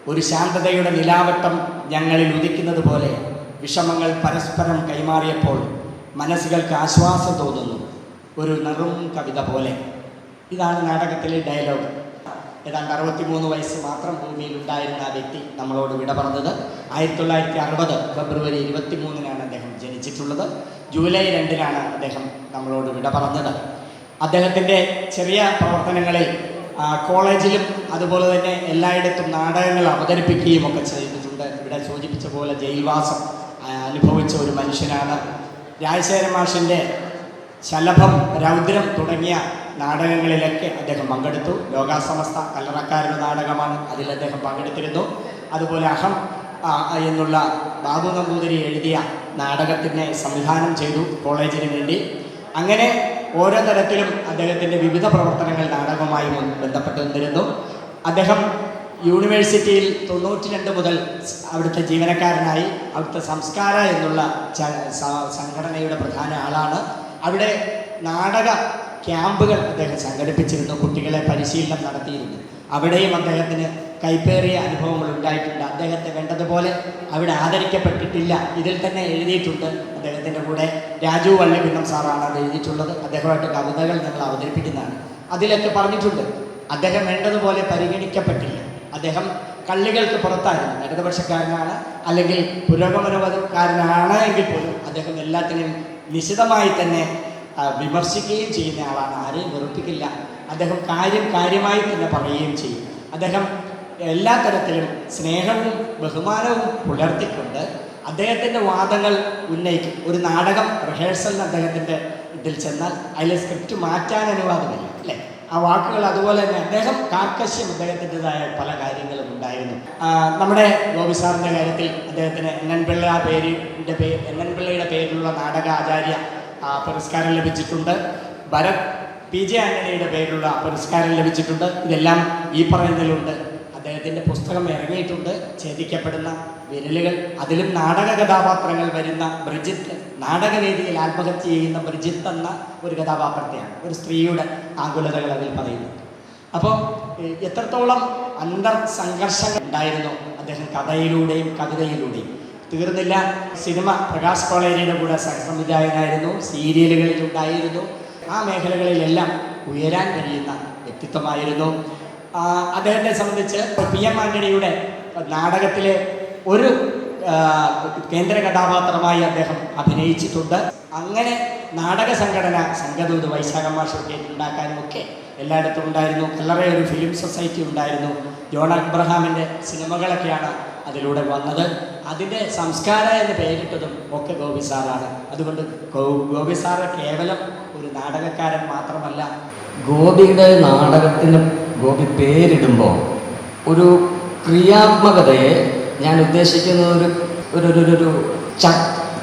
ഒരു ശാന്തതയുടെ നിലാവട്ടം ഞങ്ങളിൽ ഉദിക്കുന്നത് പോലെ വിഷമങ്ങൾ പരസ്പരം കൈമാറിയപ്പോൾ മനസ്സുകൾക്ക് ആശ്വാസം തോന്നുന്നു, ഒരു നെറും കവിത പോലെ. ഇതാണ് നാടകത്തിലെ ഡയലോഗ്. ഏതാണ്ട് 63 വയസ്സ് മാത്രം ഭൂമിയിൽ ഉണ്ടായിരുന്ന ആ വ്യക്തി നമ്മളോട് വിട പറഞ്ഞത്. 1960 ഫെബ്രുവരി 23-നാണ് അദ്ദേഹം ജനിച്ചിട്ടുള്ളത്. ജൂലൈ 2-നാണ് അദ്ദേഹം നമ്മളോട് വിട പറഞ്ഞത്. അദ്ദേഹത്തിൻ്റെ ചെറിയ പ്രവർത്തനങ്ങളിൽ കോളേജിലും അതുപോലെ തന്നെ എല്ലായിടത്തും നാടകങ്ങൾ അവതരിപ്പിക്കുകയും ഒക്കെ ചെയ്തിട്ടുണ്ട്. ഇവിടെ സൂചിപ്പിച്ച പോലെ ജയിൽവാസം അനുഭവിച്ച ഒരു മനുഷ്യനാണ്. രാജശേഖരൻ മാഷിൻ്റെ ശലഭം, രൗദ്രം തുടങ്ങിയ നാടകങ്ങളിലൊക്കെ അദ്ദേഹം പങ്കെടുത്തു. ലോകാസമസ്ത കല്ലറക്കാരുടെ നാടകമാണ്, അതിൽ അദ്ദേഹം പങ്കെടുത്തിരുന്നു. അതുപോലെ അഹം എന്നുള്ള ബാബു നമ്പൂതിരി എഴുതിയ നാടകത്തിനെ സംവിധാനം ചെയ്തു കോളേജിന് വേണ്ടി. അങ്ങനെ ഓരോ തരത്തിലും അദ്ദേഹത്തിൻ്റെ വിവിധ പ്രവർത്തനങ്ങൾ നാടകവുമായി ബന്ധപ്പെട്ട് നിന്നിരുന്നു. അദ്ദേഹം യൂണിവേഴ്സിറ്റിയിൽ 92 മുതൽ അവിടുത്തെ ജീവനക്കാരനായി. അവിടുത്തെ സംസ്കാര എന്നുള്ള സംഘടനയുടെ പ്രധാന ആളാണ്. അവിടെ നാടക ക്യാമ്പുകൾ അദ്ദേഹം സംഘടിപ്പിച്ചിരുന്നു, കുട്ടികളെ പരിശീലനം നടത്തിയിരുന്നു. അവിടെയും അദ്ദേഹത്തിന് കൈപ്പേറിയ അനുഭവങ്ങൾ ഉണ്ടായിട്ടുണ്ട്. അദ്ദേഹത്തെ വേണ്ടതുപോലെ അവിടെ ആദരിക്കപ്പെട്ടിട്ടില്ല. ഇതിൽ തന്നെ എഴുതിയിട്ടുണ്ട്, അദ്ദേഹത്തിൻ്റെ കൂടെ രാജു വള്ളികുന്നം സാറാണ് അത് എഴുതിയിട്ടുള്ളത്. അദ്ദേഹമായിട്ട് കവിതകൾ ഞങ്ങൾ അവതരിപ്പിക്കുന്നതാണ്. അതിലൊക്കെ പറഞ്ഞിട്ടുണ്ട് അദ്ദേഹം വേണ്ടതുപോലെ പരിഗണിക്കപ്പെട്ടില്ല. അദ്ദേഹം കള്ളികൾക്ക് പുറത്തായിരുന്നു. ഇടതുപക്ഷക്കാരനാണ് അല്ലെങ്കിൽ പുരോഗമനവാദക്കാരനാണ് എങ്കിൽ പോലും അദ്ദേഹം എല്ലാത്തിനും നിശിതമായി തന്നെ വിമർശിക്കുകയും ചെയ്യുന്ന ആളാണ്. ആരെയും വെറുപ്പിക്കില്ല. അദ്ദേഹം കാര്യമായി തന്നെ പറയുകയും ചെയ്യും. അദ്ദേഹം എല്ലാ തരത്തിലും സ്നേഹവും ബഹുമാനവും പുലർത്തിക്കൊണ്ട് അദ്ദേഹത്തിൻ്റെ വാദങ്ങൾ ഉന്നയിക്കും. ഒരു നാടകം റിഹേഴ്സലിന് അദ്ദേഹത്തിൻ്റെ ഇതിൽ ചെന്നാൽ അതിലെ സ്ക്രിപ്റ്റ് മാറ്റാൻ അനുവാദമില്ല, അല്ലേ? ആ വാക്കുകൾ അതുപോലെ തന്നെ അദ്ദേഹം കാർക്കശ്യം അദ്ദേഹത്തിൻ്റെതായ പല കാര്യങ്ങളും ഉണ്ടായിരുന്നു. നമ്മുടെ ഗോപി സാറിൻ്റെ കാര്യത്തിൽ അദ്ദേഹത്തിന് എൻ എൻ പിള്ളയുടെ പേരിലുള്ള നാടക ആചാര്യ പുരസ്കാരം ലഭിച്ചിട്ടുണ്ട്. ഭരത് PJ ആന്റണിയുടെ പേരിലുള്ള പുരസ്കാരം ലഭിച്ചിട്ടുണ്ട്. ഇതെല്ലാം ഈ പറയുന്നതിലുണ്ട്. അദ്ദേഹത്തിൻ്റെ പുസ്തകം ഇറങ്ങിയിട്ടുണ്ട്, ഛേദിക്കപ്പെടുന്ന വിരലുകൾ. അതിലും നാടക കഥാപാത്രങ്ങൾ വരുന്ന ബ്രിജിത്ത്, നാടകവേദിയിൽ ആത്മഹത്യ ചെയ്യുന്ന ബ്രിജിത്ത് എന്ന ഒരു കഥാപാത്രത്തെയാണ്, ഒരു സ്ത്രീയുടെ ആകുലതകൾ അതിൽ പറയുന്നത്. അപ്പോൾ എത്രത്തോളം സംഘർഷങ്ങൾ ഉണ്ടായിരുന്നു അദ്ദേഹം കഥയിലൂടെയും കവിതയിലൂടെയും. തീർന്നില്ല. സിനിമ പ്രകാശ് കോളേജിയുടെ കൂടെ സഹസംവിധായകനായിരുന്നു, സീരിയലുകളിൽ ഉണ്ടായിരുന്നു. ആ മേഖലകളിലെല്ലാം ഉയരാൻ കഴിയുന്ന വ്യക്തിത്വമായിരുന്നു. അദ്ദേഹത്തെ സംബന്ധിച്ച് PM ആന്റണിയുടെ നാടകത്തിലെ ഒരു കേന്ദ്ര കഥാപാത്രമായി അദ്ദേഹം അഭിനയിച്ചിട്ടുണ്ട്. അങ്ങനെ നാടക സംഘടന സംഘദൂത് വൈശാഖം മാഷൊക്കെ ഉണ്ടാക്കാനും ഒക്കെ എല്ലായിടത്തും ഉണ്ടായിരുന്നു. കല്ലറ ഒരു ഫിലിം സൊസൈറ്റി ഉണ്ടായിരുന്നു. ജോൺ അബ്രഹാമിൻ്റെ സിനിമകളൊക്കെയാണ് അതിലൂടെ വന്നത്. അതിൻ്റെ സംസ്കാര എന്ന് പേരിട്ടതും ഒക്കെ ഗോപി സാറാണ്. അതുകൊണ്ട് ഗോപി സാറ് കേവലം ഒരു നാടകക്കാരൻ മാത്രമല്ല. ഗോപിയുടെ നാടകത്തിന് ഗോപി പേരിടുമ്പോൾ ഒരു ക്രിയാത്മകതയെ ഞാൻ ഉദ്ദേശിക്കുന്നത് ഒരു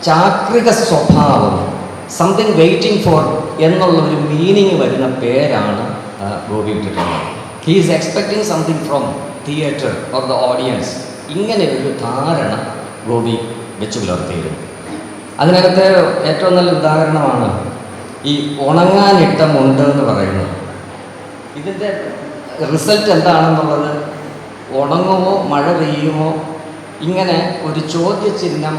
ചാക്രിക സ്വഭാവം, സംതിങ് വെയിറ്റിംഗ് ഫോർ എന്നുള്ള ഒരു മീനിങ് വരുന്ന പേരാണ് ഗോപി ഇട്ടിട്ടുള്ളത്. He is expecting something from theatre or the audience. ഇങ്ങനെ ഒരു ധാരണ ഗോപി വെച്ചു പുലർത്തിയിരുന്നു. അതിനകത്ത് ഏറ്റവും നല്ല ഉദാഹരണമാണ് ഈ ഉണങ്ങാനിട്ട മുണ്ട് എന്ന് പറയുന്നത്. ഇതിൻ്റെ റിസൾട്ട് എന്താണെന്നുള്ളത് ഉണങ്ങുമോ മഴ പെയ്യുമോ ഇങ്ങനെ ഒരു ചോദ്യചിഹ്നം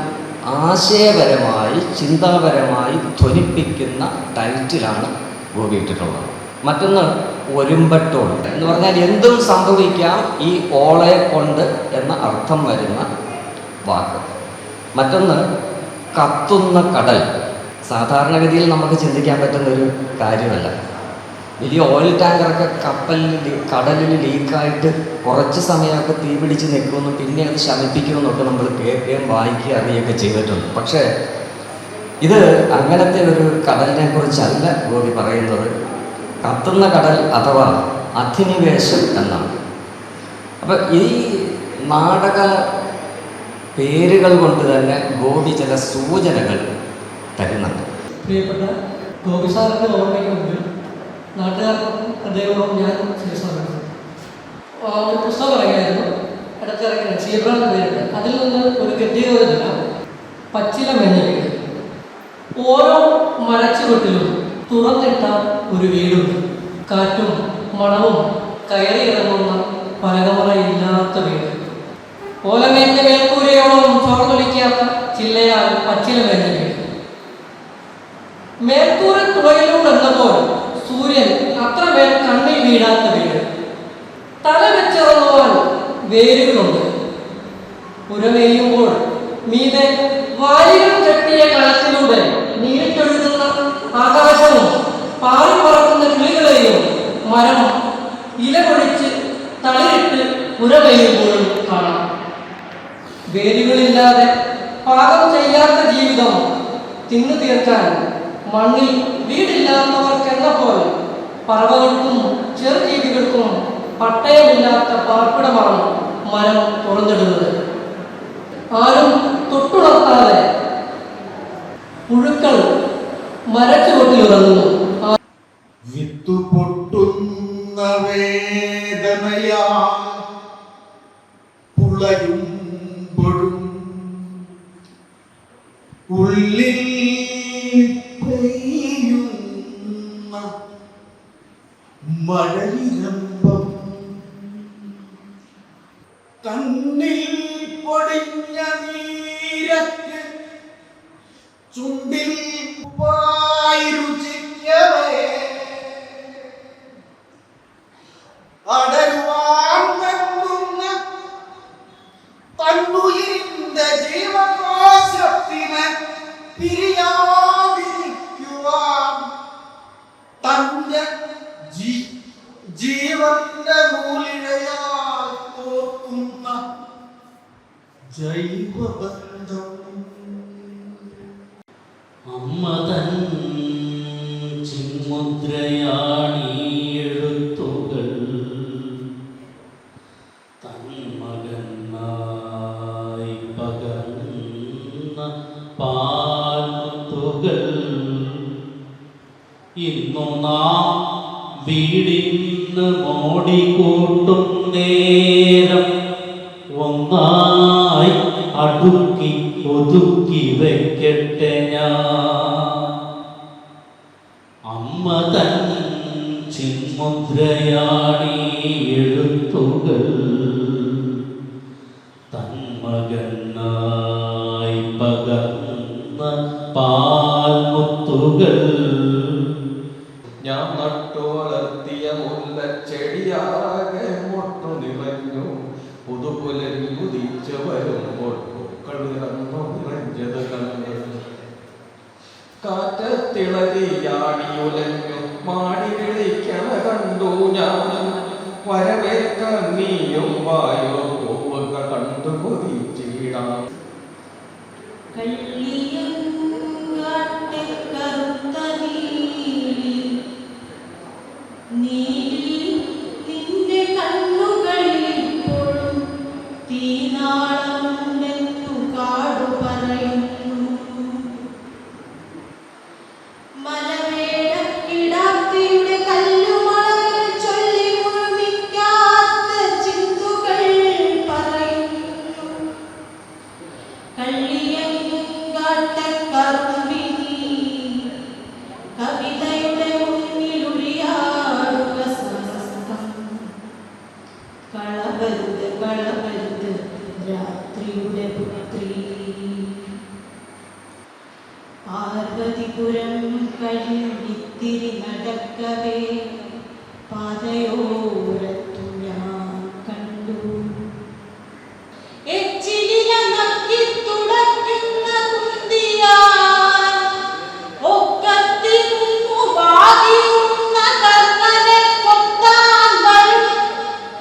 ആശയപരമായി ചിന്താപരമായി ധ്വനിപ്പിക്കുന്ന ടൈറ്റിലാണ് ഗോപി ഇട്ടിട്ടുള്ളത്. മറ്റൊന്ന് ഒരുമ്പട്ടോൾ എന്ന് പറഞ്ഞാൽ എന്തും സംഭവിക്കാം ഈ ഓളെ കൊണ്ട് എന്ന അർത്ഥം വരുന്ന വാക്ക്. മറ്റൊന്ന് കത്തുന്ന കടൽ. സാധാരണഗതിയിൽ നമുക്ക് ചിന്തിക്കാൻ പറ്റുന്നൊരു കാര്യമല്ല. വലിയ ഓയിൽ ടാങ്കറൊക്കെ കടലിൽ ലീക്കായിട്ട് കുറച്ച് സമയമൊക്കെ തീ പിടിച്ച് നിൽക്കുമെന്നും പിന്നെ അത് ശമിപ്പിക്കുമെന്നൊക്കെ നമ്മൾ കേൾക്കുകയും വായിക്കുകയും അറിയുകയൊക്കെ ചെയ്തിട്ടുണ്ട്. പക്ഷേ ഇത് അങ്ങനത്തെ ഒരു കടലിനെ കുറിച്ചല്ല ഗോപി പറയുന്നത്. കത്തുന്ന കടൽ അഥവാ അധിനിവേശം എന്നാണ്. അപ്പം ഈ നാടക പേരുകൾ കൊണ്ട് തന്നെ ഗോപി ചില സൂചനകൾ തരുന്നുണ്ട്. പ്രിയപ്പെട്ട ഗോപി സാറിൻ്റെ ഓർമ്മയ്ക്ക് മുമ്പിൽ നാട്ടുകാർക്കും അദ്ദേഹവും ഞാൻ ശിരസാണ്. ഒരു പുസ്തകം ഇറങ്ങിയായിരുന്നു, ഇടത്തിറങ്ങിയ സീബ്രാന്ന് പേരുണ്ട്. അതിൽ നിന്ന് ഒരു ഗദ്യയോജന പച്ചില മെഞ്ഞ ഓരോ മരച്ചുവട്ടിലും തുറന്നിട്ട ഒരു വീടുണ്ട്. കാറ്റും മണവും കയറി ഇറങ്ങുന്ന പലകമറയില്ലാത്ത വീട്. ഓലമേഞ്ഞ മേൽക്കൂരയോളം ചോർന്നൊലിക്കാത്ത ചില്ലയാൽ പച്ചില മേഞ്ഞ വീട്. മേൽക്കൂര തുറയിലൂടെന്നപ്പോൾ സൂര്യൻ അത്രമേൽ കണ്ണിൽ വീഴാത്ത വീട്. തല വെച്ചിറങ്ങുവാൻ വേരുകളുണ്ട്. പുരമേയുമ്പോൾ മീതെ വാരികൾ കെട്ടിയ കളത്തിലൂടെ നീരിട്ടൊഴുകുന്ന ആകാശവും പാറി പറക്കുന്ന കിളികളെയും മരം ഇല കൊഴിച്ച് തളിരിട്ട് പുരമേയുമ്പോഴും കാണാം. വേരുകളില്ലാതെ പാകം ചെയ്യാത്ത ജീവിതം തിന്നു തീർക്കാൻ മണ്ണിൽ വീടില്ലാത്തവർക്കെന്ന പോലെ പറവകൾക്കും ചെറുജീവികൾക്കും പട്ടയമില്ലാത്ത പാർപ്പിടമാണ് മരം തുറന്നിടുന്നത്. ആരും തൊട്ടുണർത്താതെ പുഴുക്കൾ മരച്ചുവട്ടിലുറങ്ങുന്നു. വിത്തു പൊട്ടുന്ന വേദനയാ പുളയുമ്പോഴും ഉള്ളിൽ പെയ്യുന്ന മഴയിരമ്പം കണ്ണിൽ പൊടിഞ്ഞ നീരറ്റ് ചുണ്ടിൽ രുചിക്കവേ അടരുവാൻ വെമ്പുന്ന തന്നുയിരിന്റെ ജീവകോശത്തിന് പിരിയാതിരിക്കുവാൻ തന്റെ ജീവന്റെ മൂലികയാൽ തോർക്കുന്ന ജൈവബന്ധം. അമ്മ തൻ ചിന്മുദ്രയാണീ എഴുത്തുകൾ തൻ മകനായി പകർന്ന പാൽമുത്തുകൾ ഇന്നു നാം വീടിന്ന് മോടിക്കൂട്ടും നേരം ഒന്നായി അടുക്കി ഒതുക്കി വയ്ക്കട്ടെ ഞാൻ. അമ്മ തൻ ചിന്മുദ്രയാണീ എഴുത്തുകൾ തൻ മകനായി പകർന്ന പാൽമുത്തുകൾ. ഞാൻ നട്ടു വളർത്തിയ മുല്ലച്ചെടിയാകെ മൊട്ടു നിറഞ്ഞു. പുതുപുലരി ഉദിച്ചു വരുമ്പോൾ പൂക്കൾ നിറഞ്ഞത് കണ്ടു. കാറ്റത്തിളരിയാടിയുലഞ്ഞു മാടി വിളിക്കണ കണ്ടു ഞാൻ. വരവേൽക്കാൻ നീയും വായോ പൂവുകൾ കണ്ടു കൊതിച്ചിടാം. പാർവതിപുരം കഴിഞ്ഞിത്തിരി നടക്കവേ പാതയോരത്തു ഞാൻ കണ്ടു എച്ചിലില നക്കി തുടയ്ക്കുന്ന കുന്തിയാൻ ഒക്കത്തിൽ വാദിയുന്ന കർണനെ കൊത്താൻ വരും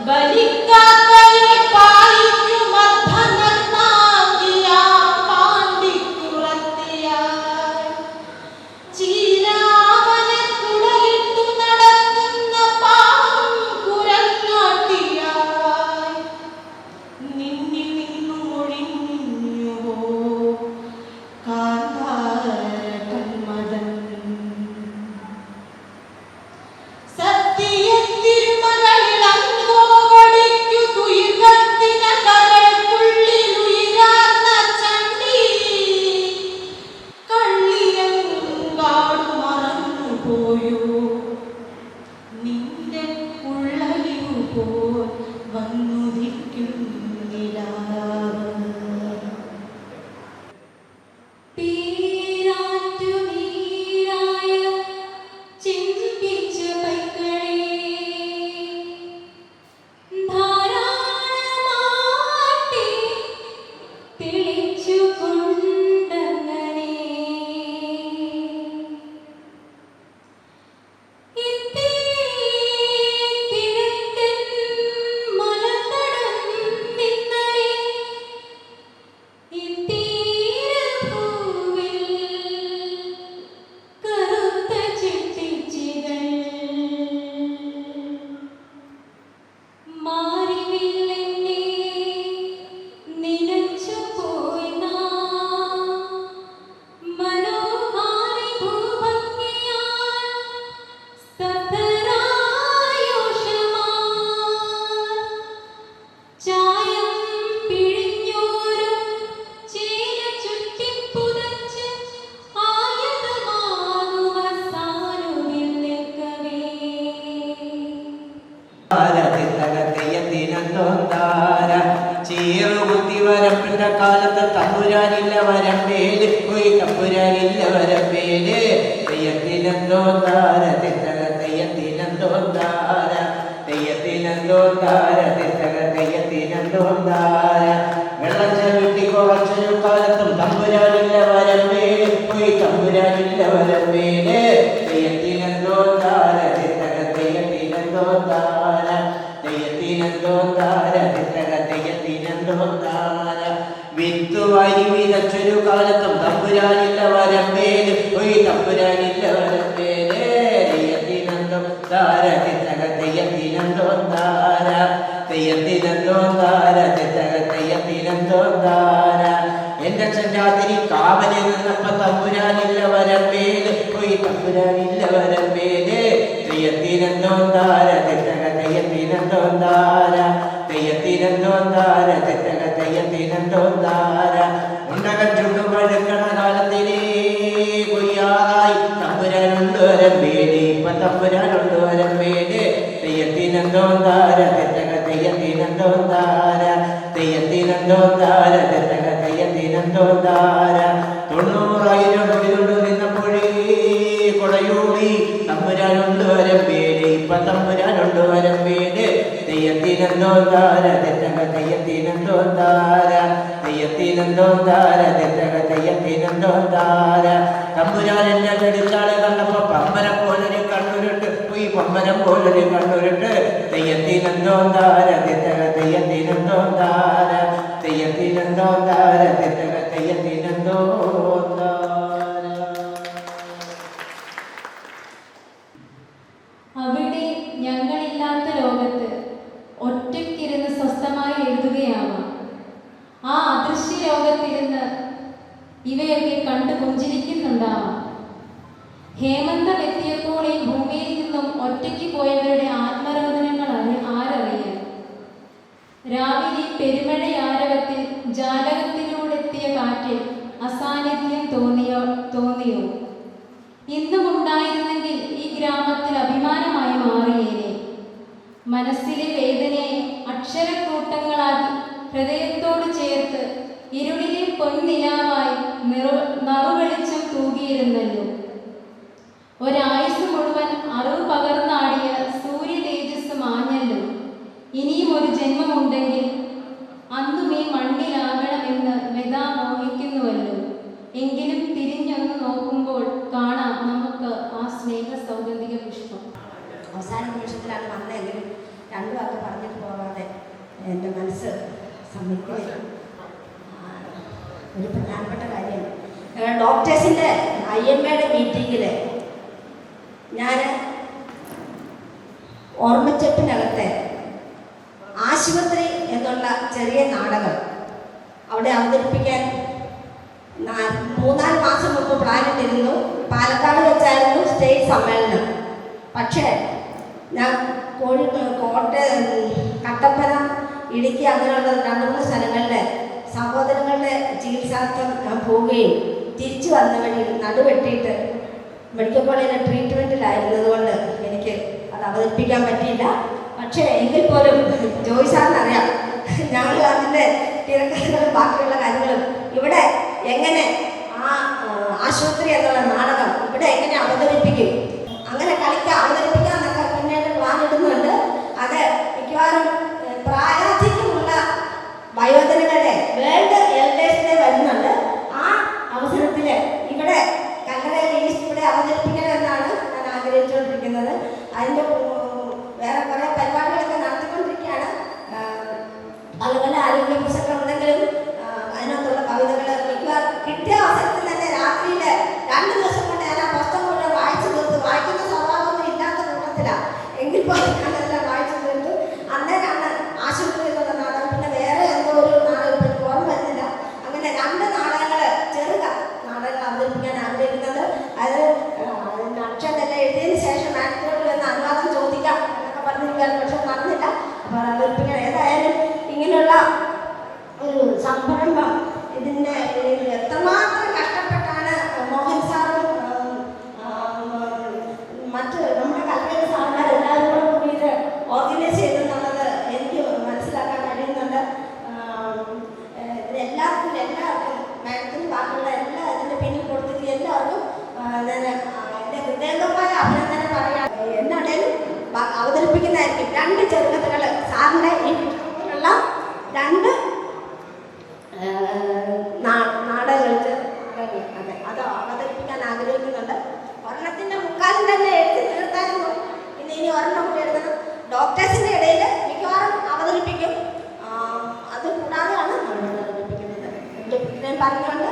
ബലിക്കാത്തയെ പായിക്കു മർദ്ദനത്താകിയ പാണ്ടിക്കുറത്തിയായി ചീരാമനെ കുടലിട്ടു നടത്തുന്ന പാവം കുരങ്ങാട്ടിയായി നിന്നിൽ നിന്നു ഒഴിഞ്ഞുവോ കാന്താര കന്മദൻ സത്യത്തിരുമകളിൽ അങ്കോവടിക്കു തുയിർകത്തിന കരൾക്കുള്ളിലുയിരാർന്ന ചണ്ടി കള്ളിയങ്കാടു മറന്നുപോയോ നിന്റെ ഉള്ളലിവു പോൽ വന്നുദിക്കും നിലാവ് പീരാറ്റു നീരായ ചിന്തിച്ച പൈക്കളെ ചീറുകുത്തിവരപ്പിന്റെ കാലത്ത് തമ്പുരാനില്ല വരമ്പേല് പോയി തമ്പുരാനില്ല വരമ്പേല് തെയ്യത്തിനെന്തോ താര തിത്തക തെയ്യത്തിനെന്തോ താര തെയ്യത്തിനെന്തോ താര തിത്തക തെയ്യത്തിനെന്തോ താര വെള്ളം ചവിട്ടി കുറച്ചൊരു കാലത്തും തമ്പുരാനില്ല വരമ്പേല് പോയി തമ്പുരാനില്ല വരമ്പേല് തെയ്യത്തിനെന്തോ താര തിത്തക തെയ്യത്തിനെന്തോ താര തെയ്യത്തിനെന്തോ താര തിത്തക തെയ്യത്തിനെന്തോ താര വിത്തുവായി വിതച്ചൊരു കാലത്തും തമ്പുരാനില്ല വരമ്പേല് പോയി തമ്പുരാനില്ല വരമ്പേല് തെയ്യത്തിനെന്തോ താര തിത്തക തെയ്യത്തിനെന്തോ താര തെയ്യത്തിനെന്തോ താര തിത്തക തെയ്യത്തിനെന്തോ താര എന്റെ ചന്ദ്രാതിരി കാവലിൽ നിന്നപ്പോ തമ്പുരാനില്ല വരമ്പേല് പോയി തമ്പുരാനില്ല വരമ്പേല് തെയ്യത്തിനെന്തോ താര തിത്തക തെയ്യത്തിനെന്തോ താര തെയ്യത്തിനെന്തോ താര തിത്തക തെയ്യത്തിനെന്തോ താര ഉണ്ടകം ചുണ്ടു പഴുക്കണ കാലത്തിലേ കൊയ്യാറായി തമ്പുരാനുണ്ട് വരമ്പേല് ഇപ്പൊ തമ്പുരാനുണ്ട് വരമ്പേല് തെയ്യത്തിനെന്തോ താര തിത്തക തെയ്യത്തിനെന്തോ താര തെയ്യത്തിനെന്തോ താര തിത്തക തെയ്യത്തിനെന്തോ താര 90,000 കൊടികൊണ്ടു നിന്നപ്പോഴേ കൊടയൂടി തമ്പുരാനുണ്ട് വരമ്പേല് ഇപ്പൊ തമ്പുരാനുണ്ട് വരമ്പേല് തെയ്യത്തിനെന്തോ താര തിത്തക തെയ്യത്തിനെന്തോ താര തെയ്യത്തിനെന്തോ താര തിത്തക തെയ്യത്തിനെന്തോ താര തമ്പുരാനെന്നെ കടിച്ചാളെ കണ്ടപ്പോ പമ്പരം പോലൊരു കണ്ണുരുട്ട് പോയി പമ്പരം പോലൊരു കണ്ണുരുട്ട് തെയ്യത്തിനെന്തോ താര തിത്തക തെയ്യത്തിനെന്തോ താര തെയ്യത്തിനെന്തോ താര തിത്തക തെയ്യത്തിനെന്തോ താര. അവിടെ ഞങ്ങളില്ലാത്ത ലോകത്ത് ഒറ്റയ്ക്കിരുന്ന് സ്വസ്ഥമായി എഴുതുകയാവാം. ആ അദൃശ്യ ലോകത്തിരുന്ന് ഇവയൊക്കെ കണ്ടു പുഞ്ചിരിക്കുന്നുണ്ടാവാം. ഹേമന്തം എത്തിയപ്പോൾ ഈ ഭൂമിയിൽ നിന്നും ഒറ്റയ്ക്ക് പോയവരുടെ ആത്മരോദനങ്ങൾ ആരറിയാൻ. രാവിലെ പെരുമഴയാരവത്തിൽ ജാലകത്തിലൂടെ എത്തിയ കാറ്റിൽ അസാന്നിധ്യം തോന്നിയോ ഇന്നും ഉണ്ടായിരുന്നെങ്കിൽ ഈ ഗ്രാമത്തിൽ അഭിമാനമായി മാറിയേനെ. മനസ്സിലെ വേദനയെ അക്ഷരക്കൂട്ടങ്ങളാക്കി ഹൃദയത്തോട് ചേർത്ത് ഇരുളിലെ പൊൻനിലാവായി നറുവെളിച്ചം തൂകിയിരുന്നല്ലോ. ഒരായുസ് മുഴുവൻ അറിവ് പകർന്നാടിയ സൂര്യ തേജസ് മാഞ്ഞല്ലോ. ഇനിയും ഒരു ജന്മമുണ്ടെങ്കിൽ അന്നും ഈ മണ്ണിലാകണമെന്ന് മെതാ മോഹിക്കുന്നുവല്ലോ. എങ്കിലും തിരിഞ്ഞൊന്ന് നോക്കുമ്പോൾ കാണാം നമുക്ക് ആ സ്നേഹ സൗഗന്ധിക പുഷ്പം. അവസാന നിമിഷത്തിലാണ് വന്നതെങ്കിലും രണ്ടു വാക്ക് പറഞ്ഞിട്ട് പോകാതെ എൻ്റെ മനസ്സ് സമ്മതിക്കുകയില്ല. ഒരു പ്രധാനപ്പെട്ട കാര്യം, ഡോക്ടേഴ്സിൻ്റെ IMAയുടെ മീറ്റിങ്ങിൽ ഞാൻ ഓർമ്മച്ചെപ്പിനകത്തെ ആശുപത്രി എന്നുള്ള ചെറിയ നാടകം അവിടെ അവതരിപ്പിക്കാൻ 3-4 മാസം മുമ്പ് പ്ലാനിട്ടിരുന്നു. പാലക്കാട് വെച്ചായിരുന്നു സ്റ്റേറ്റ് സമ്മേളനം. പക്ഷേ ഞാൻ കോട്ടയം, കട്ടപ്പന, ഇടുക്കി അങ്ങനെയുള്ള 2-3 സ്ഥലങ്ങളിൽ സഹോദരങ്ങളുടെ ചികിത്സാർത്ഥം ഞാൻ പോവുകയും തിരിച്ചു വന്ന വഴി നടുവെട്ടിയിട്ട് മെഡിക്കൽ കോളേജിലെ ട്രീറ്റ്മെൻറ്റിലായിരുന്നത് കൊണ്ട് എനിക്ക് അത് അവതരിപ്പിക്കാൻ പറ്റിയില്ല. പക്ഷേ എങ്കിൽ പോലും ജോയിസാറിനറിയാം ഞങ്ങൾ അതിൻ്റെ തിരക്കഥകളും ബാക്കിയുള്ള കാര്യങ്ങളും ഇവിടെ എങ്ങനെ ആ ആശുപത്രി എന്നുള്ള നാടകം ഇവിടെ എങ്ങനെ അവതരിപ്പിക്കും, അങ്ങനെ അവതരിപ്പിക്കാമെന്നൊക്കെ പിന്നീട് പ്ലാൻ ഇടുന്നുണ്ട്. അത് മിക്കവാറും പ്രായാധിക്യമുള്ള വയോജനങ്ങളുടെ വേൾഡ് എൽഡേഴ്സ് ഡേ വരുന്നുണ്ട്. ആ അവസരത്തിൽ ഇവിടെ കല്ലറയിൽ ഈസ്റ്റ് ഇവിടെ അവതരിപ്പിക്കണമെന്നാണ് ഞാൻ ആഗ്രഹിച്ചുകൊണ്ടിരിക്കുന്നത്. അതിൻ്റെ വേറെ കുറേ പരിപാടികളൊക്കെ നടത്തിക്കൊണ്ടിരിക്കുകയാണ്. പല പല ആരോഗ്യ പുസ്തകങ്ങൾ ഉണ്ടെങ്കിലും അതിനകത്തുള്ള കവിതകൾ കിട്ടിയ അവസരത്തിൽ തന്നെ രാത്രിയിൽ 2 ദിവസം കൊണ്ട് ഞാൻ ആ പുസ്തകം മുഴുവൻ വായിച്ചു തീർത്തു. വായിക്കുന്ന സ്വഭാവമൊന്നും ഇല്ലാത്ത കൂട്ടത്തിലാണ്. എങ്കിൽ പോലും ഞാനെല്ലാം വായിച്ചു തീർത്തു. അന്നേരമാണ് ആശുപത്രി എന്നുള്ള നാടകം, പിന്നെ വേറെ എന്തോ ഒരു നാടകം എനിക്ക് ഓർമ്മ വരുന്നില്ല. അങ്ങനെ 2 നാടകങ്ങൾ, ചെറുക നാടകങ്ങൾ അവതരിപ്പിക്കാൻ ആഗ്രഹിക്കുന്നത്. അത് അക്ഷരമെല്ലാം എഴുതിയതിന് ശേഷം മാനേജറോട് വന്ന് അനുവാദം ചോദിക്കാം എന്നൊക്കെ പറഞ്ഞിരിക്കാൻ, പക്ഷെ നടന്നില്ല. അപ്പോൾ അവതരിപ്പിക്കാൻ ഏതായാലും ഇങ്ങനെയുള്ള ഒരു സംരംഭം, ഇതിൻ്റെ എത്രമാത്രം കഷ്ടപ്പെട്ടാണ് മോഹൻ സാറും മറ്റ് നമ്മുടെ കൽപ്പന സാറുമാർ എല്ലാവരും കൂടി ഇത് ഓർഗനൈസ് 2 ചെറുകഥകൾ സാറിൻ്റെ ഈ ഉള്ള 2 നാടകങ്ങൾ അതെ അത് അവതരിപ്പിക്കാൻ ആഗ്രഹിക്കുന്നുണ്ട്. ഒരെണ്ണത്തിൻ്റെ മുക്കാലും തന്നെ എഴുതി തീർത്തായിരുന്നു. ഇനി ഒരെണ്ണം കൂടി എഴുതണം. ഡോക്ടേഴ്സിൻ്റെ ഇടയിൽ മിക്കവാറും അവതരിപ്പിക്കും. അത് കൂടാതെയാണ് നമ്മൾ അവതരിപ്പിക്കുന്നത്. ഇത്രയും പറഞ്ഞുകൊണ്ട്